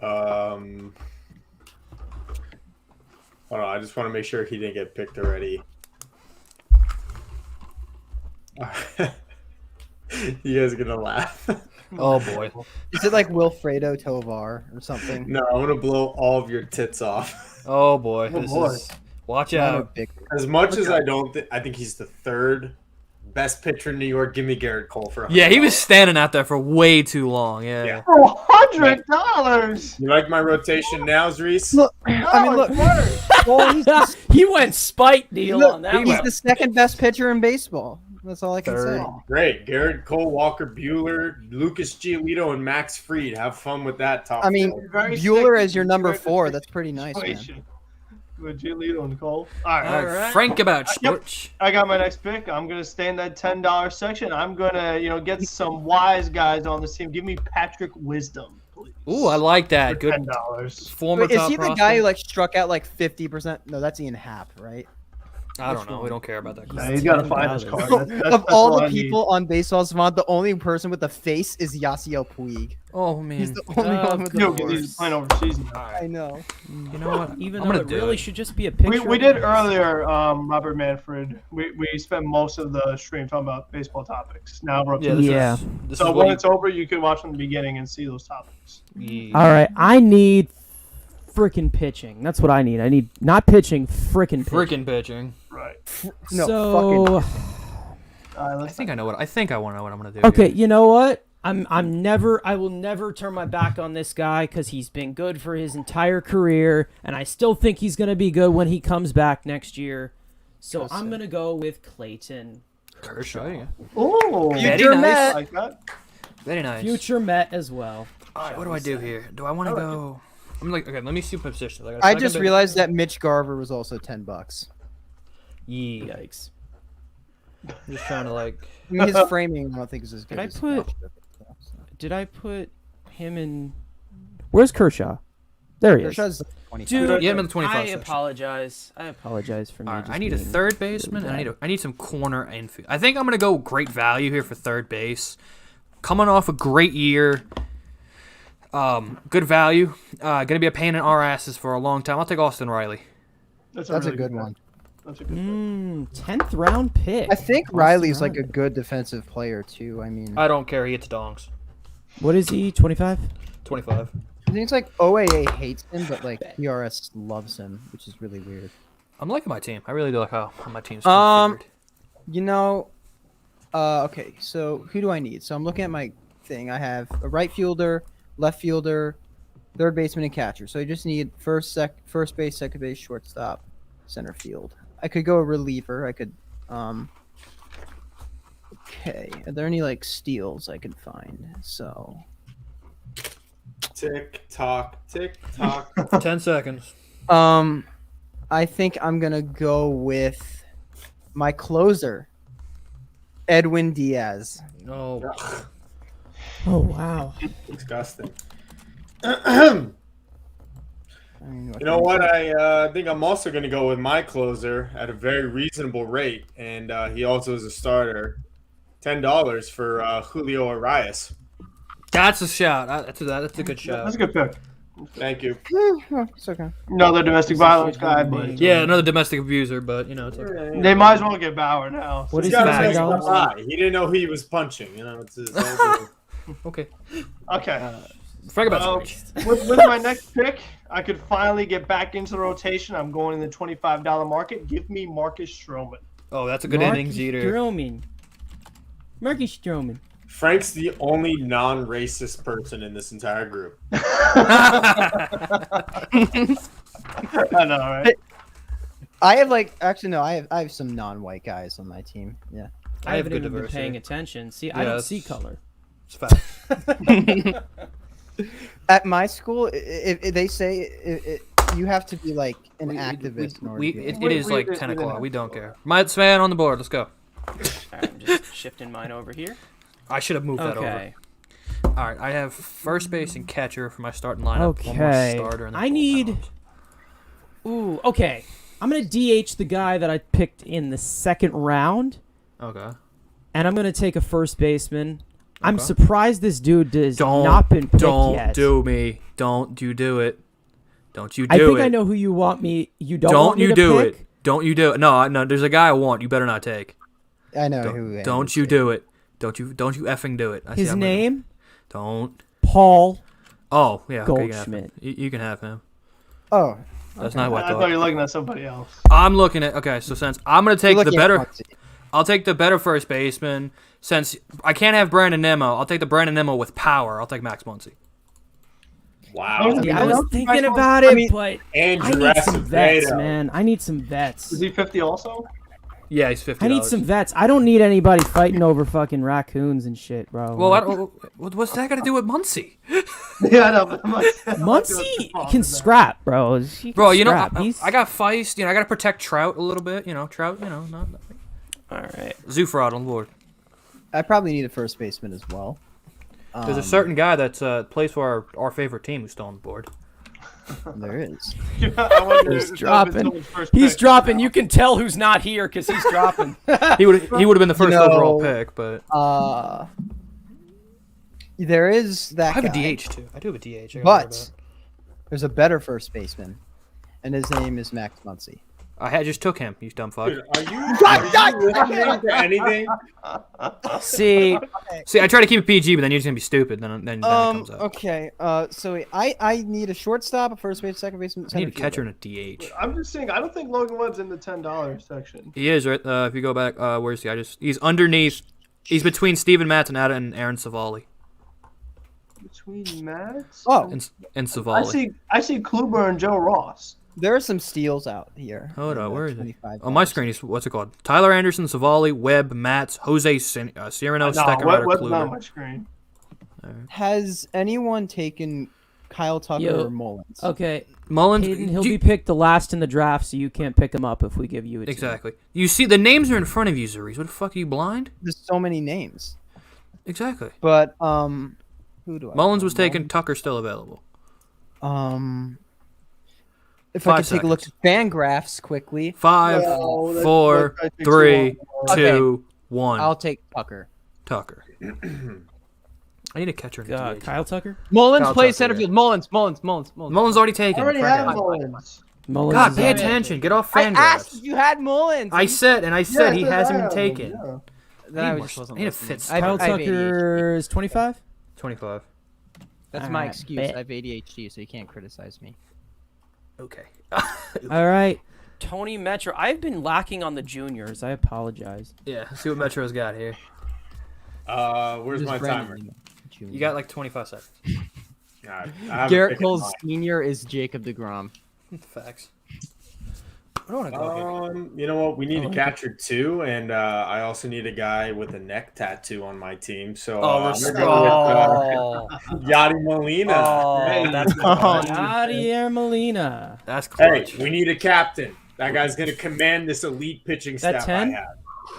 Hold on, I just want to make sure he didn't get picked already. You guys are gonna laugh. Oh boy. Is it like Wilfredo Tovar or something? No, I'm gonna blow all of your tits off. Oh boy. Oh, This boy. is. Watch I'm a out. big- As much as I think he's the third best pitcher in New York. Give me Garrett Cole for $100. Yeah, he was standing out there for way too long. Yeah. $100. You like my rotation now, Reese? Look, I mean, look. Well, he's the, He went spike deal look, on that he's one. the second best pitcher in baseball. That's all I can Third. say. Great. Garrett Cole, Walker Buehler, Lucas Giolito, and Max Fried. Have fun with that top I mean, four. Very Bueller sick as your number situation. 4. That's pretty nice, man. Situation. With Giolito and Cole. All right. All right. Frank about sports. I got my next pick. I'm gonna stay in that $10 section. I'm gonna, get some wise guys on this team. Give me Patrick Wisdom, please. Ooh, I like that. For Good. $10. Former Wait, is top he the prospect. guy who like struck out like 50%? No, that's Ian Happ, right? I don't know. We don't care about that. Yeah, he's gotta find his card. Of all the people on Baseball Savant, the only person with a face is Yasiel Puig. Oh man. He's the only one with No, a because he's face. playing overseas now. I know. You know what? Even I'm though gonna it do really it. should just be a picture. We of did him. earlier, Robert Manfred. We spent most of the stream talking about baseball topics. Now we're up to Yeah. the Yeah. This So is when what it's over, you can watch from the beginning and see those topics. All right, I need freaking pitching. That's what I need. I need not pitching, freaking pitching. freaking pitching. Right. No, So All right, I let's think I know what I want to do. okay, here. you know what? I will never turn my back on this guy because he's been good for his entire career, and I still think he's gonna be good when he comes back next year. So I'm gonna go with Clayton Kershaw. Yeah. Oh, Very Future nice. Met. like that. Very nice. Future Met as well. All right, what do I do here? Do I want to go? I'm like, okay, let me see positions. I just realized that Mitch Garver was also $10. Yeah. Yikes. I'm just trying to like. I mean, his framing I don't think is as good Did I as put- Higashioka, so. Did I put him and where's Kershaw? There he is. Kershaw's 25. Dude, Yeah, I'm in the 25 I section. apologize. I apologize for me. All right, just I need a being third baseman, really and I need some corner infield. I think I'm gonna go great value here for third base. Coming off a great year, good value. Gonna be a pain in our asses for a long time. I'll take Austin Riley. That's a good one. That's a good bad. 10th round pick. I think Riley's like a good defensive player too. I mean, I don't care. He hits dongs. What is he? 25? 25. I think it's like OAA hates him, but like PRS loves him, which is really weird. I'm liking my team. I really do like how my team's Um, configured. You know, okay. So who do I need? So I'm looking at my thing. I have a right fielder, left fielder, third baseman, and catcher. So I just need first base, second base, shortstop, center field. I could go a reliever. I could. Okay. Are there any like steals I could find? So. Tick tock, tick tock. 10 seconds. I think I'm gonna go with my closer, Edwin Diaz. No. Oh wow. Disgusting. You You know what? I think I'm also going to go with my closer at a very reasonable rate, and he also is a starter. $10 for Julio Arias. That's a shout. That's a good shout. That's a good pick. Thank you. It's okay. Another domestic violence guy, but Yeah, another domestic abuser, but you know it's okay. they might as well get Bauer now. What He's is got that? a nice eye. He didn't know who he was punching. You know, it's his own Okay. Okay. Frank about Well, with my next pick, I could finally get back into the rotation. I'm going in the $25 market. Give me Marcus Stroman. Oh, that's a good innings eater. Marcus Stroman. Frank's the only non-racist person in this entire group. I know, right? I have I have some non-white guys on my team. Yeah. I have haven't good even been diversity. paying attention. See, I don't see color. It's fact. At my school, they say you have to be like an activist. in order to be It is like 10 o'clock. We don't care. Metsfan on the board. Let's go. Alright, I'm just shifting mine over here. I should have moved that over. Okay. All right, I have first base and catcher for my starting lineup. One more Okay. starter and then I need. bullpen. Ooh, okay. I'm gonna DH the guy that I picked in the second round, Okay. and I'm gonna take a first baseman. I'm Okay. surprised this dude has not been picked yet. Don't you do it. Don't you do it. I think I know who you want me. You don't want me you to do pick? it. Don't you do it. No, there's a guy I want. You better not take. I know who. Don't you do it. Don't you effing do it. His name? Don't. Paul. Oh, yeah. Okay, Goldschmidt. you can have him. Oh. That's not what I I thought. thought you were looking at somebody else. I'm looking at. Okay, so since I'm gonna take You're the looking at better, Muncy. I'll take the better first baseman. Since I can't have Brandon Nimmo, I'll take the Brandon Nimmo with power. I'll take Max Muncy. Wow. Yeah, I was thinking about it, but And I need some vets, Acevedo. man. I need some vets. Is he 50 also? Yeah, he's $50. I need some vets. I don't need anybody fighting over fucking raccoons and shit, bro. Well, what's that got to do with Muncy? Yeah, I know. But Muncy can scrap, bro. He can Bro, you know, scrap. I got Feist. You know, I got to protect Trout a little bit. You know, Trout. You know, not. All right. Zufrod on board. I probably need a first baseman as well. There's a certain guy that's plays for our favorite team who's still on the board. There is. I wonder He's if dropping. someone's first He's pick. dropping. You can tell who's not here because he's dropping. He would have been the first know, overall pick, but There is that. I have guy, a DH too. I do have a DH. But there's a better first baseman, and his name is Max Muncy. I just took him. You dumb fuck. Dude, are you listening to anything? See, I try to keep it PG, but then you're just gonna be stupid. Then it comes out. Okay. So I need a shortstop, a first base, second baseman. I need a center catcher fielder. and a DH. I'm just saying, I don't think Logan Webb's in the $10 section. He is right. If you go back, where's he? He's underneath. He's between Steven Mattonada and Aaron Savali. Between Matt And Savali. I see Kluber and Joe Ross. There are some steals out here. Hold on, where is it? 25 On my screen, he's what's it called? Tyler Anderson, Savali, Webb, Matz, Jose Cyrano, Steckenrider, Webb's not on Kluber. my screen. Has anyone taken Kyle Tucker or Mullins? Okay. Mullins, Hayden, he'll be picked the last in the draft, so you can't pick him up if we give you a team. Exactly. You see, the names are in front of you, Zuriz. What the fuck, are you blind? There's so many names. Exactly. But Who do I? Mullins want? was taken. Tucker's still available. If I 5 could take a look at Fangraphs quickly. 5, No, 4, that takes 3, too long. 2, 1. I'll take Tucker. Tucker. I need a catcher in the DH. Kyle Tucker? Mullins Kyle plays Tucker, center yeah. field. Mullins. Mullins already taken. I already Frank have out. Mullins. Mullins God, is pay out. attention. Get off I Fangraphs. asked if you had Mullins. I said he Yes, I hasn't been have taken. him, yeah. Then I Need just more- wasn't need a listening. fit I have- Kyle I have ADHD. Tucker is 25? 25. That's All my right, excuse. bet. I have ADHD, so you can't criticize me. Okay. All right. TonyMetro. I've been lacking on the juniors. I apologize. Yeah, let's see what Metro's got here. Where's Just my timer? randomly, Junior. You got like 25 seconds. All right, I haven't Garrett picked Cole's mine. senior is Jacob DeGrom. Facts. I don't want to go here. You know what? We need a catcher too, and I also need a guy with a neck tattoo on my team. So I'm gonna go with Yadi Molina. Oh, that's Yadier Molina. That's Hey, clutch. we need a captain. That guy's gonna command this elite pitching That staff 10? I have.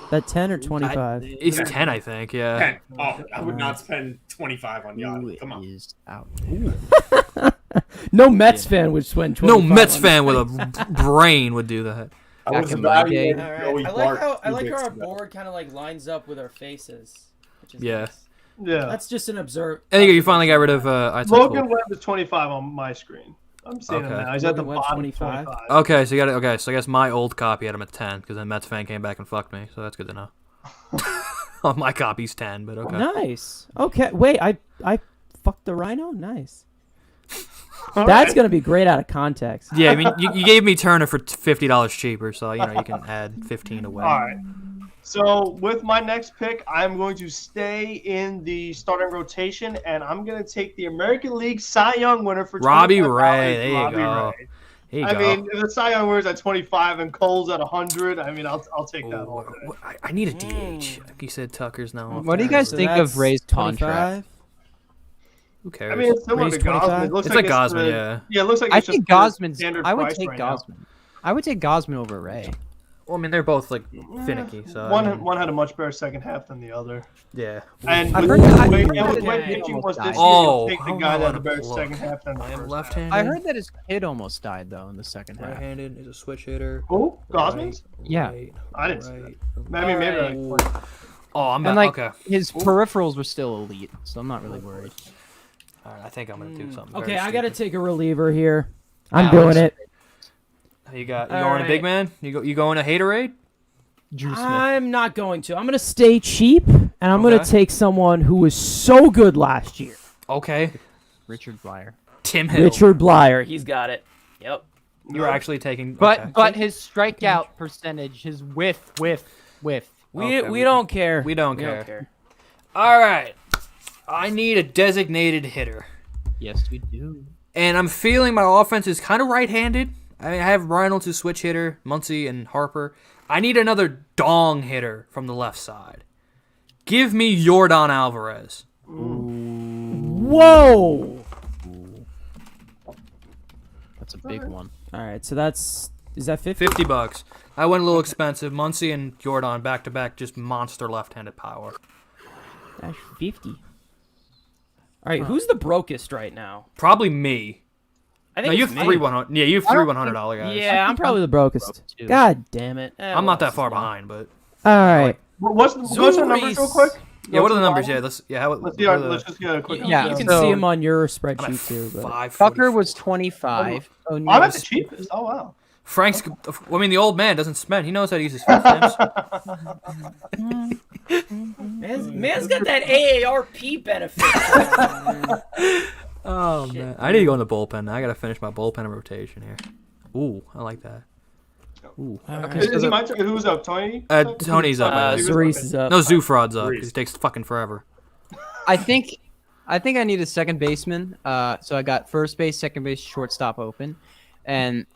That 10 or 25? He's 10, I think. Yeah. 10. Oh, I would not spend 25 on Yadi. Come on. Is out. No Mets fan would spend 25 No Mets on fan with a brain would do that. I Back was in my day. evaluating Joey Clark I 2 like how weeks our ago. board kind of like lines up with our faces. Which is Yeah. nice. Yeah. That's just an observe. I think you finally got rid of iTalk. Logan Webb is 25 on my screen. I'm seeing him Okay. now. He's at the Logan Webb's bottom 25. 25. Okay, so you got it. Okay, so I guess my old copy had him at 10 because then Mets fan came back and fucked me. So that's good to know. On my copy's 10, but okay. Nice. Okay. Wait, I fucked the Rhino? Nice. That's going to be great out of context. Yeah, I mean, you gave me Turner for $50 cheaper, so you know you can add 15 away. All right. So with my next pick, I'm going to stay in the starting rotation, and I'm going to take the American League Cy Young winner for Robbie $25, Ray. There you Robbie go. Ray. Here you I go. mean, if the Cy Young winner's at 25 and Cole's at 100, I mean, I'll take that all day. I need a DH. Like you said, Tucker's now. off What do you there, guys so think that's of Ray's 25? contract? Who cares? I mean, it's similar Ray's to Gosman. 25? It looks It's like Gosman, the- yeah. Yeah, it looks like I it's think just the Gosman's. standard I would price take right now. Gosman. I would take Gosman over Ray. Well, I mean, they're both like finicky. So One I mean, one had a much better second half than the other. yeah. And I've with heard that- the way- I've and heard with the way that pitching was this year, Oh, you'll take the hold guy on, that had a I better wanna pull second up. half than the I am first left-handed. I heard that his kid almost died though in the second half. Right-handed is a switch hitter. half. Who? Gosman's? Yeah. I didn't see right. that. I mean, maybe like Oh, I'm And not. like Okay. his peripherals were still elite, so I'm not really worried. All right, I think I'm gonna do something. Okay, very I got to stupid. take a reliever here. I'm Alex. doing it. You got. You All going a right. big man? You going a haterade? Drew Smith. I'm not going to. I'm going to stay cheap, and I'm going Okay. to take someone who was so good last year. Okay. Richard Blyer. Tim Hill. Richard Blyer. He's got it. Yep. You were actually taking. But okay. but his strikeout percentage, his whiff. We Okay, don't care. we don't care. All right. I need a designated hitter, Yes, we do. and I'm feeling my offense is kind of right-handed. I mean, I have Reynolds, who's switch hitter, Muncy, and Harper. I need another dong hitter from the left side. Give me Yordan Alvarez. Whoa. That's a big one. All right, so is that 50? $50. I went a little expensive. Muncy and Yordan back-to-back, just monster left-handed power. That's 50. All right, who's the brokest right now? Probably me. I No, think you it's have me. three 100. Yeah, you have three $100 guys. Yeah, I'm probably the brokest. too. God damn it. I'm not that far behind, but All right. what's the numbers real quick? yeah. What are the What's numbers? Yeah, let's. Yeah, how? Let's what just get a quick. Yeah, You can so- see him on your I'm at spreadsheet too. But. 5. Tucker was 25. I'm at the cheapest. Oh wow. Frank's. I mean, the old man doesn't spend. He knows how to use his food stamps. Man's got that AARP benefit. Oh man, I need to go in the bullpen. I gotta finish my bullpen rotation here. Ooh, I like that. Ooh. Is it my turn? Who's up? Tony? Tony's up. I guess. Cerise is up. No, Zufrod's up because he takes fucking forever. I think I need a second baseman. So I got first base, second base, shortstop open, and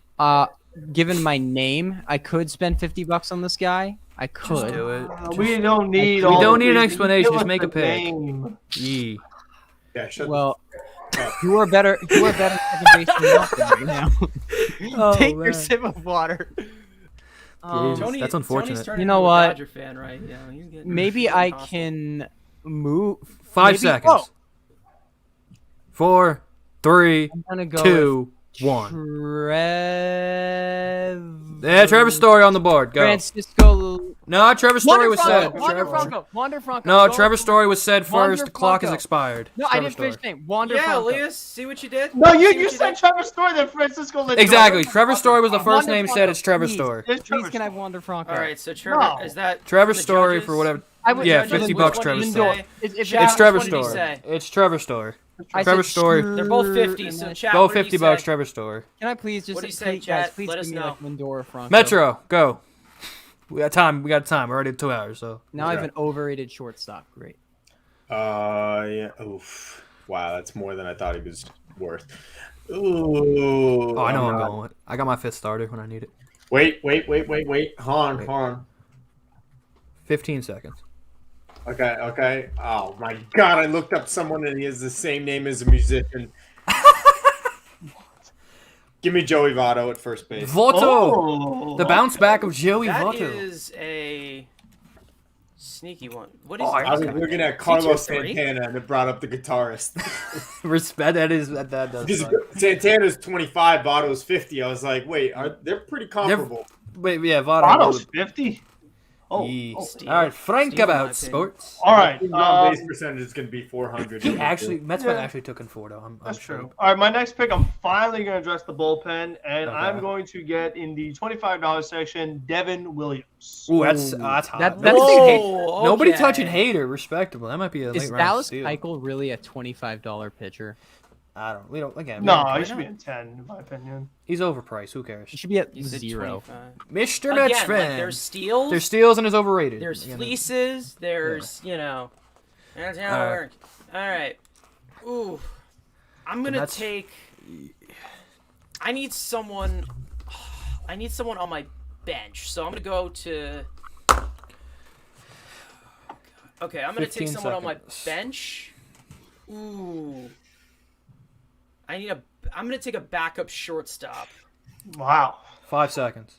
given my name, I could spend $50 on this guy. I could. Just do it. We don't need. We all don't the need an reasons. explanation, Give just us make a the pick. name. Yee. Yeah, shut Well, you are better second baseman than right now. Take your sip of water. Jesus, that's unfortunate. You know what? Dodger fan, right? Yeah, he's getting Maybe I can move. 5 maybe- seconds. 4, 3, I'm gonna go 2, 1. Yeah, Trevor Story on the board. Go. Francisco. No, Trevor Story was said. Wander Franco. No, Trevor Story was said Wander first. The clock is Franco. expired. No, I didn't finish the name. Wander Franco. Elias, see what you did? No, See you what said did? Trevor Story, then Francisco Lindor. Exactly. Trevor Story was the first Wander name Franco, said. It's Trevor please. Story. Please, can I have Wander Franco? All right, so Trevor, No. is that Trevor the Story judges? for whatever. I would Yeah, judge $50 Lindor. Trevor Lindor. Story. It's It's Trevor What did he Story. say? It's Trevor Story. I Trevor said Story. They're both 50, so chat. Go what did he $50, say? Trevor Story. Can I please just What do you say, guys, chat? please Let give us me know. like Lindor or Franco. Metro, go. We got time. We're already at 2 hours. So Now I have an overrated shortstop. Great. Yeah. Oof. Wow, that's more than I thought he was worth. Ooh. I know I'm going with. I got my 5th starter when I need it. Wait. Hold on. 15 seconds. Okay. Oh my God! I looked up someone and he has the same name as a musician. Give me Joey Votto at first base. Votto. Oh. The bounce back of Joey That Votto. is a sneaky one. What is I was looking at Carlos 2-3? Santana and it brought up the guitarist. Respect. That does. Because suck. Santana's 25, Votto's 50. I was like, wait, they're pretty comparable. Wait, yeah, Votto. Votto's 50? Oh, Steve. all right, Frank Steve, in my about opinion. sports. All right. Base percentage is going to be 400. Metsfan actually took him 4 though. I'm That's sure. true. All right, my next pick, I'm finally going to address the bullpen, and Okay. I'm going to get in the $25 section Devin Williams. Ooh, that's hot. That's Whoa, Nobody okay. touching Hater. Respectable. That might be a Is late round Dallas steal. Keuchel really a $25 pitcher? We don't. Again, No, why he should not? be in 10, in my opinion. He's overpriced. Who cares? He should be at You said 0. 25. Mr. Again, Metsfan. like, there's steals. There's steals and is overrated. There's Again, fleeces. There's, that's how it works. All right. Ooh. I'm going to that's- take. I need someone on my bench. So I'm going to go to. Okay, I'm going to take 15 someone on my seconds. bench. Ooh. I'm going to take a backup shortstop. Wow. 5 seconds.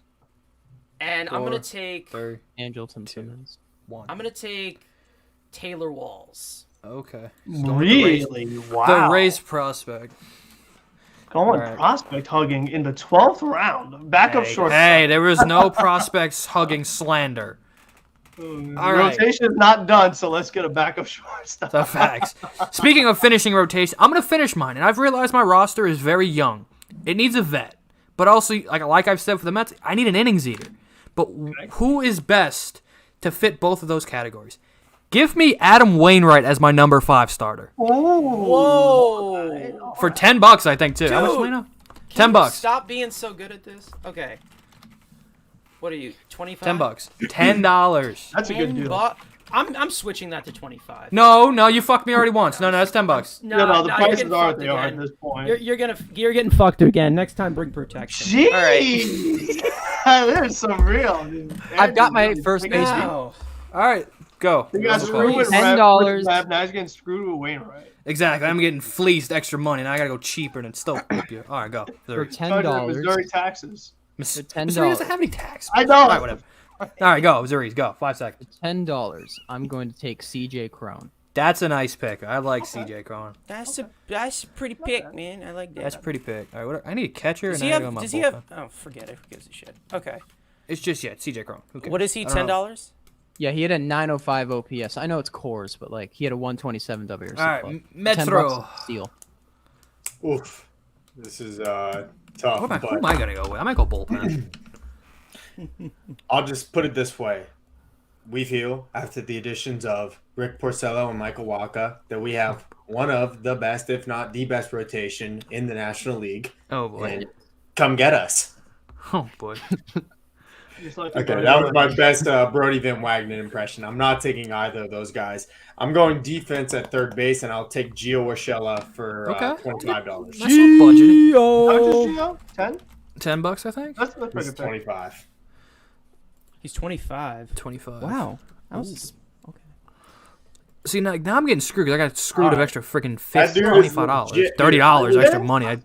And I'm 4, going to take 3, Angelton Simmons. 1. I'm going to take Taylor Walls. Okay. Really? Wow. The race prospect. Going Alright. prospect hugging in the 12th round. Backup shortstop. Hey, there was no prospects hugging slander. All right. Rotation is not done, so let's get a backup shortstop. The facts. Speaking of finishing rotation, I'm going to finish mine, and I've realized my roster is very young. It needs a vet. But also, like I've said for the Mets, I need an innings eater. But who is best to fit both of those categories? Give me Adam Wainwright as my number 5 starter. Whoa! For $10, I think, too. How much do we know? $10. Stop being so good at this. Okay. What are you? 25. $10. $10. That's a good deal. I'm switching that to 25. No, you fucked me already once. No, that's $10. No, the you're prices getting are fucked what they are again. at this point. You're getting fucked again. Next time, bring protection. Jeez! There's some real. I've got my first baseman. Wow. All right, go. You got screwed with $10. Rev, now he's getting screwed with Wainwright. Exactly. I'm getting fleeced extra money, and I got to go cheaper and still flip you. All right, go. For Charged with $10. Missouri taxes. $10. Missouri doesn't have any tax. I know. All right, whatever. All right, go. Missouri's go. 5 seconds. $10. I'm going to take CJ Crone. That's a nice pick. I like CJ Cron. That's a pretty pick, man. I like that. That's a pretty pick. All right, I need a catcher, Does and he I gotta go have? my Does he bullpen. have? Oh, forget it. Who gives a shit? Okay. It's just CJ Cron. What is he? I don't know. $10? Yeah, he had a 905 OPS. I know it's cores, but like he had a 127 WRC. All right, club. Metro. $10 steal. Oof. This is tough. Who am I gonna go with? I might go bullpen. I'll just put it this way. We feel, after the additions of Rick Porcello and Michael Wacha, that we have one of the best, if not the best, rotation in the National League. Oh, boy. And come get us. Oh, boy. Okay, that was my best Brody Van Wagner impression. I'm not taking either of those guys. I'm going defense at third base, and I'll take Gio Urshela for $25. Nice little budget. How much is Gio? 10? $10, I think. That's pretty This is good. 25. He's 25. 25. Wow. That was okay. See, now I'm getting screwed because I got screwed of extra freaking That dude is $25, legit, $30 dude. extra money. I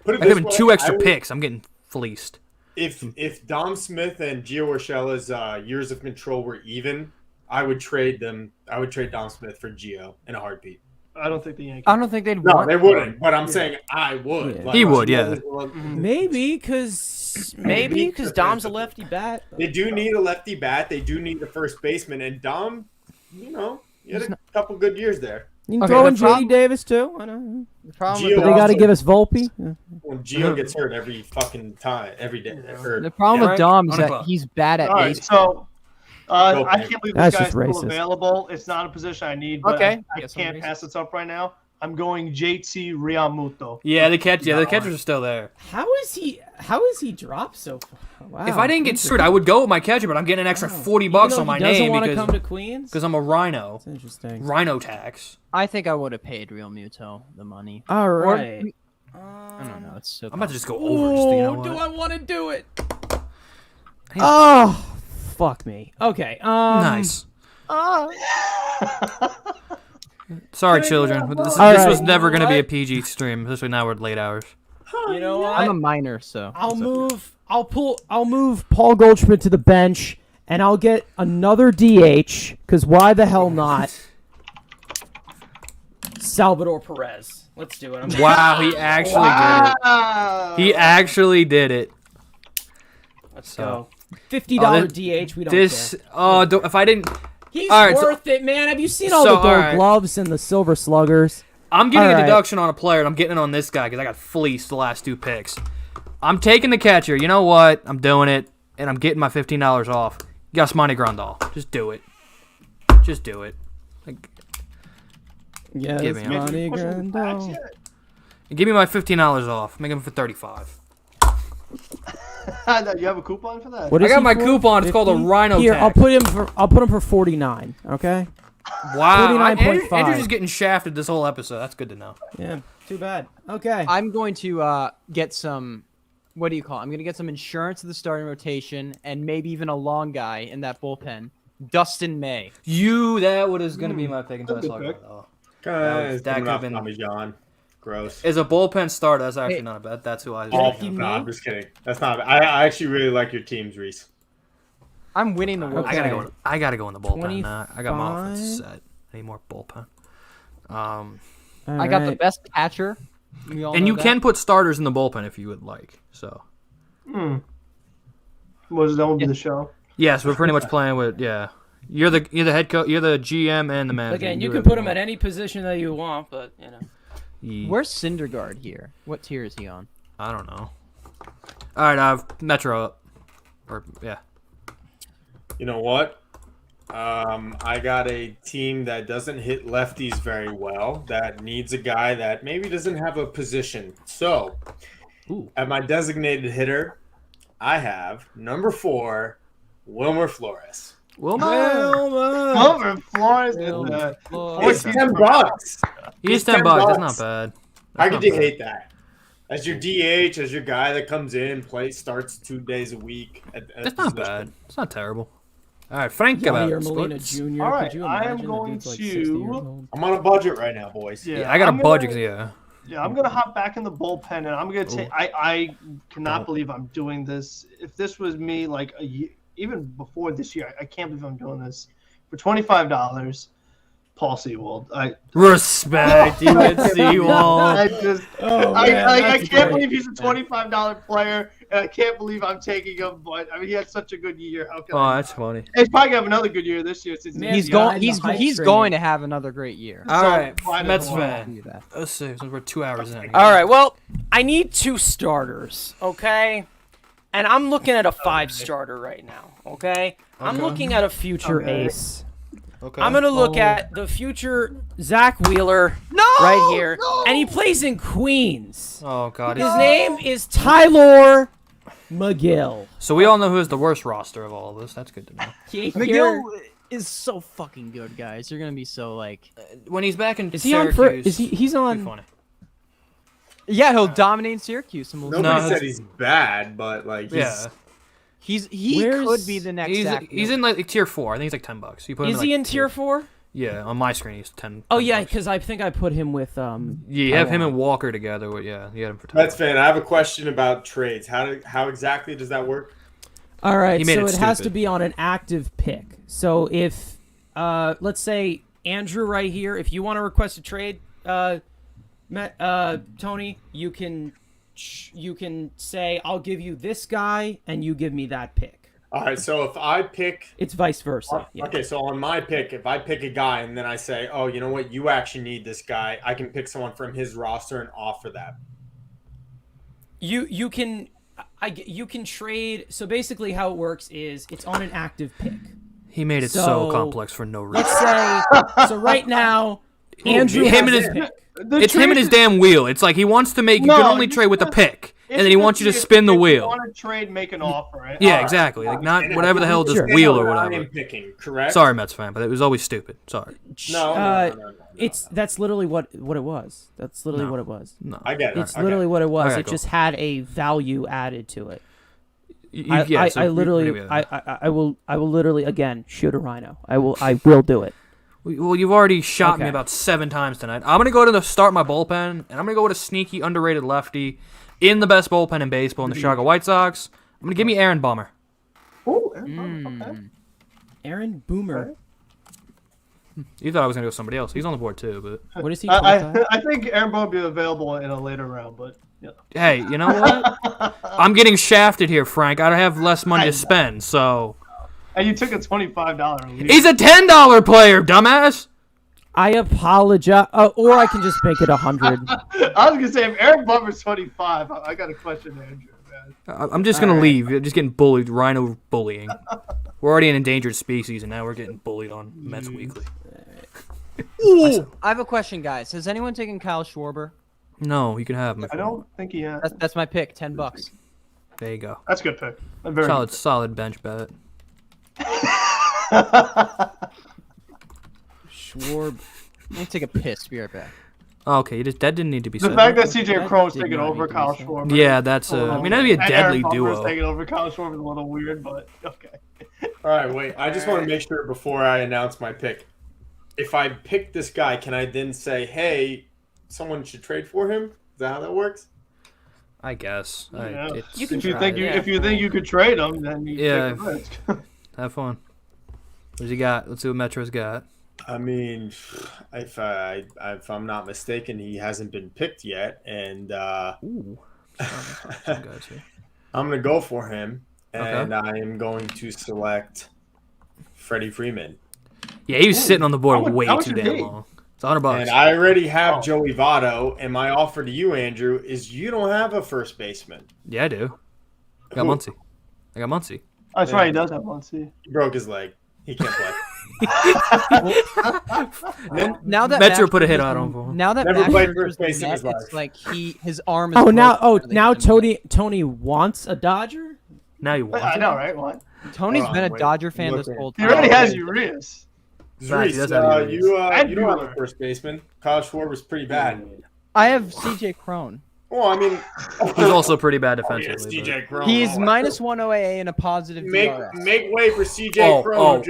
Put it give this him way, 2 extra I would- picks. I'm getting fleeced. If Dom Smith and Gio Urshela's years of control were even, I would trade them. I would trade Dom Smith for Gio in a heartbeat. I don't think the Yankees. I don't think they'd No, want. they wouldn't. But I'm saying I would. Yeah. Like, He would, yeah. Maybe because Dom's a lefty bat. They do need a lefty bat. They do need a first baseman. And Dom, he had a couple good years there. You can Okay, throw the in problem- JD Davis too. I know. The problem Gio with But they got to also- give us Volpe. Yeah. When Gio gets hurt every fucking time, every day. the problem with Dom is On that o'clock. he's bad at All right, baseball. so I can't believe That's this guy's just still racist. available. It's not a position I need, but Okay. I Guess can't I'm pass this up right now. I'm going JT Realmuto. Yeah, the catchers are still there. How is he dropped so far? Wow. If I didn't get screwed, I would go with my catcher, but I'm getting an extra $40 Even though on my he doesn't name want to come to Queens. because I'm a Rhino. That's interesting. Rhino tax. I think I would have paid Real Muto the money. All Or- right. I don't know. It's so. I'm about to just go over. Just, you know what? do I want to do it? Oh, fuck me. Okay. Nice. Sorry, children. This All was right. never going to be a PG stream. Especially now we're at late hours. You know what? I'm a minor, so I'll move Paul Goldschmidt to the bench, and I'll get another DH. Because why the hell not? Salvador Perez. Let's do it. Wow, he actually did it. He actually did it. Let's go. $50 DH. We don't care. If I didn't, He's all right, worth it, man. Have you seen all so, the all Gold right. Gloves and the Silver Sluggers? I'm getting All a right. deduction on a player, and I'm getting it on this guy because I got fleeced the last two picks. I'm taking the catcher. You know what? I'm doing it, and I'm getting my $15 off. Yasmani Grandal. Just do it. Just do it. Like, Yes, Give me a- Money Grandal. give me my $15 off. Make him for $35. You have a coupon for that? What I is got he my for? coupon. It's called a 50? Rhino Here, tax. I'll put him for 49. Okay. Wow. 49.5. Andrew's just getting shafted this whole episode. That's good to know. Yeah. Too bad. Okay. I'm going to get some. What do you call it? I'm going to get some insurance of the starting rotation and maybe even a long guy in that bullpen. Dustin May. That was going to be my pick until I Good saw pick. it. That could have been- Tommy John. Gross. As a bullpen starter, that's actually not bad. That's who I was Oh, thinking. no, I'm just kidding. That's not. I actually really like your teams, Reese. I'm winning the World I gotta Series. go. I gotta go in the bullpen. I got my 25. offense set. I need more bullpen. I got the best catcher. We all And know you that. can put starters in the bullpen if you would like. So That would be the show. yes, we're pretty much playing with You're the head coach. You're the GM and the manager. Again, you do can whatever put him want. at any position that you want, but you know. Where's Syndergaard here? What tier is he on? I don't know. All right, I've Metro up. You know what? I got a team that doesn't hit lefties very well, that needs a guy that maybe doesn't have a position. So, at my designated hitter, I have number 4, Wilmer Flores. Wilmer Flores. It's $10. He's $10. That's not bad. How could you hate that? As your DH, as your guy that comes in, starts 2 days a week. That's not bad. It's not terrible. All right, Frank. Yadier Molina Jr. All right, Could you I am imagine? The going dude's like 60 years to. old. I'm on a budget right now, boys. Yeah, I got a I'm budget. gonna- Yeah, I'm gonna hop back in the bullpen, and I'm gonna take. I cannot believe I'm doing this. If this was me, like a year, even before this year, I can't believe I'm doing this for $25. Paul Sewald. Respect, you at Sewald. I just, I that's can't great. believe he's a $25 player, and I can't believe I'm taking him. But I mean, he had such a good year. How can Oh, that's funny. He's probably gonna have another good year this year. Since Man, He's Yeah, going. and the He's hype he's train. going to have another great year. All right, why Mets doesn't fan. Do that. Let's see, since we're 2 hours in. All right, well, I need 2 starters, okay? And I'm looking at a 5-starter right now, okay? I'm looking at a future ace. Okay. I'm going to look at the future Zach Wheeler right here. And he plays in Queens. Oh God. His name is Tyler McGill. So we all know who has the worst roster of all of this. That's good to know. McGill is so fucking good, guys. You're gonna be so like. When he's back in Is he on for? Syracuse, Is he's it'll be on? funny. Yeah, he'll dominate Syracuse, and we'll Nobody No, said he's bad, but like Yeah, he Where's- could be the next. Zach he's Wheeler. in like tier 4. I think he's like $10. You put him Is in, he like, in tier 4? Yeah, on my screen he's 10. Oh yeah, $10. because I think I put him with Yeah, you have him and Walker together. Yeah, you had him for 10. Mets fan, I have a question about trades. How exactly does that work? All right, He made so it it has to stupid. be on an active pick. So if, let's say Andrew right here, if you want to request a trade, Tony, you can say I'll give you this guy and you give me that pick. All right, so if I pick, it's vice versa. Yeah. Okay, so on my pick, if I pick a guy and then I say, oh, you know what, you actually need this guy, I can pick someone from his roster and offer that. You can trade. So basically, how it works is it's on an active pick. He made it so complex for no reason. Let's say so right now, Andrew him has and his his pick. It's him and his damn wheel. It's like he wants to make. You can only trade with the pick. And then he wants you to spin the wheel. If you want to trade, make an offer, right? Yeah, exactly. Like not whatever the hell, just wheel or whatever. I'm picking, correct? Sorry, Mets fan, but it was always stupid. Sorry. No. That's literally what it was. That's literally what it was. No, I get it. It's literally what it was. Okay, it just had a value added to it. I will literally again shoot a rhino. I will do it. Well, you've already shot me about 7 times tonight. I'm gonna go to start my bullpen, and I'm gonna go with a sneaky, underrated lefty in the best bullpen in baseball in the Chicago White Sox. I'm gonna give me Aaron Bummer. Oh, Aaron Bummer. Okay. Aaron Boomer. You thought I was gonna go with somebody else. He's on the board too, but what is he? I think Aaron Bummer will be available in a later round, but yeah. Hey, you know what? I'm getting shafted here, Frank. I have less money to spend, so. And you took a $25 lead. He's a $10 player, dumbass. I apologize, or I can just make it 100. I was gonna say if Aaron Bummer's 25, I got a question, Andrew. Man. I'm just gonna leave. You're just getting bullied, Rhino bullying. We're already an endangered species, and now we're getting bullied on Mets Weekly. I have a question, guys. Has anyone taken Kyle Schwarber? No, you can have him. I don't think he has. That's my pick. $10. There you go. That's a good pick. Solid bench bet. Schwarb. Let me take a piss. Be right back. Okay, that didn't need to be the said. fact that CJ Crone's taking over Kyle Schwarber. Yeah, that's I mean, that'd be a deadly duo. Taking over Kyle Schwarber is a little weird, but okay. All right, wait. I just want to make sure before I announce my pick. If I pick this guy, can I then say, "Hey, someone should trade for him"? Is that how that works? I guess. Yeah. You can if you think you could trade him, then you take a risk. Have fun. What's he got? Let's see what Metro's got. I mean, if I'm not mistaken, he hasn't been picked yet, and I'm gonna go for him, and I am going to select Freddie Freeman. Yeah, he was sitting on the board way too damn long. It's $100. And I already have Joey Votto, and my offer to you, Andrew, is you don't have a first baseman. Yeah, I do. I got Muncy. Oh, that's right, he does have Muncy. He broke his leg. He can't play. Now that Metro put a hit out on him. Now that Never played Max first base in net, his life. it's like his arm is. Now Tony wants a Dodger. Now you want. I know, right? What? Tony's been a Dodger fan this whole He time. already has Urias. You don't have a first baseman. Kyle Schwarber's pretty bad. I have CJ Crone. Well, I mean, he's also pretty bad defensively. CJ Crone. He's minus 1 OAA and a positive DRS. Make way for CJ Crone.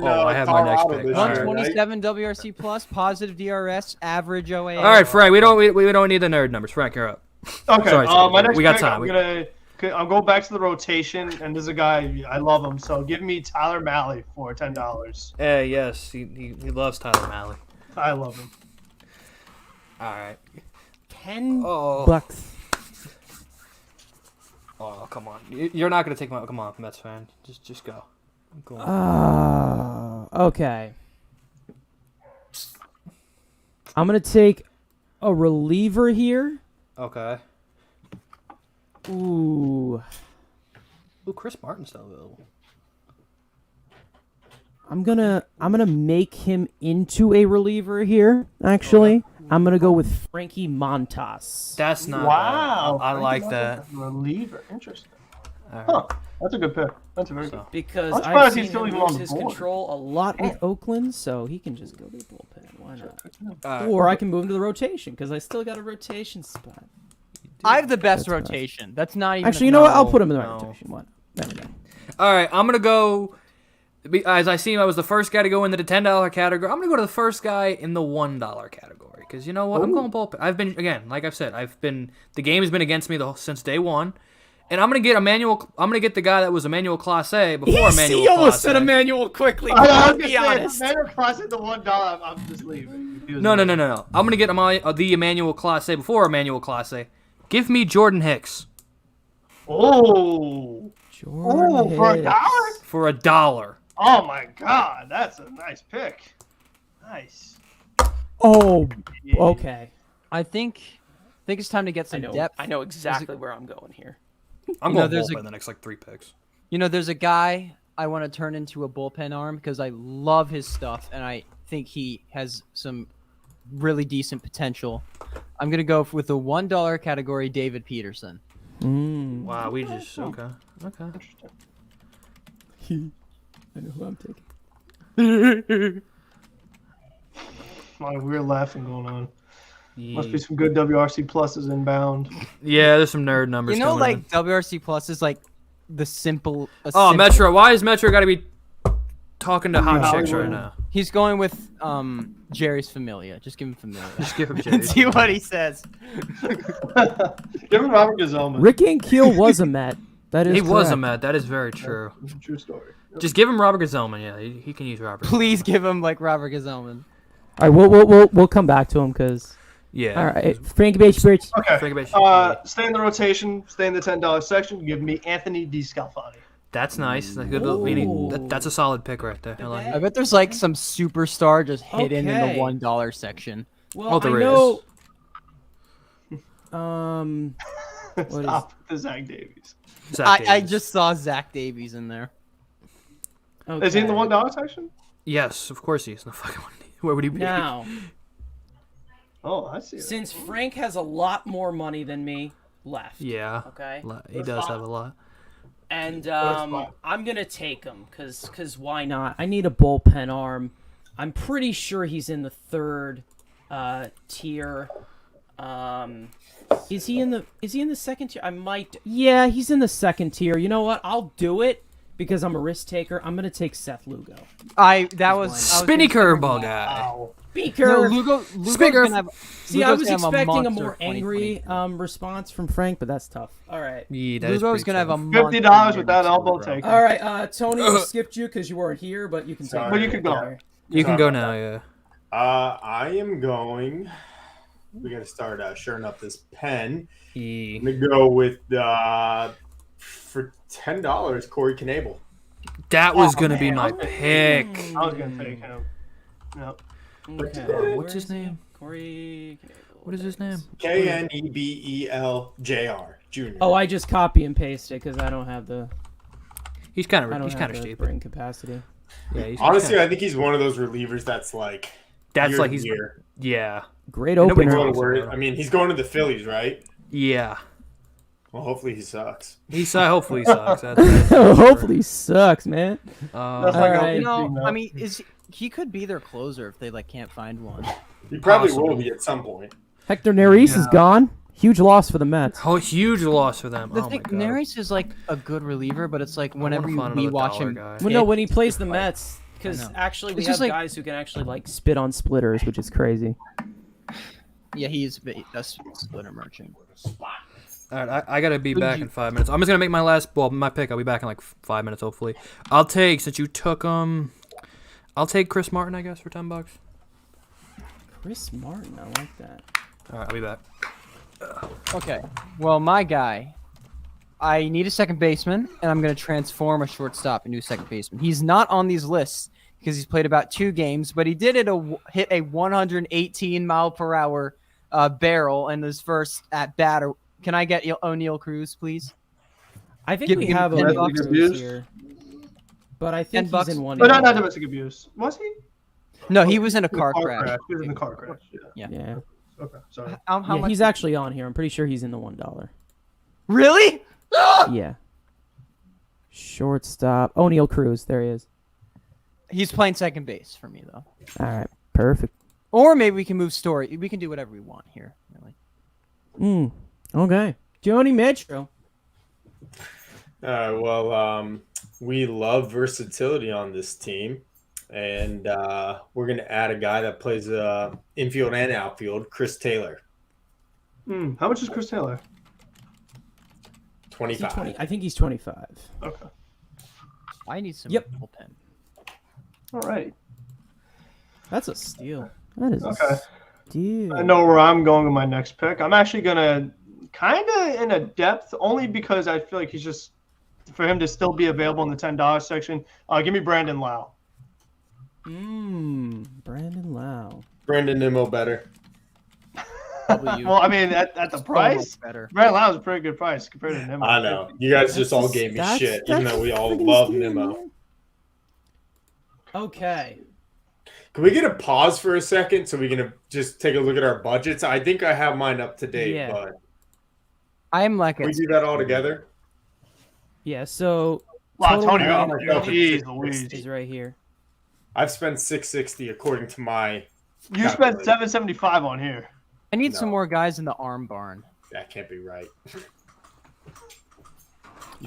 I have my next pick. 127 WRC plus, positive DRS, average OAA. All right, Frank. We don't need the nerd numbers. Frank, you're up. Okay. Sorry, my next we got pick, time. I'm going back to the rotation, and this is a guy I love him. So give me Tyler Mahle for $10. Yes, he loves Tyler Mahle. I love him. All right. $10. Oh, come on. You're not going to take my... Come on, Mets fan. Just go. Okay. I'm going to take a reliever here. Okay. Ooh, Chris Martin's still available. I'm gonna make him into a reliever here. Actually, I'm gonna go with Frankie Montas. That's not wow. bad. I like that. Reliever, interesting. Right. Huh. That's a good pick. That's a very good. Because I'm I've seen he's still him even on lose the his board. control a lot with Oakland, so he can just go to the bullpen. Why not? Right. Or I can move him to the rotation because I still got a rotation spot. I have the best rotation. That's not even. Actually, you know what? I'll put him in the rotation. What? There we go. All right, I'm gonna go. As I see him, I was the first guy to go into the $10 category. I'm gonna go to the first guy in the $1 category because you know what? I'm going bullpen. I've been like I've said, the game has been against me since day one, and I'm gonna get the guy that was Emmanuel Clase before Emmanuel. He almost said Emmanuel quickly. I was gonna say, Emmanuel Clase at the $1. I'm just leaving. No. I'm gonna get the Emmanuel Clase before Emmanuel Clase. Give me Jordan Hicks. Oh, Jordan for Hicks. $1? For $1. Oh my God, that's a nice pick. Nice. Oh, okay. I think it's time to get some depth. I know exactly where I'm going here. I'm going bullpen in the next 3 picks. There's a guy I want to turn into a bullpen arm because I love his stuff and I think he has some really decent potential. I'm gonna go with the $1 category, David Peterson. Wow, we just okay. I know who I'm taking. A lot of weird laughing going on. Must be some good WRC pluses inbound. Yeah, there's some nerd numbers. WRC plus is like the simple. Metro. Why is Metro got to be talking to hot chicks right now? He's going with Jerry's Familia. Just give him Familia. Just give him Jerry's. See what he says. Give him Robert Gazelman. Ricky and Keel was a Met. That is. He was a Met. That is very true. True story. Just give him Robert Gazelman. Yeah, he can use Robert. Please give him like Robert Gazelman. All right, we'll come back to him because. Yeah. All right, Frankie Bates. Okay. Stay in the rotation. Stay in the $10 section. Give me Anthony DeScalfani. That's nice. That's a good. That's a solid pick right there. I bet there's like some superstar just hidden in the $1 section. Well, there I know. Stop the Zach Davies. I just saw Zach Davies in there. Okay. Is he in the $1 section? Yes, of course he's. No fucking one. Where would he be? Now. Oh, I see. Since Frank has a lot more money than me left. Yeah. Okay. He does have a lot. And I'm gonna take him because why not? I need a bullpen arm. I'm pretty sure he's in the 3rd tier. Is he in the 2nd tier? I might. Yeah, he's in the 2nd tier. You know what? I'll do it because I'm a risk taker. I'm gonna take Seth Lugo. Spinny curveball guy. Speaker. No, Lugo's gonna have. See, I was expecting a more angry response from Frank, but that's tough. All right. Yeah, Lugo's gonna have a $50 with that elbow take. All right, Tony, we skipped you because you weren't here, but you can take. But you can go. You can go now. Yeah. I am going. We got to start sharing up this pen. I'm gonna go with for $10, Corey Knebel. That was gonna be my pick. I was gonna take him. Yep. Okay. What's his name? Corey. What is his name? Knebel Jr. Oh, I just copy and paste it because I don't have the. He's kind of stupid. Brain capacity. Yeah. Honestly, I think he's one of those relievers that's like. That's like he's. Year. Yeah. Great opener. I mean, he's going to the Phillies, right? Yeah. Well, hopefully he sucks. Hopefully he sucks. Hopefully he sucks, man. I mean, he could be their closer if they can't find one. He probably will be at some point. Hector Neris is gone. Huge loss for the Mets. Oh, huge loss for them. The thing, Neris is like a good reliever, but it's like whenever we watch him. Well, no, when he plays the Mets, because actually we have guys who can actually spit on splitters, which is crazy. Yeah, he's a splitter merchant. All right, I gotta be back in 5 minutes. I'm just gonna make my pick. I'll be back in 5 minutes, hopefully. Since you took I'll take Chris Martin, I guess, for $10. Chris Martin, I like that. All right, I'll be back. Okay, well, my guy, I need a second baseman, and I'm going to transform a shortstop into a second baseman. He's not on these lists because he's played about 2 games, but he did hit a 118-mile-per-hour barrel in his first at-bat. Can I get O'Neal Cruz, please? I think we have O'Neal Cruz here. But I think he's in one. But not domestic abuse. Was he? No, he was in a car crash. He was in a car crash. Yeah. Okay, sorry. How much? He's actually on here. I'm pretty sure he's in the $1. Really? Yeah. Shortstop. O'Neal Cruz. There he is. He's playing second base for me, though. All right. Perfect. Or maybe we can move Story. We can do whatever we want here. Really. Okay. TonyMetro. We love versatility on this team, and we're going to add a guy that plays infield and outfield, Chris Taylor. How much is Chris Taylor? 25. I think he's 25. Okay. I need some bullpen. All right. That's a steal. That is Okay. Dude. I know where I'm going with my next pick. I'm actually gonna kind of in a depth only because I feel like he's just for him to still be available in the $10 section. Give me Brandon Lau. Brandon Lau. Brandon Nimmo better. Well, I mean, at the price, better. Brandon Lau is a pretty good price compared to Nimmo. I know. You guys just all gave me shit, even though we all love Nimmo. Okay. Can we get a pause for a second so we can just take a look at our budgets? I think I have mine up to date, but I'm like, can we do that all together? Yeah. So. Wow, Tony, Jeez Louise is right here. I've spent $660 according to my. You spent $775 on here. I need some more guys in the arm barn. That can't be right.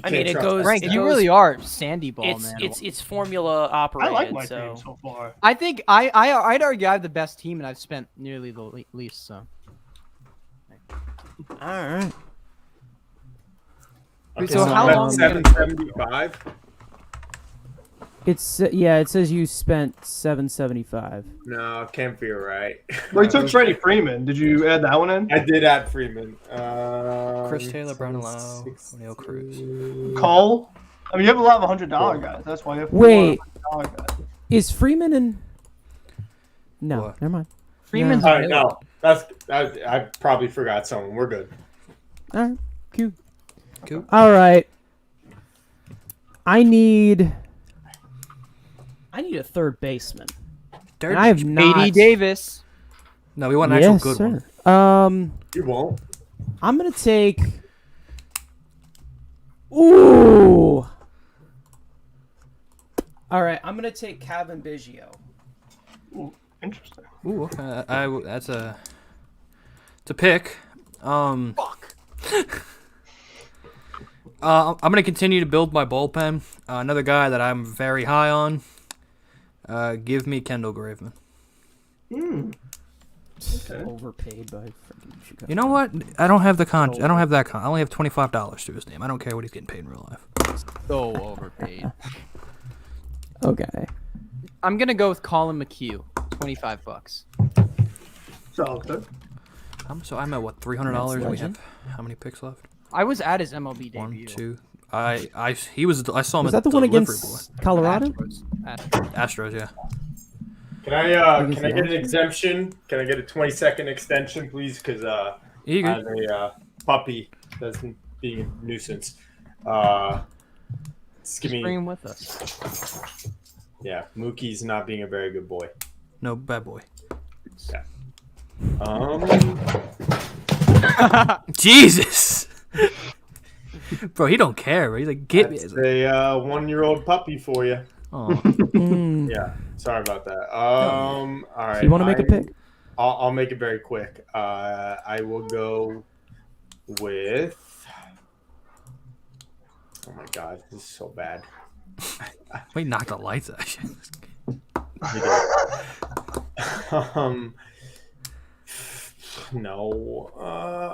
I mean, it goes. Frank, you really are Sandy Ball, man. It's formula operated. I like my so. team so far. I think I'd argue I have the best team, and I've spent nearly the least. So. All right. Okay, so how long? $775. It's it says you spent $775. No, can't be right. Well, you took Freddie Freeman. Did you add that one in? I did add Freeman. Chris Taylor, Brandon Lau, O'Neal Cruz. Cole. I mean, you have a lot of $100 guys. That's why you have Wait. $100 guys. Is Freeman in? No, What? never mind. Freeman's All right, no, I probably forgot someone. We're good. All right, cute. Cool. All right. I need a third baseman. And I have not. A.D. Davis. No, we want an actual good one. You won't. I'm gonna take. Ooh. All right, I'm gonna take Kevin Biggio. Ooh, interesting. Ooh, that's a pick. Fuck. I'm gonna continue to build my bullpen. Another guy that I'm very high on. Give me Kendall Graveman. Okay. Overpaid by freaking Chicago. You know what? I don't have the I don't have that I only have $25 to his name. I don't care what he's getting paid in real life. So overpaid. Okay. I'm gonna go with Colin McHugh. $25. Sounds good. So I'm at what, $300? And we have how many picks left? I was at his MLB debut. 1, 2. I saw him. Was at that the one Delivery against Colorado? Astros, yeah. Can I get an exemption? Can I get a 20-second extension, please? Because I have a puppy that's being a nuisance. Just bring him with us. Yeah, Mookie's not being a very good boy. No, bad boy. Yeah. Jesus. Bro, he don't care. Bro. He's like, get me. That's a 1-year-old puppy for you. Oh. Yeah, sorry about that. All right. You want to make a pick? I'll make it very quick. I will go with. Oh my God, this is so bad. We knocked the lights out. No.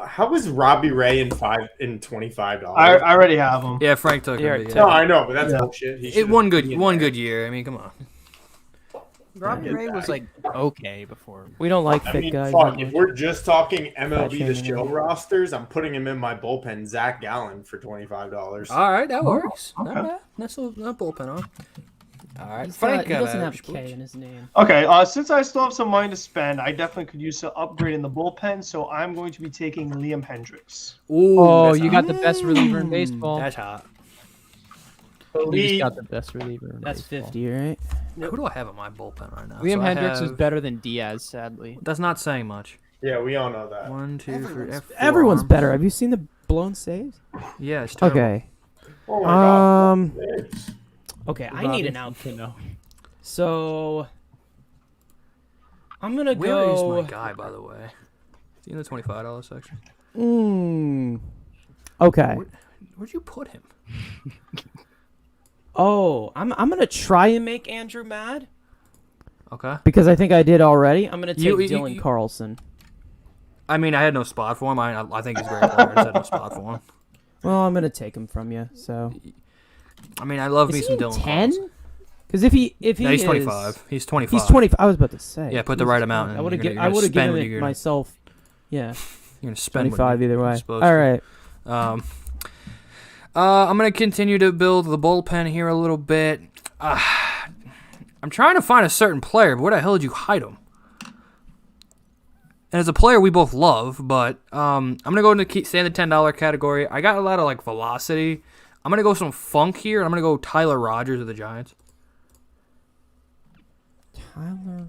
How was Robbie Ray in $25? I already have him. Yeah, Frank took him. No, I know, but that's bullshit. It one good year. I mean, come on. Robbie Ray was like okay before. We don't like thick guys. Fuck, if we're just talking MLB The Show rosters, I'm putting him in my bullpen, Zach Gallen, for $25. All right, that works. Not bad. That's not bullpen, huh? All right, Frank. He doesn't have K in his name. Okay, since I still have some money to spend, I definitely could use an upgrade in the bullpen, so I'm going to be taking Liam Hendricks. Ooh, you got the best reliever in baseball. That's hot. You just got the best reliever. That's 50, right? Who do I have in my bullpen right now? Liam Hendricks is better than Diaz, sadly. That's not saying much. Yeah, we all know that. 1, 2, 3. Everyone's better. Have you seen the blown saves? Yeah, it's terrible. Okay. Oh my God. Okay, I need an outfit. So I'm gonna Where go. is my guy, by the way? Is he in the $25 section? Okay. Where'd you put him? I'm gonna try and make Andrew mad. Okay. Because I think I did already. I'm gonna take You- Dylan Carlson. I mean, I had no spot for him. I think he's very player. I just had no spot for him. Well, I'm gonna take him from you. So. I mean, I love Is me he some in Dylan 10? Carlson. Because if he No, he's is, 25. He's 25. He's 25. I was about to say. Yeah, put the He's right 20. amount in. I would have You're gonna given spend what it you're myself. Yeah. You're gonna spend 25 either way. supposed All to. right. I'm gonna continue to build the bullpen here a little bit. I'm trying to find a certain player, but where the hell did you hide him? And as a player, we both love, but I'm gonna go into stay in the $10 category. I got a lot of like velocity. I'm gonna go some funk here. I'm gonna go Tyler Rogers of the Giants. Tyler.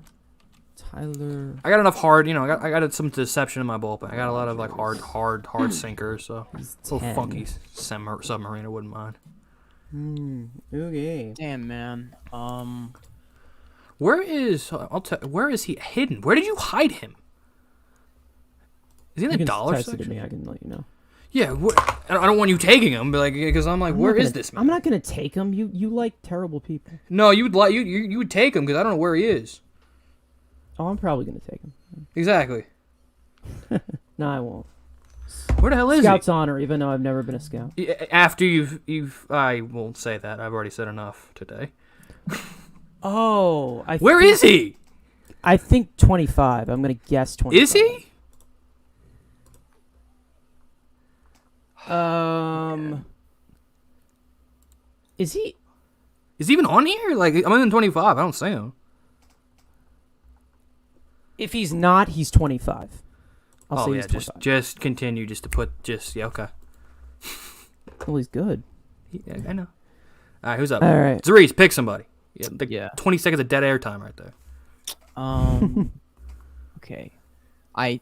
I got enough hard, I got some deception in my bullpen. I got a lot of like hard sinkers, so a little 10. funky submarine. I wouldn't mind. Okay. Damn, man. Where is he hidden? Where did you hide him? Is he in the dollar text it section? to me. I can let you know. Yeah, I don't want you taking him, but because I'm like, where is this man? I'm not gonna take him. You like terrible people. No, you would take him because I don't know where he is. Oh, I'm probably gonna take him. Exactly. No, I won't. Where the hell is Scout's honor, even though I've never been a scout. he? After you've I won't say that. I've already said enough today. Oh, where is he? I think 25. I'm gonna guess 25. Is he? Is he? Is he even on here? Like, I'm in 25. I don't see him. If he's not, he's 25. I'll say he's 25. just continue just to put okay. Well, he's good. Yeah, I know. All right, who's up? All right. Zarice, pick somebody. Yeah. 20 seconds of dead air time right there. Okay. I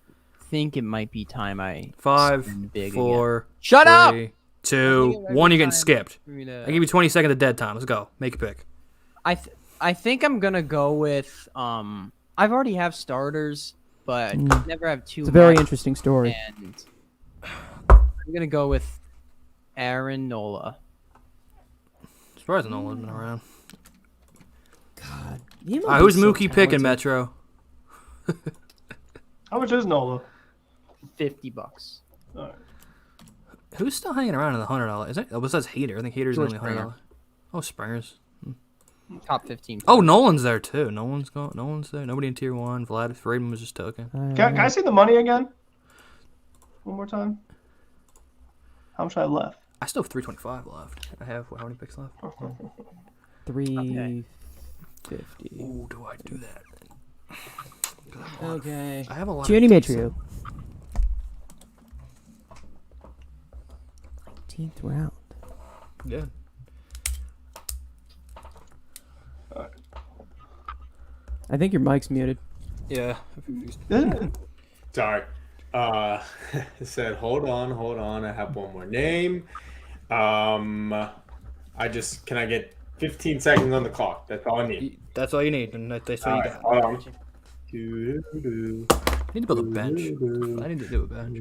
think it might be time I 5, spend big 4, again. Shut up! 3, 2, 1. You're getting skipped. I give you 20 seconds of dead time. Let's go. Make a pick. I think I'm gonna go with I've already have starters, but I never have two. It's a very interesting story. And I'm gonna go with Aaron Nola. Surprised Nolan's been around. God. Who's Mookie picking, Metro? How much is Nola? $50. All right. Who's still hanging around in the $100? Is it? Besides Hader, I think Hader's George only $100. Oh, Springer's. Top 15. Oh, Nolan's there too. Nolan's there. Nobody in tier 1. Vlad Friedman was just token. Can I see the money again? One more time. How much I have left? I still have 325 left. I have how many picks left? 350. Ooh, do I do that? Okay. I have a lot. TonyMetro. 19th round. Yeah. I think your mic's muted. Yeah. Sorry. It said, hold on. I have one more name. Can I get 15 seconds on the clock? That's all I need. That's all you need, and that's what you got. Hold on. I need to build a bench. I need to do a bench.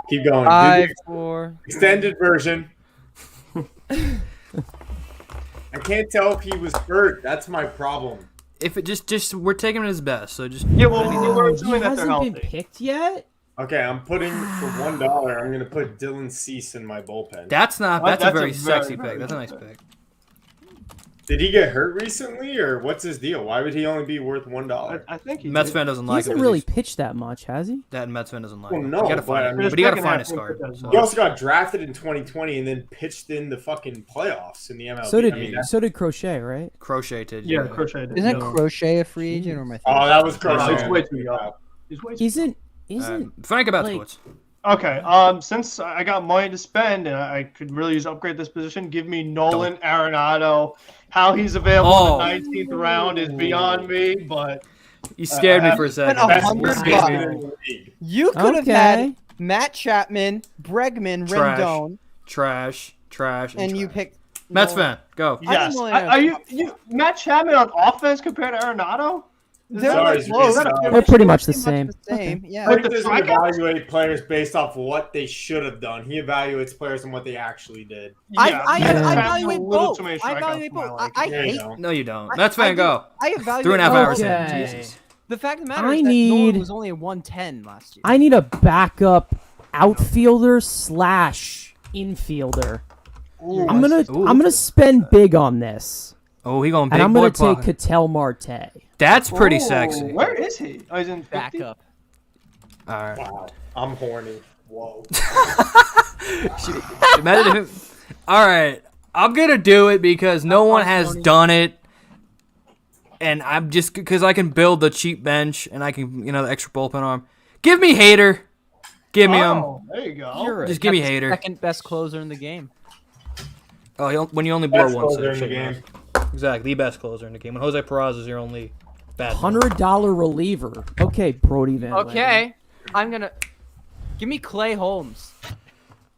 Keep going. 5, 4. Extended version. I can't tell if he was hurt. That's my problem. If it just we're taking him as best, so just Yeah, well, we're He assuming that they're hasn't healthy. been picked yet? Okay, I'm putting for $1. I'm gonna put Dylan Cease in my bullpen. that's a very sexy very pick. That's a good nice pick. pick. Did he get hurt recently, or what's his deal? Why would he only be worth $1? I think he Metsfan did. doesn't He like hasn't him. really pitched that much, has he? That Metsfan doesn't like Well, him. no, You gotta find but- him. His But you gotta second find half his card. does So. well. He also got drafted in 2020 and then pitched in the fucking playoffs in the MLB. So did Crochet, right? Crocheted. Yeah, Crochet did. Isn't Yeah. Crochet a free agent or am I thinking? Oh, that was No, Crochet. he's way too young. He's way too Isn't Frank about like- sports. Okay, since I got money to spend and I could really use upgrade this position, give me Nolan Arenado. How he's available in the 19th round is beyond me, but You scared me for a second. Spent Best $100. receiver in the league. You could have Okay. had Matt Chapman, Bregman, Trash. Rendon, Trash, and you trash. picked Metsfan, go. yes. really Are you Matt Chapman on offense compared to Arenado? They're Sorry, close. They're pretty much the same. Yeah. Like He the doesn't strikeouts? evaluate players based off what they should have done. He evaluates players on what they actually did. I Matt Chapman evaluate a little both. too many I strikeouts evaluate for my both. liking. I There you hate. go. No, you don't. I Metsfan, do- go. I evaluate 3.5 hours in. Okay. Jesus. The fact of the matter I is that need- Nolan was only a 110 last year. I need a backup outfielder / infielder. I'm gonna spend big on this. Oh, he going big. And I'm boy gonna take pocket. Ketel Marte. That's pretty sexy. Where is he? Oh, he's in 50? Backup. All right. Wow, I'm horny. Whoa. Imagine if. All right, I'm gonna do it because no one has done it, and I'm just because I can build the cheap bench and I can, the extra bullpen arm. Give me Hader. Give me him. There you go. Just give me Hader. Second best closer in the game. Oh, when you only blow Best one closer in the save. game. Exactly, the best closer in the game. When Jose Peraza is your only bad. $100 reliever. Okay, Brody Van. Okay, I'm gonna give me Clay Holmes.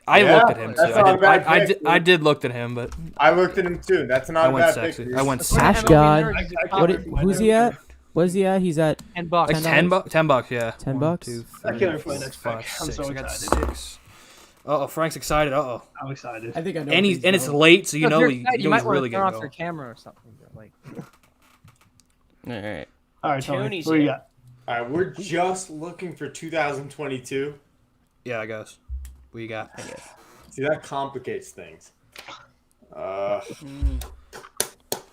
I looked at him that's too. not a bad pick, I did look at him, but I looked at him too. That's not I a went bad sexy. pick. I went Cash sexy. God. I Who's he at? What's he at? He's at $10. Like $10, yeah. $10. 1, 2, 3, I can't wait for my next pick. 5, I'm 6. so I got excited. 6. Uh-oh, Frank's excited. Uh-oh. I'm excited. I think I know. And it's late, so you know If he's you're excited, you might want really to turn gonna off your go. camera or something. Like, All right. All right, Tony. Tony's What do you here. got? All right, we're just looking for 2022. Yeah, I guess. What you got? See, that complicates things.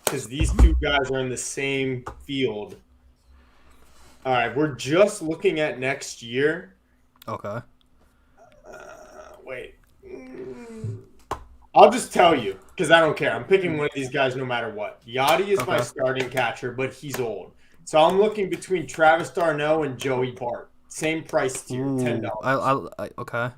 Because these two guys are in the same field. All right, we're just looking at next year. Okay. Wait. I'll just tell you, because I don't care. I'm picking one of these guys no matter what. Yachty is my starting catcher, but he's old. So I'm looking between Travis d'Arnaud and Joey Bart. Same price tier, $10. Okay.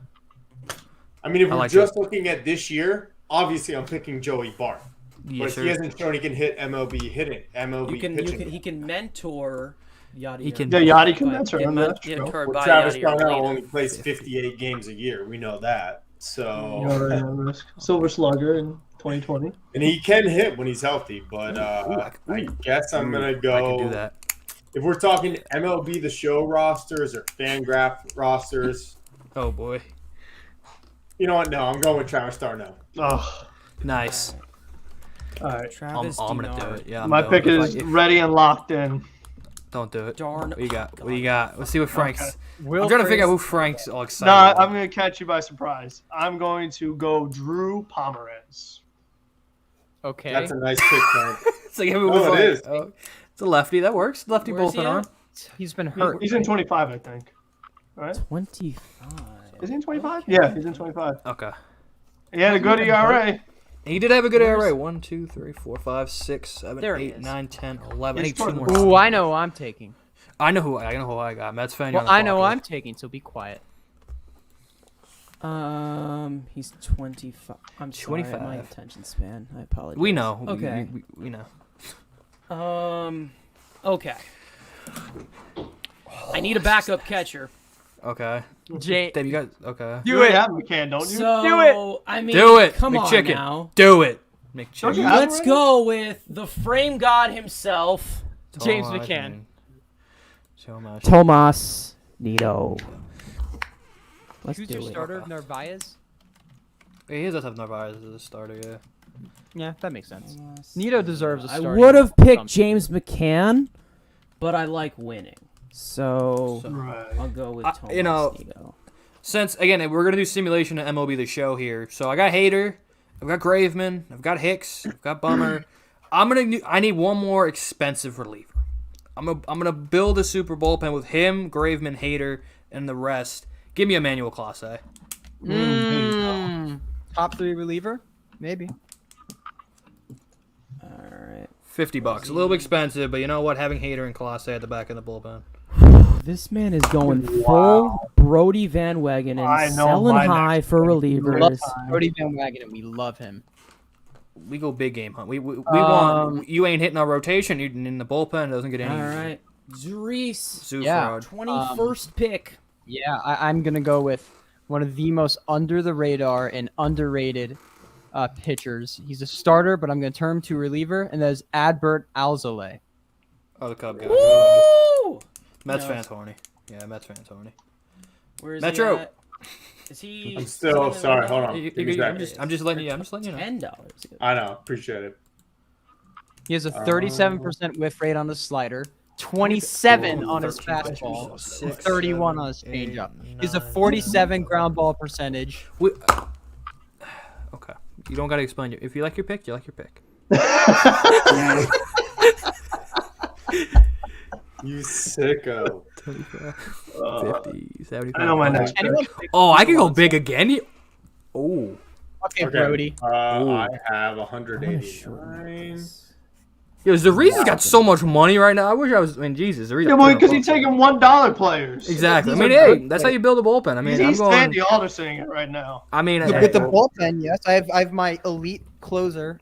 I mean, if we're like just looking at this year, obviously I'm picking Joey Bart. Yes, but if sir. he hasn't shown he can hit MLB hitting, MLB pitching. He can mentor Yachty. He can- Yeah, Yachty can mentor him. That's true. mentored Well, by Travis Yachty or d'Arnaud later. only plays 58 games a year. We know that. So, Silver Slugger in 2020. and he can hit when he's healthy. But I guess I'm gonna go. I can do that. If we're talking MLB The Show rosters or Fangraph rosters, Oh boy. you know what? No, I'm going with Travis d'Arnaud. Oh, Nice. all right. Travis I'm gonna do Denard. it. Yeah. My pick is ready and locked in. Don't do it. Darn. What you got? What do you got? Let's see what Frank's. Okay. I'm trying to figure out who Frank's all excited. No, about. I'm going to catch you by surprise. I'm going to go Drew Pomeranz. okay. That's a nice pick, Frank. It's like everyone's Oh, it like, is. oh, it's a lefty. That works. Lefty Where's he bullpen arm. at? He's been hurt. He's in 25, I think. Right? 25. Is he in 25? Yeah, he's in 25. Okay. He had a good ERA. He did have a good ERA. 1, 2, 3, 4, 5, 6, 7, There he 8, is. 9, 10, 11. I He's need 2 more. Ooh, I know who I'm taking. I know who I got. Metsfan. Well, I know who I'm taking, so be quiet. He's 25. I'm sorry, 25. my attention span. I apologize. We know. Okay. We know. Okay. I need a backup catcher. Okay. Jay, Dave, you got okay. You already have McCann, don't you? So, I mean, Do it. Come McChicken. on now. Do it. Don't you McChicken. have Let's go with the frame god himself, James McCann. So much. Tomas Nito. Let's who's do your it. starter? Narvaez? He does have Narvaez as a starter, yeah. Yeah, that makes sense. Nito deserves a I starting would have role picked sometime. James McCann, but I like winning. So Right. I'll go with Tomas Nito. Since again we're gonna do simulation of MLB The Show here, so I got Hader, I've got Graveman, I've got Hicks, I've got Bummer. I need one more expensive reliever. I'm gonna build a super bullpen with him, Graveman, Hader, and the rest. Give me Emmanuel Clase. Top 3 reliever? Maybe. All right. $50. A little bit expensive, but you know what? Having Hader and Clase at the back of the bullpen. This man is going full Brody Van Wagenen I and know selling my high next for pick. relievers. Brody Van Wagenen, we love him. We go big game hunt. We want you ain't hitting our rotation. You're in the bullpen. It doesn't get any. All right. Zurice, Zufrod. 21st pick. Yeah, I'm going to go with one of the most under the radar and underrated pitchers. He's a starter, but I'm going to turn him to reliever, and that is Adbert Alzolay. Oh, the Cub guy. Woo! Mets No. fans horny. Yeah, Mets fans horny. Where is Metro. He at? Is he? I'm still sorry. Hold on. You- Give me a I'm second. just letting you. I'm just letting you know. $10. I know. Appreciate it. He has a 37% whiff rate on his slider, 27 on his fastball, 31 on his changeup. He has a 47 ground ball percentage. Okay. You don't gotta explain it. If you like your pick, you like your pick. You sicko. 50, 75. I know my next pick. Oh, I can go big again. Oh. Okay, Brody. I have 189. Yo, Zarise's got so much money right now. I wish I was. I mean, Jesus, Zarise's. Yeah, well, because he's taking $1 players. Exactly. I mean, hey, that's how you build a bullpen. I mean, He's I'm going. Sandy Aldersing it right now. I mean, With the bullpen, yes, I have my elite closer,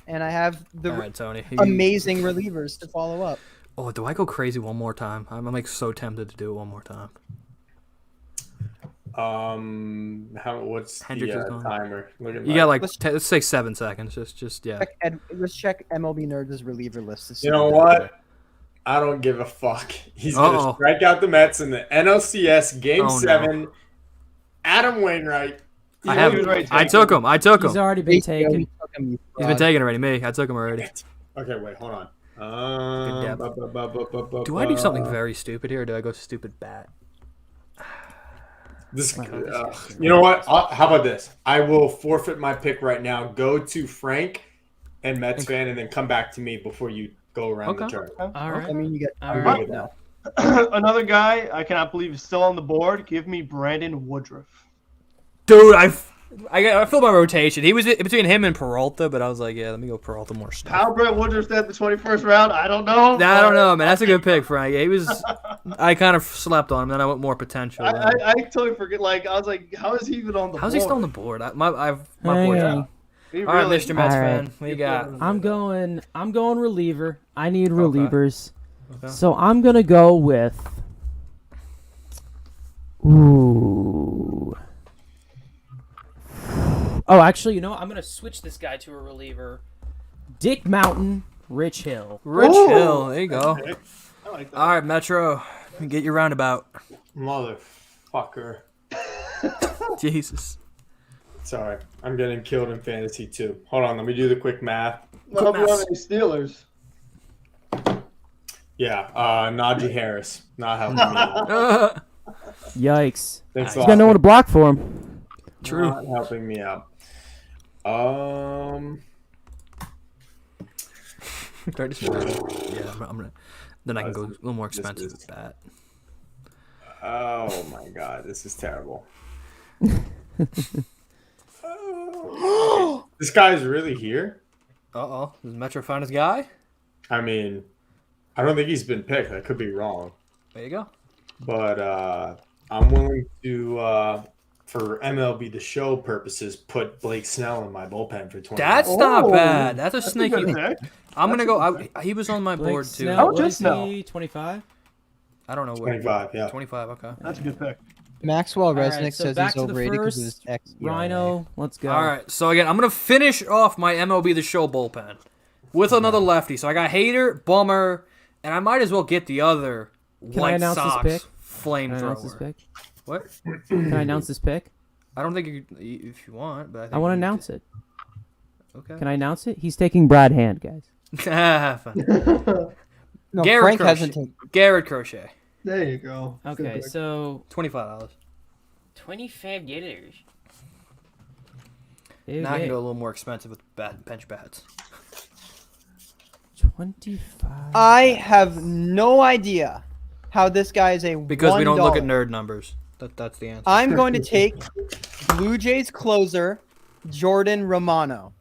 and I have the all right, Tony. amazing relievers to follow up. Oh, do I go crazy one more time? I'm like so tempted to do it one more time. What's Hendricks is the gone. timer? Look at You got like let's say 7 seconds. Just yeah. Let's check MLB Nerds' reliever list. To see You know what? I don't give a fuck. He's gonna strike out the Mets in the NLCS Game 7. No. Adam Wainwright. I took him. He's already been taken. He's been taken already. Me. I took him already. Okay, wait, hold on. Do I do something very stupid here, or do I go stupid bat? You know what? How about this? I will forfeit my pick right now. Go to Frank and Metsfan, and then come back to me before you go around the turn. All right. I mean, you get right now. Another guy I cannot believe is still on the board. Give me Brandon Woodruff. Dude, I filled my rotation. He was between him and Peralta, but I was like, yeah, let me go Peralta more stuff. How Brett Woodruff's at the 21st round? I don't know. I don't know, man. That's a good pick, Frank. Yeah, he was. I kind of slept on him, then I went more potential. I totally forget. Like I was like, how is he even on the board? How's he still on the board? My board's out. All right, Mr. Mets fan, what you got? I'm going reliever. I need relievers. Okay. So I'm gonna go with. Ooh. Oh, actually, you know what? I'm gonna switch this guy to a reliever. Dick Mountain, Rich Hill. Hill, there you go. I like that. All right, Metro, get your roundabout. Motherfucker. Jesus. Sorry, I'm getting killed in fantasy too. Hold on, let me do the quick math. I hope you have any Steelers. Yeah, Najee Harris not helping me. Yikes! Thanks He's got no one to block for him. True. Not helping me out. Yeah, I'm gonna. Then I can go a little more expensive with that. Oh my god, this is terrible. This guy's really here? Uh-oh. Does Metro find his guy? I mean, I don't think he's been picked. I could be wrong. There you go. But I'm willing to, for MLB The Show purposes, put Blake Snell in my bullpen for 20. That's not bad. That's a sneaky pick. I'm going to go. He was on my board, too. Snell, what is he, 25? I don't know. 25, yeah. 25, okay. That's a good pick. Maxwell Resnick Right, so says back he's to the overrated because of first, his ex. Rhino, let's go. All right, so again, I'm going to finish off my MLB The Show bullpen with another lefty. So I got Hayden, Bummer, and I might as well get the other White Sox flamethrower. What? Can I announce this pick? I don't think if you want, but I want to announce it. Okay. Can I announce it? He's taking Brad Hand, guys. No, Garrett Frank Crochet. hasn't taken. Garrett Crochet. There you go. Okay, so $25. $25. Now I can go a little more expensive with bench bats. 25. I have no idea how this guy is a because $1. We don't look at nerd numbers. That's the answer. I'm going to take Blue Jays closer Jordan Romano.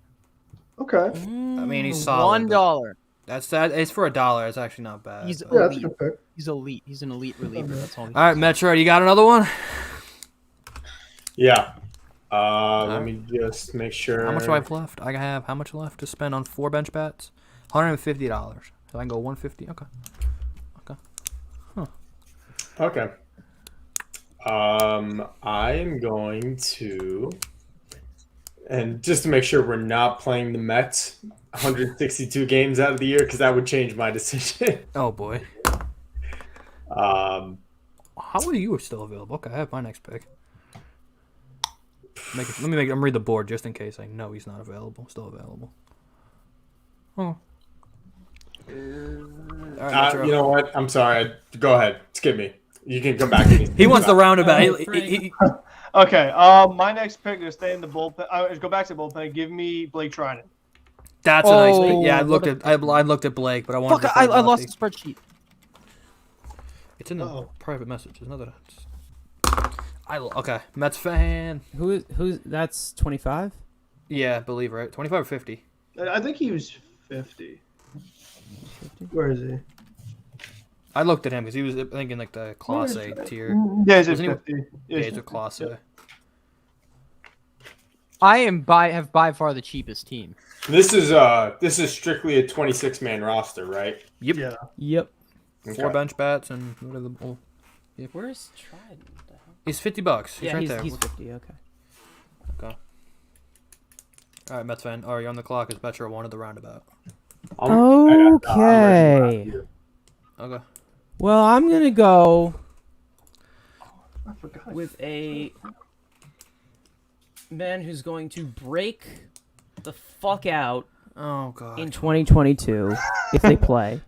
Okay. I mean, he's solid. $1. That's that. It's for $1. It's actually not bad. He's Yeah, that's a elite. good pick. He's elite. He's an elite reliever. That's all. All right, Metro, you got another one? Yeah. Let me just make sure. How much do I have left? I have how much left to spend on 4 bench bats? $150. So I can go 150. Okay. Okay. I am going to, and just to make sure we're not playing the Mets 162 games out of the year, because that would change my decision. Oh boy. How are you still available? Okay, I have my next pick. Let me read the board just in case I know he's not available. Still available. Oh. All right, you know what? I'm sorry. Go ahead. Skip me. You can come back. He wants the roundabout. Okay. My next pick is stay in the bullpen. Go back to the bullpen. Give me Blake Trinan. That's a nice pick. Yeah, I looked at Blake, but I wanted to. I lost the spreadsheet. It's in the private message. It's not that. Okay, Mets fan. Who's that's 25? Yeah, I believe right. 25 or 50. I think he was 50. Where is he? I looked at him because he was thinking like the Class A tier. Yeah, he's at 50. Yeah, he's a Class A. I have by far the cheapest team. This is strictly a 26-man roster, right? Yep. Yeah. Yep. Okay. 4 bench bats and whatever. Yep. Where's Trident? He's $50. He's Yeah, right there. he's 50. Okay. Okay. All right, Mets fan. Are you on the clock? Is Metro one of the roundabout? Okay. Okay. Well, I'm gonna go with a man who's going to break the fuck out. Oh god. In 2022, if they play.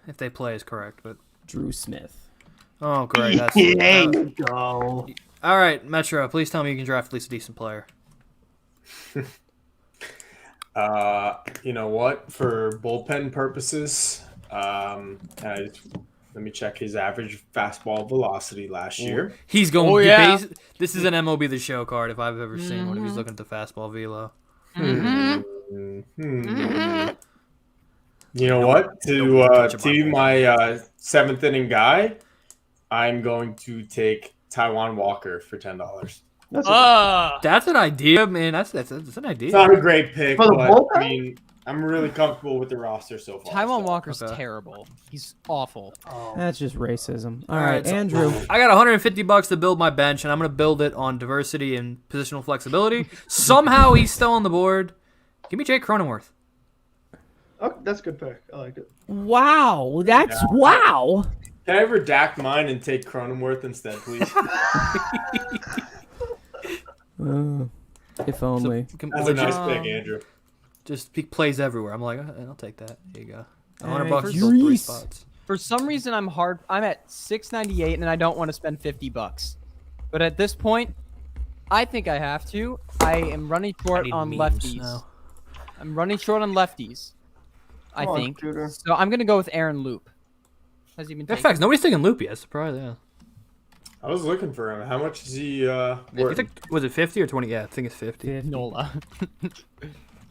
If they play is correct, but Drew Smith. Oh great. That's, there you go. All right, Metro. Please tell me you can draft at least a decent player. You know what? For bullpen purposes, let me check his average fastball velocity last year. He's going. This is an MLB The Show card if I've ever seen one. If he's looking at the fastball velo. You know what? To my seventh inning guy, I'm going to take Taijuan Walker for $10. That's an idea, man. That's an idea. It's not a great pick, For the but bullpen? I mean, I'm really comfortable with the roster so far. Taijuan Walker's terrible. He's awful. That's just racism. All right, Andrew. I got $150 to build my bench, and I'm going to build it on diversity and positional flexibility. Somehow he's still on the board. Give me Jake Cronenworth. Oh, that's a good pick. I like it. Wow, that's wow. Can I redact mine and take Cronenworth instead, please? If only. That's a nice pick, Andrew. Just he plays everywhere. I'm like, I'll take that. There you go. $100 Hey, to build 3 spots. For some reason, I'm at $698 and I don't want to spend $50. But at this point, I think I have to. I am running short on lefties. Now. I'm running short on lefties. I think. So I'm gonna go with Aaron Loop. Has he been taken? In fact, nobody's taking Loop yet. Surprise, yeah. I was looking for him. How much is he worth? Was it 50 or 20? Yeah, I think it's 50. Nola.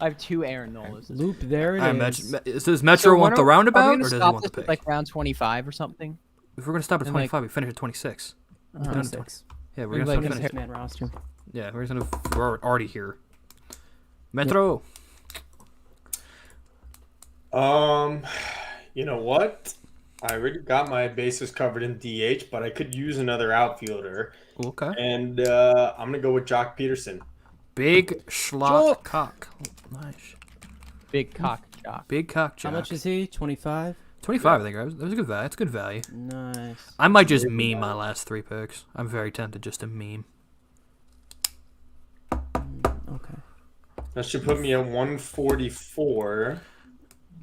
I have 2 Aaron Nolas. Loop, there it is. Does Metro want the roundabout, or does he want the pick? Like round 25 or something? If we're gonna stop at 25, we finish at 26. 26. Yeah, we're gonna start at man roster. Yeah, we're already here. Metro. You know what? I already got my bases covered in DH, but I could use another outfielder. Okay. And I'm gonna go with Jock Peterson. Big Schlot cock. Nice. Big cock jock. Big cock jock. How much is he? 25? 25, I think. That was a good value. That's good value. Nice. I might just meme my last 3 picks. I'm very tempted just to meme. Okay. That should put me at 144.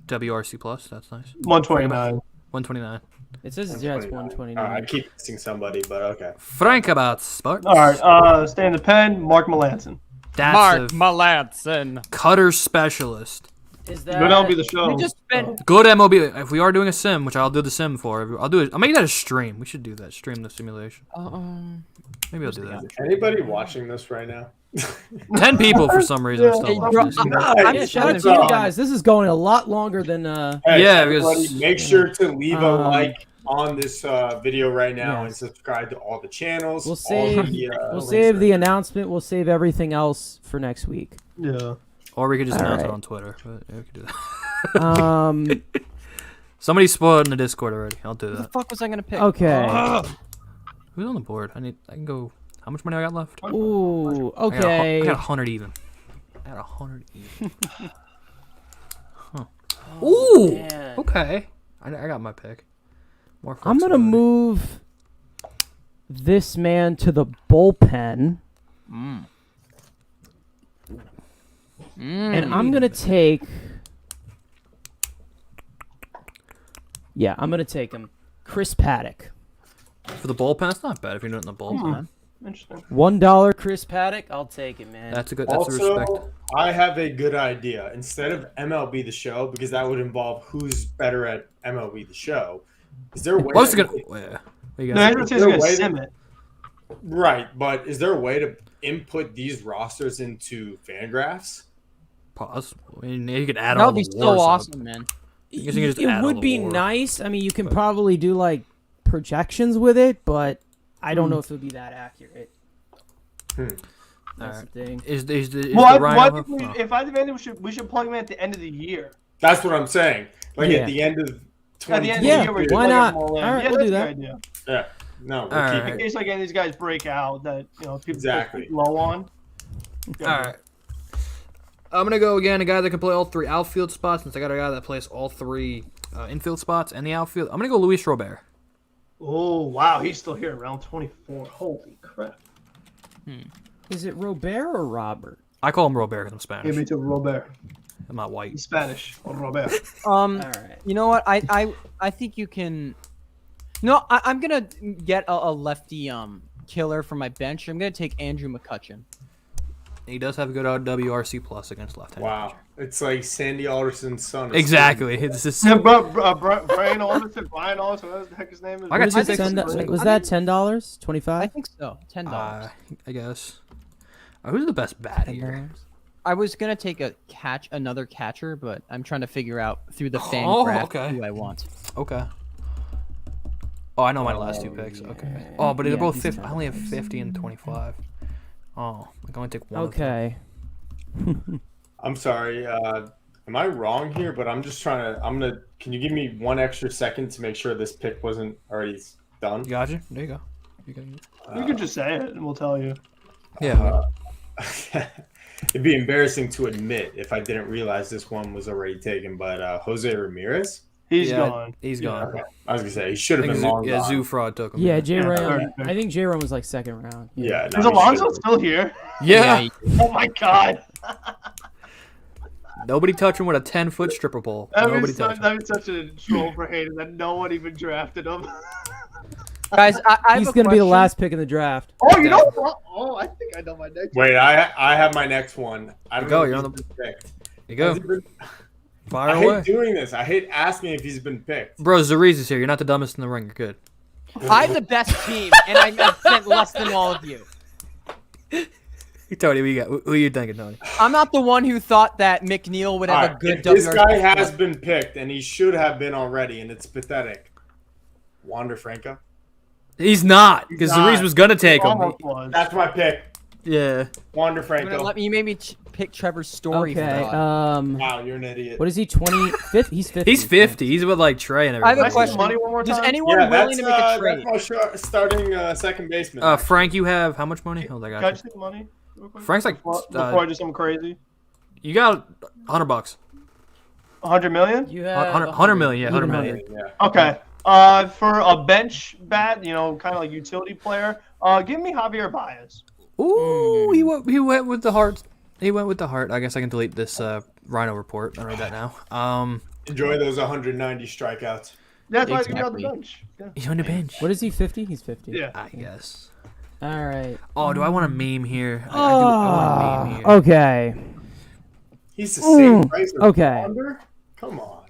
WRC plus. That's nice. 129. 129. It says it's 129. I keep missing somebody, but okay. Frank about sports. All right. Stay in the pen. Mark Melanson. That's Mark Melanson. Cutter specialist. Is that Good MLB The Show. We just spent Good MLB. If we are doing a sim, which I'll do the sim for, I'll do it. I'll make that a stream. We should do that. Stream the simulation. Maybe I'll do that. Anybody watching this right now? 10 people for some reason. Are still watching this. Yeah, shout out to you guys. This is going a lot longer than. Hey, Yeah, everybody, because- make sure to leave a like on this video right now and subscribe to all the channels. We'll save. We'll links save are- the announcement. We'll save everything else for next week. Yeah. Or we could just announce it right. on Twitter. But yeah, we could do that. Somebody spoiled in the Discord already. I'll do Who the that. fuck was I gonna pick? Okay. Who's on the board? I can go. How much money I got left? Ooh. I Okay. got 100 even. I got 100 even. Huh. Ooh. man. Okay. I got my pick. More I'm gonna flexibility. move this man to the bullpen, and I'm gonna take. Yeah, I'm gonna take him. Chris Paddock. For the bullpen, it's not bad if you're doing it in the bullpen. Interesting. $1 Chris Paddock. I'll take it, man. That's a respect. I have a good idea. Instead of MLB The Show, because that would involve who's better at MLB The Show, is there a way? Right, but is there a way to input these rosters into Fangraphs? Pause. I mean, you could add That all would the be so awesome, man. It would be nice. I mean, you can probably do like projections with it, but I don't know if it would be that accurate. That's the thing. If I demanded, we should plug him in at the end of the year. That's what I'm saying. Like at the end of 2020. Why not? All right, we'll do that. Idea. Yeah. No, in case like any of these guys break out that people low on. All right. I'm gonna go again. A guy that can play all 3 outfield spots. Since I got a guy that plays all 3 infield spots and the outfield, I'm gonna go Louise Rojas. Oh wow, he's still here, round 24. Holy crap! Is it Robert or Robert? I call him Robert because I'm Spanish. Yeah, me too, Robert. I'm not white. He's Spanish. Or Robert. All right. You know what? I think you can. No, I'm gonna get a lefty killer for my bench. I'm gonna take Andrew McCutchen. He does have a good WRC plus against left-handed. Wow, it's like Sandy Alderson's son. Exactly. It's just Brian Alderson. What the heck his name is? Was that $10? 25? I think so. $10. I guess. Who's the best bat here? I was gonna take another catcher, but I'm trying to figure out through the fan graph who I want. Okay. Oh, I know my last 2 picks. Okay. Oh, but they're both 50. I only have 50 and 25. Oh, I can only take one. Okay. I'm sorry. Am I wrong here? But I'm just trying to. Can you give me 1 extra second to make sure this pick wasn't already done? Gotcha. There you go. You can just say it, and we'll tell you. Yeah. It'd be embarrassing to admit if I didn't realize this one was already taken. But Jose Ramirez. He's gone. He's gone. Okay. I was gonna say he should have been long gone. Zoo Fraud took him. Yeah, J-Ram. I think J-Ram was like 2nd round. Yeah. Is Alonso still here? Yeah. Oh my god. Nobody touched him with a 10-foot stripper pole. Nobody touched him. That was such a troll for Hayden that no one even drafted him. Guys, he's going to be the last pick in the draft. Oh, you know what? Oh, I think I know my next one. Wait, I have my next one. I don't know. You're on the pick. You go. Fire I away. hate doing this. I hate asking if he's been picked. Bro, Zariz is here. You're not the dumbest in the ring. You're good. I have the best team, and I spent less than all of you. Tony, who are you thinking, Tony? I'm not the one who thought that McNeil would have a good WRC. This guy has been picked, and he should have been already, and it's pathetic. Wander Franco? He's not, because Zariz was going to take him. That's my pick. Yeah. Wander Franco. You made me pick Trevor's Story. Okay. Wow, you're an idiot. What is he? 25th? He's 50. He's 50. He's with like Trey and everybody. I have a question. Money one more time? Does anyone willing to make a trade? That's my starting second baseman. Frank, you have how much money? Oh, I got Can I just take the money? Frank's like before I do something crazy. You got $100. 100 million? You have 100 million. Yeah, 100 million. Yeah. Okay. For a bench bat, kind of like utility player, give me Javier Baez. Ooh, he went with the heart. He went with the heart. I guess I can delete this Rhino report. I'll read that now. Enjoy those 190 strikeouts. That's why he's on the bench. Yeah. He's on the bench. What is he? 50? He's 50. Yeah. I guess. All right. Oh, do I want a meme here? I want a meme here. Okay. He's the same price as okay. Wander? Come on.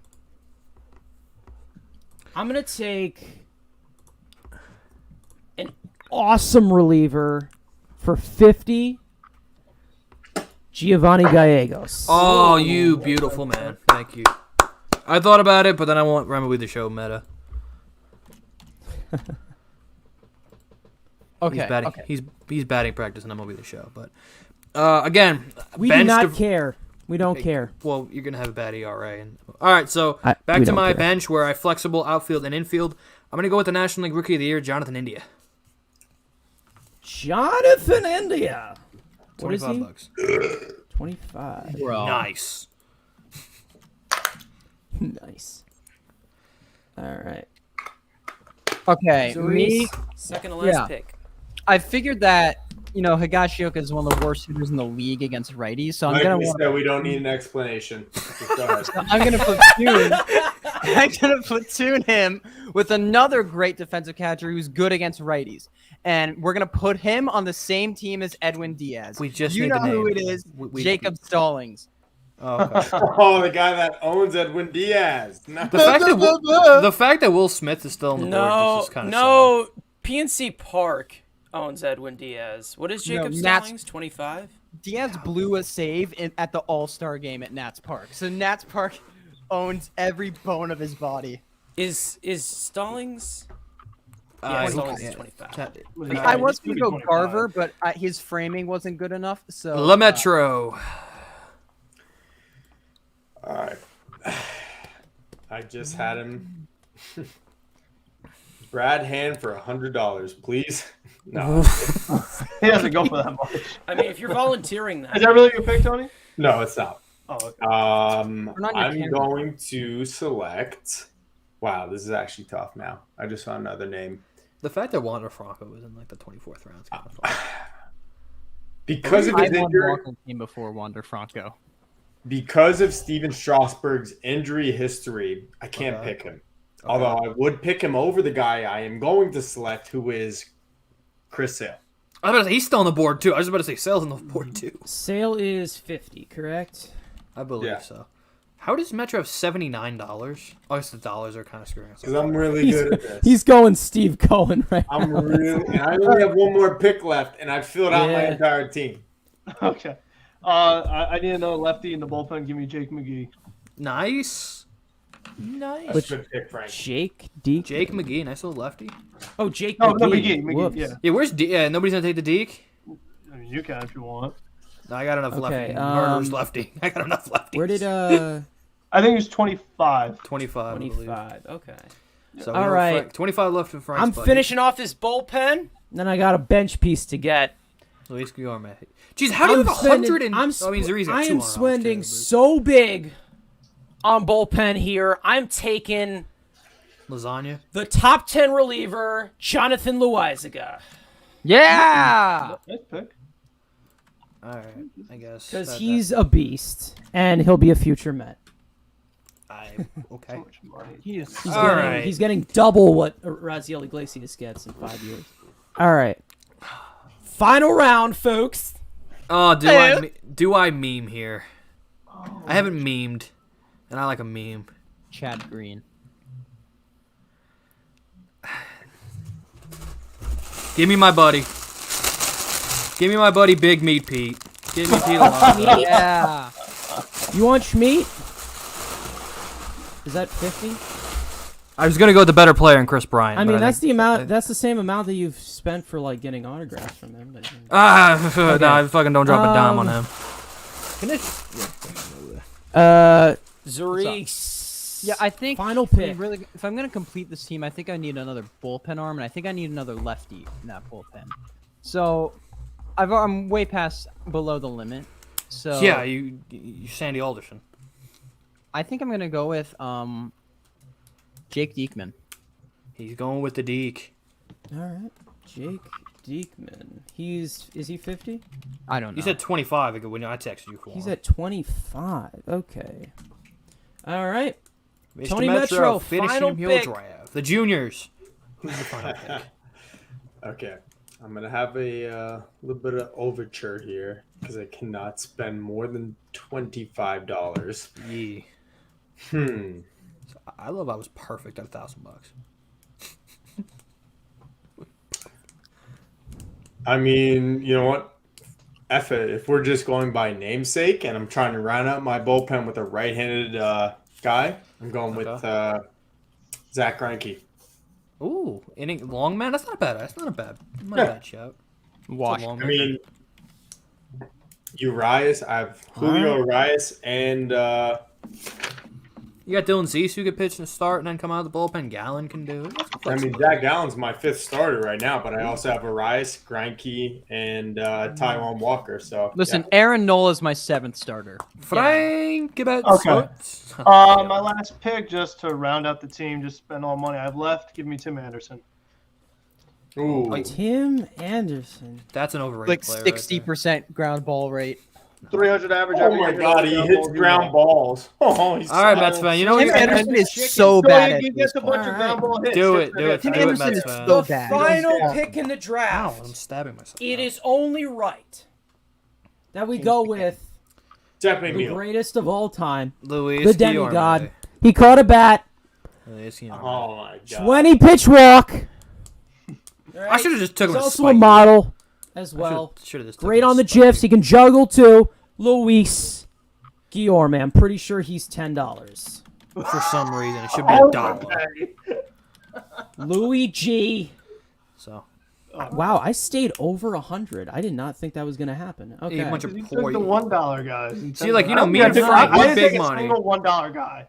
I'm going to take an awesome reliever for 50. Giovanni Gallegos. Oh, you beautiful man. Thank you. I thought about it, but then I want MLB The Show meta. Okay. He's batting practice and MLB The Show, but again, we do not care. We don't care. Well, you're gonna have a bad ERA. All right, so back to my bench where I flexible outfield and infield. I'm gonna go with the National League Rookie of the Year, Jonathan India. Jonathan India. What is he? $25. 25. Bro. Nice. Nice. All right. Okay, me second to last pick. I figured that Higashioka is one of the worst hitters in the league against righties, so I'm gonna. We don't need an explanation. I'm gonna platoon. I'm gonna platoon him with another great defensive catcher who's good against righties, and we're gonna put him on the same team as Edwin Diaz. We just you need know the name. who it is? Jacob Stallings. Oh, okay. Oh, the guy that owns Edwin Diaz. No. The fact that Will Smith is still on the board is just kind of no. PNC Park owns Edwin Diaz. What is Jacob Stallings? 25. Diaz blew a save at the All-Star game at Nats Park. So Nats Park owns every bone of his body. Is Stallings? Stallings is 25. I was going to go Garver, but his framing wasn't good enough. So LaMetro. All right. I just had him. Brad Hand for $100, please. No. He doesn't go for that much. I mean, if you're volunteering that. Is that really your pick, Tony? No, it's not. Oh, okay. I'm going to select. Wow, this is actually tough now. I just saw another name. The fact that Wander Franco was in like the 24th round is kind of fun. Because of his injury. Team before Wander Franco. Because of Steven Strasburg's injury history, I can't pick him. Okay. Although I would pick him over the guy I am going to select, who is Chris Sale. I was about to say, he's still on the board, too. I was about to say Sale's on the board, too. Sale is 50, correct? I believe so. How does Metro have $79? Oh, I guess the dollars are kind of screwing us. Because I'm really good at this. He's going Steve Cohen right now. And I only have one more pick left, and I filled out my entire team. Okay. I need another lefty in the bullpen. Give me Jake McGee. Nice. Nice. Jake McGee, nice little lefty. Oh, Jake McGee. McGee. McGee, yeah. Yeah, where's nobody's gonna take the Deke? I mean, you can if you want. No, I got enough lefty. Murder's lefty. I got enough lefty. Where did I think it's 25. 25. 25. Okay. So all right. 25 left in Frank's I'm finishing off this bullpen. Then I got a bench piece to get. Luis Guillorme. Jeez, how do you have 100 and... I am spending so big on bullpen here. I'm taking... Lasagna? The top 10 reliever, Jonathan Loaizaga. Yeah! Nice pick. All right, I guess. Because he's a beast, and he'll be a future Met. Okay. He's getting double what Raziel Iglesias gets in 5 years. All right. Final round, folks. Oh, do I meme here? I haven't memed, and I like a meme. Chad Green. Give me my buddy. Give me my buddy Big Meat Pete. Give me Pete Alonso. Yeah. You want Schmeat? Is that 50? I was gonna go with the better player in Chris Bryant. I mean, that's the amount. That's the same amount that you've spent for like getting autographs from him. No, I fucking don't drop a dime on him. Zuri. Yeah, I think final pick. If I'm gonna complete this team, I think I need another bullpen arm, and I think I need another lefty in that bullpen. So, I'm way past below the limit. So yeah, you Sandy Alderson. I think I'm gonna go with Jake Diekman. He's going with the Deke. All right, Jake Diekman. Is he 50? I don't know. He said 25 when I texted you for him. He's at 25. Okay. All right. Mr. TonyMetro, finishing final your pick. draft. The juniors. Who's the final pick? Okay. I'm going to have a little bit of overture here because I cannot spend more than $25. Yeah. I love I was perfect at $1,000. I mean, you know what? F it. If we're just going by namesake and I'm trying to round out my bullpen with a right-handed guy, I'm going with Zach Greinke. Ooh, inning long man. That's not bad. That's not a bad shout. Wash. I mean, Urias. I have Julio Urias and. You got Dylan Cease who could pitch and start and then come out of the bullpen. Gallen can do it. I mean, Zach Gallen's my 5th starter right now, but I also have Urias, Greinke, and Taijuan Walker. So listen, Aaron Nola is my 7th starter. Frank, Okay. My last pick, just to round out the team, just spend all the money I've left. Give me Tim Anderson. Ooh, Tim Anderson. That's an overrated Like player. 60% ground ball rate. 300 average. Oh my God, he hits ground balls. Oh, he's all right, Metsfan. You know what? Tim Anderson is so So bad at he gets a baseball. bunch of ground ball hits. Do it. Do it. Tim Do it, Anderson is Metsfan. so The bad. final pick in the Ow, draft. I'm stabbing myself. It is only right that we go with definitely the me. greatest of all time, Luis the demigod. He caught a bat, Oh my God. 20 pitch walk. I should have just took He's him. also a model as well. Should have just Great on the GIFs. He can juggle too. Luis Guillorme. I'm pretty sure he's $10. For some reason, it should be $1. Louis G. So. Wow, I stayed over 100. I did not think that was going to happen. Okay. A bunch of He took the $1 guys. See, like, you know, me and Frank, I we're didn't big take a money. single $1 guy.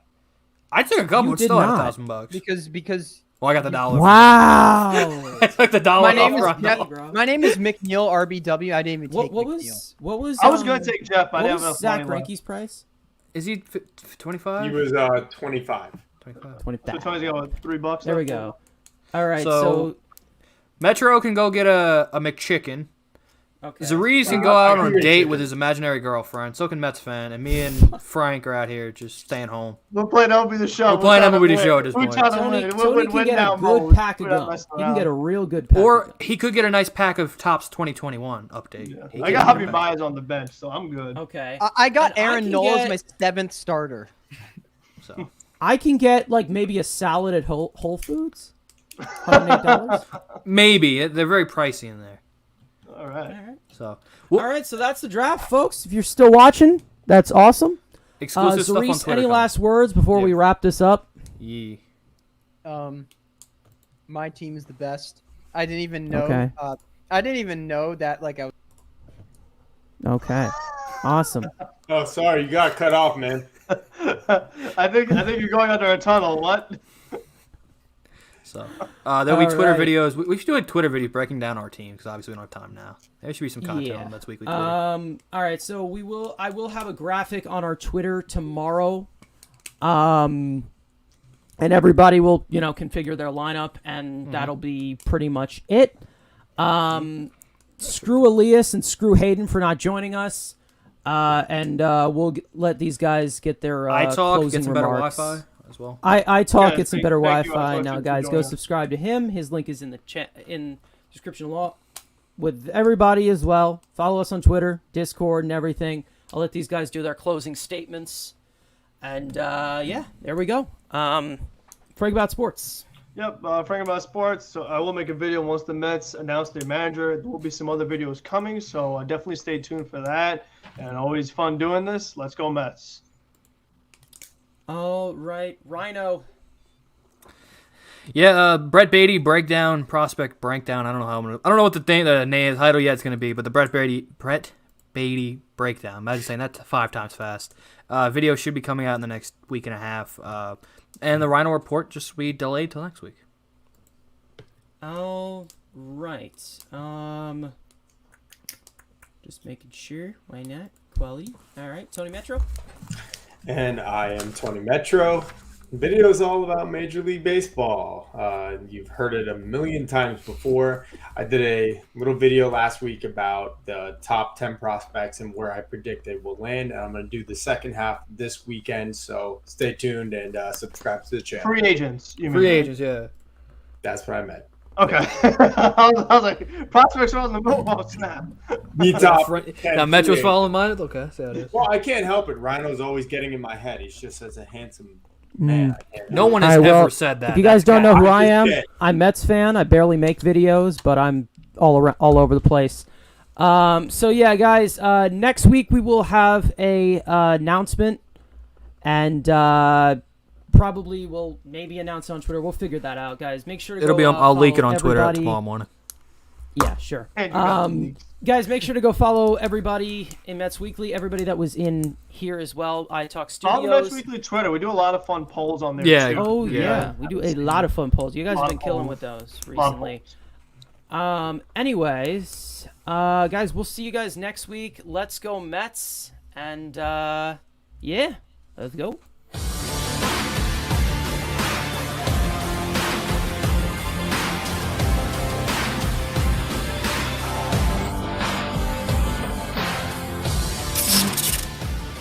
I took a couple, You but did still had not. $1,000. Because Well, I got the $1. Wow. I took the $1 my name off is Ronald. my name is McNeil RBW. I didn't even take What McNeil. was I was going to take Jeff. I what didn't was have enough Zach money left. Greinke's price? Is he 25? He was 25. 25. 25. So Tony's got what, $3. There we left? go. All right, So- so Metro can go get a McChicken. okay. Zariz can go out on a date with his imaginary girlfriend. So can Metsfan. And me and Frank are out here just staying home. We're playing MLB The Show. We're playing trying to MLB The win. Show at this We're point. trying to Tony, win. Tony can Win get a now good mode. pack of We're not gum. messing He can get around. a real good pack Or of gum. he could get a nice pack of Topps 2021 update. He I can got get Javi a- Baez on the bench, so I'm good. Okay. I got And I Aaron can Nola get- as my 7th starter. So. I can get like maybe a salad at Whole Foods. $108. Maybe. They're very pricey in there. All right. So All right, so that's the draft, folks. If you're still watching, that's awesome. exclusive stuff on Zarice, Twitter. any last words before we wrap this up? Yeah. My team is the best. I didn't even know. Okay. I didn't even know that. Like I was. Okay. Awesome. Oh, sorry, you got cut off, man. I think you're going under a tunnel. What? So there'll be All Twitter right. videos. We should do a Twitter video breaking down our team because obviously we don't have time now. There should be some content on Mets Weekly Twitter. All right, so I will have a graphic on our Twitter tomorrow. And everybody will, configure their lineup, and that'll be pretty much it. Screw Elias and screw Hayden for not joining us. And we'll let these guys get their iTalk, closing get some better remarks. Wi-Fi as well. iTalk, Yeah, get some thank- better thank you, Wi-Fi. iTalk, Now, for guys, go joining. subscribe to him. His link is in the description below with everybody as well. Follow us on Twitter, Discord, and everything. I'll let these guys do their closing statements. And, yeah, there we go. Frank About Sports. Yep, Frank About Sports. So I will make a video once the Mets announce their manager. There will be some other videos coming, so definitely stay tuned for that. And always fun doing this. Let's go Mets. All right, Rhino. Yeah, Brett Beatty breakdown, prospect breakdown. I don't know what the name title yet is going to be, but the Brett Beatty breakdown. Imagine saying that 5 times fast. Video should be coming out in the next week and a half. And the Rhino Report just be delayed till next week. All right. Just making sure. Why not? Quality. All right, TonyMetro. And I am TonyMetro. The video is all about Major League Baseball. You've heard it a million times before. I did a little video last week about the top 10 prospects and where I predict they will land. And I'm going to do the second half this weekend. So stay tuned and subscribe to the channel. Free agents. You mean? Free agents, yeah. That's what I meant. Okay. I was like, prospects are on the move. Oh, snap. The top Now 10 Metro's free following mine. Okay, see how it is. Well, I can't help it. Rhino's always getting in my head. He's just such a handsome man. I can't No help one it. has All right, well, ever said that. If you guys don't know who I am, Yeah. I'm Mets fan. I barely make videos, but I'm all over the place. So yeah, guys, next week we will have a announcement, and probably we'll maybe announce it on Twitter. We'll figure that out, guys. Make sure to It'll go, be I'll leak it follow on Twitter everybody. tomorrow morning. Yeah, sure. And you got the leaks. Guys, make sure to go follow everybody in Mets Weekly. Everybody that was in here as well. iTalk Follow the Mets Studios. Weekly Twitter. We do a lot of fun polls on there, Yeah. too. Oh Yeah. yeah, we do a lot of fun polls. You guys have Lot been of killing polls. with those Lot of recently. polls. Anyways, guys, we'll see you guys next week. Let's go Mets, and yeah, let's go.